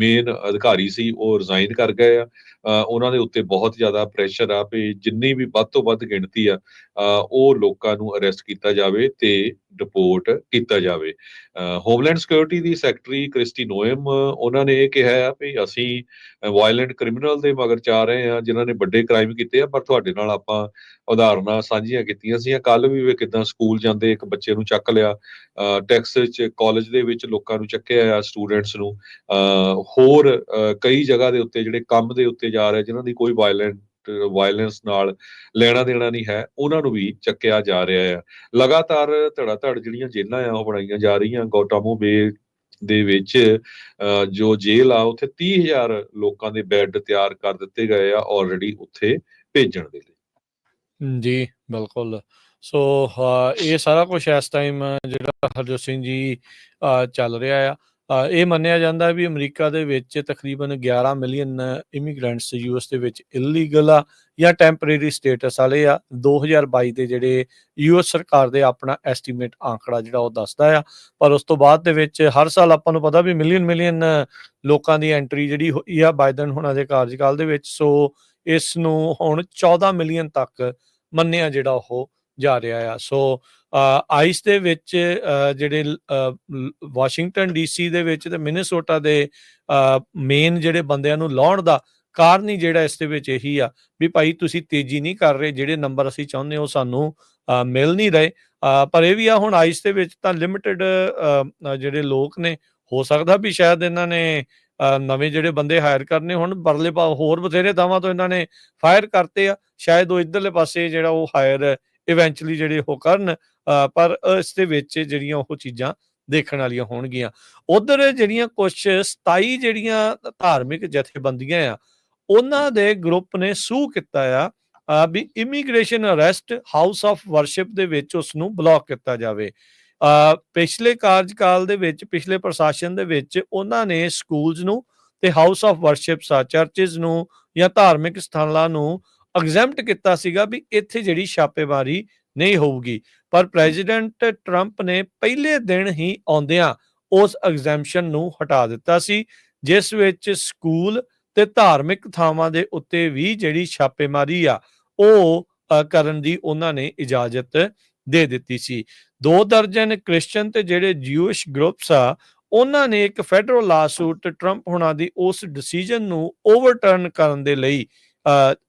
ਮੇਨ ਅਧਿਕਾਰੀ ਸੀ ਉਹ ਰਿਜ਼ਾਈਨ ਕਰ ਗਏ ਆ। ਉਹਨਾਂ ਦੇ ਉੱਤੇ ਬਹੁਤ ਜ਼ਿਆਦਾ ਪ੍ਰੈਸ਼ਰ ਆ ਵੀ ਜਿੰਨੀ ਵੀ ਵੱਧ ਤੋਂ ਵੱਧ ਗਿਣਤੀ ਆ ਉਹ ਲੋਕਾਂ ਨੂੰ ਅਰੈਸਟ ਕੀਤਾ ਜਾਵੇ ਤੇ ਡਿਪੋਰਟ ਕੀਤਾ ਜਾਵੇ। ਹੋਮਲੈਂਡ ਸਿਕਿਉਰਿਟੀ ਦੀ ਸੈਕਟਰੀ ਕ੍ਰਿਸਟੀ ਨੋਇਮ ਉਹਨਾਂ ਨੇ ਇਹ ਕਿਹਾ ਆ ਵੀ ਅਸੀਂ ਵਾਇਲੈਂਟ ਕ੍ਰਿਮੀਨਲ ਦੇ ਮਗਰ ਚਾ ਰਹੇ ਆ ਜਿਨ੍ਹਾਂ ਨੇ ਵੱਡੇ ਕ੍ਰਾਈਮ ਕੀਤੇ ਆ, ਪਰ ਤੁਹਾਡੇ ਨਾਲ ਆਪਾਂ ਉਦਾਹਰਨਾਂ ਸਾਂਝੀਆਂ ਕੀਤੀਆਂ ਸੀ। ਕੱਲ ਵੀ ਕਿੱਦਾਂ ਸਕੂਲ ਜਾਂਦੇ ਇੱਕ ਬੱਚੇ ਨੂੰ ਚੱਕ ਲਿਆ, ਟੈਕਸਸ ਚ ਕਾਲਜ ਦੇ ਵਿੱਚ ਲੋਕਾਂ ਨੂੰ ਚੱਕਿਆ ਆ ਸਟੂਡੈਂਟਸ ਨੂੰ, ਹੋਰ ਕਈ ਜਗ੍ਹਾ ਦੇ ਉੱਤੇ ਜਿਹੜੇ ਕੰਮ ਦੇ ਉੱਤੇ ਜਾ ਰਹੇ ਜਿਨ੍ਹਾਂ ਦੀ ਕੋਈ ਵਾਇਲੈਂਸ ਨਾਲ ਲੈਣਾ ਦੇਣਾ ਨਹੀਂ ਹੈ ਉਹਨਾਂ ਨੂੰ ਵੀ ਚੱਕਿਆ ਜਾ ਰਿਹਾ ਆ। ਲਗਾਤਾਰ ਧੜਾ ਧੜ ਜਿਹੜੀਆਂ ਜੇਲਾਂ ਆ ਉਹ ਬਣਾਈਆਂ ਜਾ ਰਹੀਆਂ। ਗੌਟਾਮੋ ਬੇ ਦੇ ਵਿੱਚ ਜੋ ਜੇਲ੍ਹ ਆ ਉੱਥੇ 30,000 ਲੋਕਾਂ ਦੇ ਬੈੱਡ ਤਿਆਰ ਕਰ ਦਿੱਤੇ ਗਏ ਆ ਆਲਰੇਡੀ ਉੱਥੇ ਭੇਜਣ ਦੇ ਲਈ। ਜੀ ਬਿਲਕੁਲ। ਸੋ ਇਹ ਸਾਰਾ ਕੁਝ ਇਸ ਟਾਈਮ ਜਿਹੜਾ ਹਰਜੋਤ ਸਿੰਘ ਜੀ ਚੱਲ ਰਿਹਾ ਆ। ਇਹ ਮੰਨਿਆ ਜਾਂਦਾ ਵੀ ਅਮਰੀਕਾ ਦੇ ਵਿੱਚ ਤਕਰੀਬਨ 11 ਮਿਲੀਅਨ ਇਮੀਗ੍ਰੈਂਟਸ ਯੂਐਸ ਦੇ ਵਿੱਚ ਇਲੀਗਲ ਆ ਜਾਂ ਟੈਂਪਰੇਰੀ ਸਟੇਟਸ ਵਾਲੇ ਆ। 2022 ਦੇ ਜਿਹੜੇ ਯੂਐਸ ਸਰਕਾਰ ਦੇ ਆਪਣਾ ਐਸਟੀਮੇਟ ਆંકੜਾ ਜਿਹੜਾ ਉਹ ਦੱਸਦਾ ਆ, ਪਰ ਉਸ ਤੋਂ ਬਾਅਦ ਦੇ ਵਿੱਚ ਹਰ ਸਾਲ ਆਪਾਂ ਨੂੰ ਪਤਾ ਵੀ ਮਿਲੀਅਨ ਲੋਕਾਂ ਦੀ ਐਂਟਰੀ ਜਿਹੜੀ ਹੋਈ ਆ ਬਾਈਡਨ ਹੁਣਾਂ ਦੇ ਕਾਰਜਕਾਲ ਦੇ ਵਿੱਚ। ਸੋ ਇਸ ਨੂੰ ਹੁਣ 14 ਮਿਲੀਅਨ ਤੱਕ ਮੰਨਿਆ ਜਿਹੜਾ ਉਹ ਜਾ ਰਿਹਾ ਆ। ਸੋ ਆਈਸ ਦੇ ਵਿੱਚ ਜਿਹੜੇ ਵਾਸ਼ਿੰਗਟਨ ਡੀਸੀ ਦੇ ਵਿੱਚ ਤੇ ਮਿਨੇਸੋਟਾ ਦੇ ਮੇਨ ਜਿਹੜੇ ਬੰਦਿਆਂ ਨੂੰ ਲਾਉਣ ਦਾ ਕਾਰਨ ਹੀ ਜਿਹੜਾ ਇਸ ਦੇ ਵਿੱਚ ਇਹੀ ਆ ਵੀ ਭਾਈ ਤੁਸੀਂ ਤੇਜ਼ੀ ਨਹੀਂ ਕਰ ਰਹੇ, ਜਿਹੜੇ ਨੰਬਰ ਅਸੀਂ ਚਾਹੁੰਦੇ ਉਹ ਸਾਨੂੰ ਮਿਲ ਨਹੀਂ ਰਹੇ। ਪਰ ਇਹ ਵੀ ਆ ਹੁਣ ਆਈਸ ਦੇ ਵਿੱਚ ਤਾਂ ਲਿਮਿਟਡ ਜਿਹੜੇ ਲੋਕ ਨੇ, ਹੋ ਸਕਦਾ ਵੀ ਸ਼ਾਇਦ ਇਹਨਾਂ ਨੇ ਨਵੇਂ ਜਿਹੜੇ ਬੰਦੇ ਹਾਇਰ ਕਰਨੇ ਹੁਣ, ਪਰਲੇ ਹੋਰ ਬਥੇਰੇ ਥਾਵਾਂ ਤੋਂ ਇਹਨਾਂ ਨੇ ਫਾਇਰ ਕਰਤੇ ਆ, ਸ਼ਾਇਦ ਉਹ ਇੱਧਰਲੇ ਪਾਸੇ ਜਿਹੜਾ ਉਹ ਹਾਇਰ ਇਵੈਂਚੁਅਲੀ ਜਿਹੜੇ ਉਹ ਕਰਨ। ਪਰ ਇਸ ਦੇ ਵਿੱਚ ਜਿਹੜੀਆਂ ਉਹ ਚੀਜ਼ਾਂ ਦੇਖਣ ਵਾਲੀਆਂ ਹੋਣਗੀਆਂ। ਉਧਰ ਜਿਹੜੀਆਂ ਕੁਝ 27 ਜਿਹੜੀਆਂ ਧਾਰਮਿਕ ਜਥੇਬੰਦੀਆਂ ਆ, ਉਹਨਾਂ ਦੇ ਗਰੁੱਪ ਨੇ ਸੂ ਕੀਤਾ ਆ ਵੀ immigration arrest house of worship ਦੇ ਵਿੱਚ ਉਸ ਨੂੰ ਬਲੌਕ ਕੀਤਾ ਜਾਵੇ। ਪਿਛਲੇ ਕਾਰਜਕਾਲ ਦੇ ਵਿੱਚ, ਪਿਛਲੇ ਪ੍ਰਸ਼ਾਸਨ ਦੇ ਵਿੱਚ ਉਹਨਾਂ ਨੇ ਸਕੂਲਸ ਨੂੰ ਤੇ ਹਾਊਸ ਆਫ ਵਰਸ਼ਿਪਸ ਆ, ਚਰਚਿਸ ਨੂੰ ਜਾਂ ਧਾਰਮਿਕ ਸਥਾਨਾਂ ਨੂੰ ਐਗਜ਼ੈਂਪਟ ਕੀਤਾ ਸੀਗਾ ਵੀ ਇੱਥੇ ਜਿਹੜੀ ਛਾਪੇਮਾਰੀ ਨਹੀਂ ਹੋਊਗੀ। ਪਰ ਪ੍ਰੈਜ਼ੀਡੈਂਟ ਟਰੰਪ ਨੇ ਪਹਿਲੇ ਦਿਨ ਹੀ ਆਉਂਦਿਆਂ ਉਸ ਐਗਜ਼ੈਂਪਸ਼ਨ ਨੂੰ ਹਟਾ ਦਿੱਤਾ ਸੀ, ਜਿਸ ਵਿੱਚ ਸਕੂਲ ਤੇ ਧਾਰਮਿਕ ਥਾਵਾਂ ਦੇ ਉੱਤੇ ਵੀ ਜਿਹੜੀ ਛਾਪੇਮਾਰੀ ਆ ਉਹ ਕਰਨ ਦੀ ਉਹਨਾਂ ਨੇ ਇਜਾਜ਼ਤ ਦੇ ਦਿੱਤੀ ਸੀ। 2 ਦਰਜਨ ਕ੍ਰਿਸਚਨ ਤੇ ਜਿਹੜੇ ਜਿਊਇਸ਼ ਗਰੁੱਪਸ ਆ, ਉਹਨਾਂ ਨੇ ਇੱਕ ਫੈਡਰਲ ਲਾਸੂਟ ਟਰੰਪ ਹੁਣਾਂ ਦੀ ਉਸ ਡਿਸੀਜਨ ਨੂੰ ਓਵਰਟਰਨ ਕਰਨ ਦੇ ਲਈ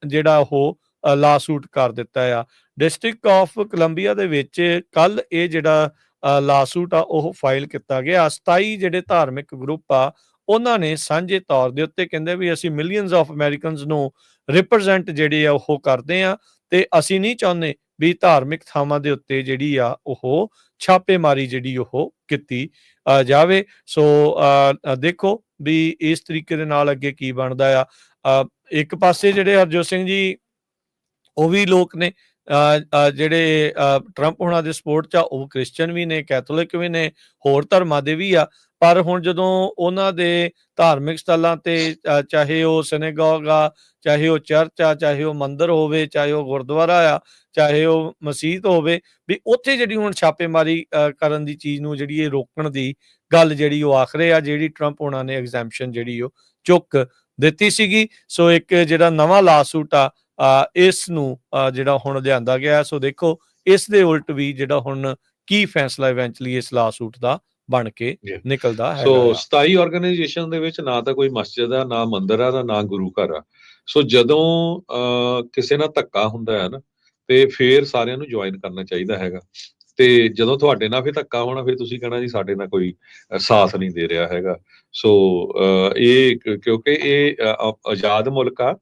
ਜਿਹੜਾ ਉਹ ਲਾਸੂਟ ਕਰ ਦਿੱਤਾ ਆ। ਡਿਸਟ੍ਰਿਕਟ ਆਫ ਕੋਲੰਬੀਆ ਦੇ ਵਿੱਚ ਕੱਲ ਇਹ ਜਿਹੜਾ ਲਾਸੂਟ ਆ ਉਹ ਫਾਈਲ ਕੀਤਾ ਗਿਆ। 27 ਜਿਹੜੇ ਧਾਰਮਿਕ ਗਰੁੱਪ ਆ ਉਹਨਾਂ ਨੇ ਸਾਂਝੇ ਤੌਰ ਦੇ ਉੱਤੇ ਕਹਿੰਦੇ ਵੀ ਅਸੀਂ ਮਿਲੀਅਨਸ ਆਫ ਅਮਰੀਕਨਸ ਨੂੰ ਰਿਪਰੈਜ਼ੈਂਟ ਜਿਹੜੇ ਆ ਉਹ ਕਰਦੇ ਆ ਤੇ ਅਸੀਂ ਨਹੀਂ ਚਾਹੁੰਦੇ ਵੀ ਧਾਰਮਿਕ ਥਾਵਾਂ ਦੇ ਉੱਤੇ ਜਿਹੜੀ ਆ ਉਹ ਛਾਪੇਮਾਰੀ ਜਿਹੜੀ ਉਹ ਕੀਤੀ ਜਾਵੇ। ਸੋ ਦੇਖੋ ਵੀ ਇਸ ਤਰੀਕੇ ਦੇ ਨਾਲ ਅੱਗੇ ਕੀ ਬਣਦਾ ਆ। ਇੱਕ ਪਾਸੇ ਜਿਹੜੇ ਹਰਜੋਤ ਸਿੰਘ ਜੀ ਉਹ ਵੀ ਲੋਕ ਨੇ ਜਿਹੜੇ ਟਰੰਪ ਹੁਣਾਂ ਦੇ ਸਪੋਰਟ 'ਚ ਆ, ਉਹ ਕ੍ਰਿਸਚਨ ਵੀ ਨੇ, ਕੈਥੋਲਿਕ ਵੀ ਨੇ, ਹੋਰ ਧਰਮਾਂ ਦੇ ਵੀ ਆ। ਪਰ ਹੁਣ ਜਦੋਂ ਉਹਨਾਂ ਦੇ ਧਾਰਮਿਕ ਸਥਲਾਂ ਤੇ ਚਾਹੇ ਉਹ ਸਿਨੇਗੋਗ ਆ, ਚਾਹੇ ਉਹ ਚਰਚ ਆ, ਚਾਹੇ ਉਹ ਮੰਦਿਰ ਹੋਵੇ, ਚਾਹੇ ਉਹ ਗੁਰਦੁਆਰਾ ਆ, ਚਾਹੇ ਉਹ ਮਸੀਤ ਹੋਵੇ, ਵੀ ਉੱਥੇ ਜਿਹੜੀ ਹੁਣ ਛਾਪੇਮਾਰੀ ਕਰਨ ਦੀ ਚੀਜ਼ ਨੂੰ ਜਿਹੜੀ ਇਹ ਰੋਕਣ ਦੀ ਗੱਲ ਜਿਹੜੀ ਉਹ ਆਖਰੇ ਆ, ਜਿਹੜੀ ਟਰੰਪ ਹੁਣਾਂ ਨੇ ਐਗਜ਼ੈਂਪਸ਼ਨ ਜਿਹੜੀ ਉਹ ਚੁੱਕ ਦਿੱਤੀ ਸੀਗੀ। ਸੋ ਇੱਕ ਜਿਹੜਾ ਨਵਾਂ ਲਾਸੂਟ ਆ ਇਸ ਨੂੰ ਜਿਹੜਾ ਹੁਣ ਲਿਆਂਦਾ ਗਿਆ। ਸੋ ਦੇਖੋ ਇਸ ਦੇ ਉਲਟ ਵੀ ਜਿਹੜਾ ਹੁਣ ਕੀ ਫੈਸਲਾ ਇਵੈਂਚੁਅਲੀ ਇਸ ਲਾਸੂਟ ਦਾ ਬਣ ਕੇ ਨਿਕਲਦਾ ਹੈ। ਸੋ 27 ਆਰਗੇਨਾਈਜੇਸ਼ਨ ਦੇ ਵਿੱਚ ਨਾ ਤਾਂ ਕੋਈ ਮਸਜਿਦ ਆ, ਨਾ ਮੰਦਿਰ ਆ, ਨਾ ਗੁਰੂ ਘਰ ਆ। ਸੋ ਜਦੋਂ ਕਿਸੇ ਨਾਲ ਧੱਕਾ ਹੁੰਦਾ ਹੈ ਨਾ, ਤੇ ਫੇਰ ਸਾਰਿਆਂ ਨੂੰ ਜੁਆਇਨ ਕਰਨਾ ਚਾਹੀਦਾ ਹੈਗਾ। ਤੇ ਜਦੋਂ ਤੁਹਾਡੇ ਨਾਲ ਫਿਰ ਧੱਕਾ ਹੋਣਾ, ਫਿਰ ਤੁਸੀਂ ਕਹਿਣਾ ਜੀ ਸਾਡੇ ਨਾਲ ਕੋਈ ਸਾਥ ਨਹੀਂ ਦੇ ਰਿਹਾ ਹੈਗਾ। ਸੋ ਇਹ ਕਿਉਂਕਿ ਇਹ ਆਜ਼ਾਦ ਮੁਲਕ ਆ,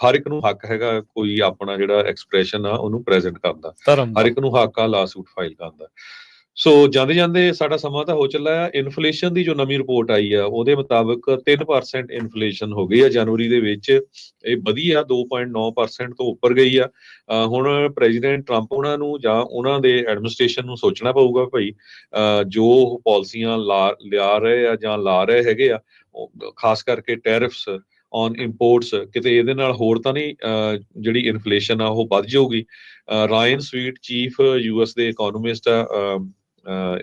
ਹਰ ਇੱਕ ਨੂੰ ਹੱਕ ਹੈਗਾ ਕੋਈ ਆਪਣਾ ਜਿਹੜਾ ਐਕਸਪ੍ਰੈਸ਼ਨ ਆ ਉਹਨੂੰ ਪ੍ਰੈਜ਼ੈਂਟ ਕਰਨ ਦਾ, ਹਰ ਇੱਕ ਨੂੰ ਹੱਕ ਆ ਲਾਸੂਟ ਫਾਈਲ ਕਰਨ ਦਾ। ਸੋ ਜਾਂਦੇ ਜਾਂਦੇ ਸਾਡਾ ਸਮਾਂ ਤਾਂ ਹੋ ਚੱਲਾ ਆ। ਇਨਫਲੇਸ਼ਨ ਦੀ ਜੋ ਨਵੀਂ ਰਿਪੋਰਟ ਆਈ ਆ ਉਹਦੇ ਮੁਤਾਬਕ 3% ਇਨਫਲੇਸ਼ਨ ਹੋ ਗਈ ਆ ਜਨਵਰੀ ਦੇ ਵਿੱਚ। ਇਹ ਵਧੀ ਆ 2.9% ਤੋਂ ਉੱਪਰ ਗਈ ਆ। ਹੁਣ ਪ੍ਰੈਜ਼ੀਡੈਂਟ ਟਰੰਪ ਉਹਨਾਂ ਨੂੰ ਜਾਂ ਉਹਨਾਂ ਦੇ ਐਡਮਿਨਿਸਟ੍ਰੇਸ਼ਨ ਨੂੰ ਸੋਚਣਾ ਪਊਗਾ ਭਾਈ ਜੋ ਪਾਲਿਸੀਆਂ ਲਿਆ ਰਹੇ ਆ ਜਾਂ ਲਾ ਰਹੇ ਹੈਗੇ ਆ, ਖਾਸ ਕਰਕੇ ਟੈਰਿਫਸ ਔਨ ਇੰਪੋਰਟਸ, ਕਿਤੇ ਇਹਦੇ ਨਾਲ ਹੋਰ ਤਾਂ ਨਹੀਂ ਜਿਹੜੀ ਇਨਫਲੇਸ਼ਨ ਆ ਉਹ ਵੱਧ ਜਾਊਗੀ। ਰਾਇਨ ਸਵੀਟ ਚੀਫ ਯੂਐਸ ਦੇ ਇਕੋਨੋਮਿਸਟ ਆ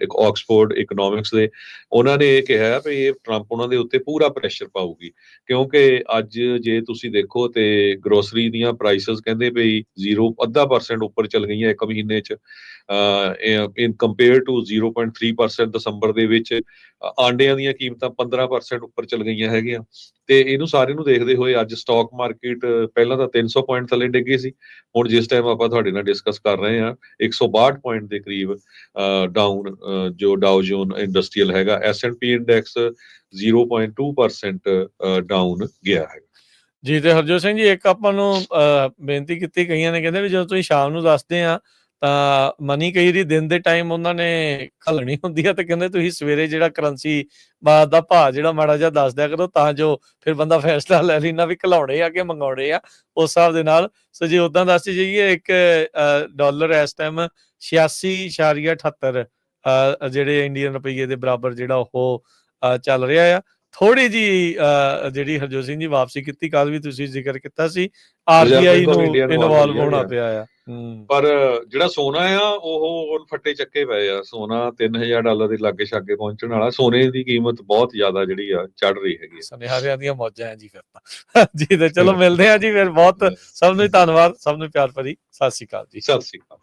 ਇੱਕ ਆਕਸਫੋਰਡ ਇਕਨੋਮਿਕਸ ਦੇ, ਉਹਨਾਂ ਨੇ ਇਹ ਕਿਹਾ ਵੀ ਇਹ ਟਰੰਪ ਉਹਨਾਂ ਦੇ ਉੱਤੇ ਪੂਰਾ ਪ੍ਰੈਸ਼ਰ ਪਾਊਗੀ। ਕਿਉਂਕਿ ਅੱਜ ਜੇ ਤੁਸੀਂ ਦੇਖੋ ਤੇ ਗਰੋਸਰੀ ਦੀਆਂ ਪ੍ਰਾਈਸਿਸ ਕਹਿੰਦੇ ਵੀ 0.5% ਉੱਪਰ ਚੱਲ ਗਈਆਂ ਇੱਕ ਮਹੀਨੇ 'ਚ, ਇਨ ਕੰਪੇਅਰ ਟੂ 0.3% ਦਸੰਬਰ ਦੇ ਵਿੱਚ। ਆਂਡਿਆਂ ਦੀਆਂ ਕੀਮਤਾਂ 15% ਉੱਪਰ ਚੱਲ ਗਈਆਂ ਹੈਗੀਆਂ। ਤੇ ਇਹਨੂੰ ਸਾਰੇ ਨੂੰ ਦੇਖਦੇ ਹੋਏ ਅੱਜ ਸਟਾਕ ਮਾਰਕੀਟ ਪਹਿਲਾਂ ਤਾਂ 300 ਪੁਆਇੰਟ ਥੱਲੇ ਡਿੱਗੀ ਸੀ, ਹੁਣ ਜਿਸ ਟਾਈਮ ਆਪਾਂ ਤੁਹਾਡੇ ਨਾਲ ਡਿਸਕਸ ਕਰ ਰਹੇ ਹਾਂ 162 ਪੁਆਇੰਟ ਦੇ ਕਰੀਬ ਡਾਊਨ ਜੋ ਡਾਓ ਜੋਨ ਇੰਡਸਟਰੀਅਲ ਹੈਗਾ। S&P ਇੰਡੈਕਸ 0.2% ਡਾਊਨ ਗਿਆ ਹੈ। ਜੀ ਤੇ ਹਰਜੋਤ ਸਿੰਘ ਜੀ ਇੱਕ ਆਪਾਂ ਨੂੰ ਬੇਨਤੀ ਕੀਤੀ, ਕਈਆਂ ਨੇ ਕਹਿੰਦੇ ਵੀ ਜਦੋਂ ਤੁਸੀਂ ਸ਼ਾਮ ਨੂੰ ਦੱਸਦੇ ਆ ਤਾਂ ਮਨੀ ਕਈ ਵਾਰੀ ਦਿਨ ਦੇ ਟਾਈਮ ਉਹਨਾਂ ਨੇ ਘੱਲਣੀ ਹੁੰਦੀ ਆ, ਤੇ ਕਹਿੰਦੇ ਤੁਸੀਂ ਸਵੇਰੇ ਜਿਹੜਾ ਕਰੰਸੀ ਦਾ ਭਾਅ ਜਿਹੜਾ ਮਾੜਾ ਜਿਹਾ ਦੱਸ ਦਿਆ ਕਰੋ ਤਾਂ ਜੋ ਫਿਰ ਬੰਦਾ ਫੈਸਲਾ ਲੈ ਲੈਂਦਾ ਵੀ ਘਲਾਉਣੇ ਆ ਕਿ ਮੰਗਾਉਣੇ ਆ ਉਸ ਹਿਸਾਬ ਦੇ ਨਾਲ। ਸੋ ਜੇ ਉਦਾਂ ਦੱਸ ਜਾਈਏ, ਇੱਕ ਡਾਲਰ ਇਸ ਟਾਈਮ 86.78 ਜਿਹੜੇ ਇੰਡੀਅਨ ਰੁਪਈਏ ਦੇ ਬਰਾਬਰ ਜਿਹੜਾ ਉਹ ਚੱਲ ਰਿਹਾ ਆ। ਥੋੜੀ ਜੀ ਜਿਹੜੀ ਹਰਜੋਤ ਸਿੰਘ ਜੀ ਵਾਪਸੀ ਕੀਤੀ, ਕੱਲ ਵੀ ਤੁਸੀਂ ਜ਼ਿਕਰ ਕੀਤਾ ਸੀ, ਆਰਬੀਆਈ ਨੂੰ ਇਨਵੋਲਵ ਹੋਣਾ ਪਿਆ ਆ। ਪਰ ਜਿਹੜਾ ਸੋਨਾ ਆ ਉਹ ਹੁਣ ਫੱਟੇ ਚੱਕੇ ਪਏ ਆ। ਸੋਨਾ $3000 ਦੇ ਲਾਗੇ ਛਾਗੇ ਪਹੁੰਚਣ ਵਾਲਾ। ਸੋਨੇ ਦੀ ਕੀਮਤ ਬਹੁਤ ਜ਼ਿਆਦਾ ਜਿਹੜੀ ਆ ਚੜ ਰਹੀ ਹੈਗੀ। ਸੁਨਿਆਰਿਆਂ ਦੀਆਂ ਮੌਜਾਂ ਹੈ ਜੀ ਫਿਰ ਤਾਂ ਜੀ। ਤੇ ਚਲੋ ਮਿਲਦੇ ਆ ਜੀ ਫਿਰ। ਬਹੁਤ ਸਭ ਨੂੰ ਧੰਨਵਾਦ, ਸਭ ਨੂੰ ਪਿਆਰ ਭਰੀ ਸਤਿ ਸ਼੍ਰੀ ਅਕਾਲ ਜੀ। ਸਤਿ ਸ਼੍ਰੀ ਅਕਾਲ।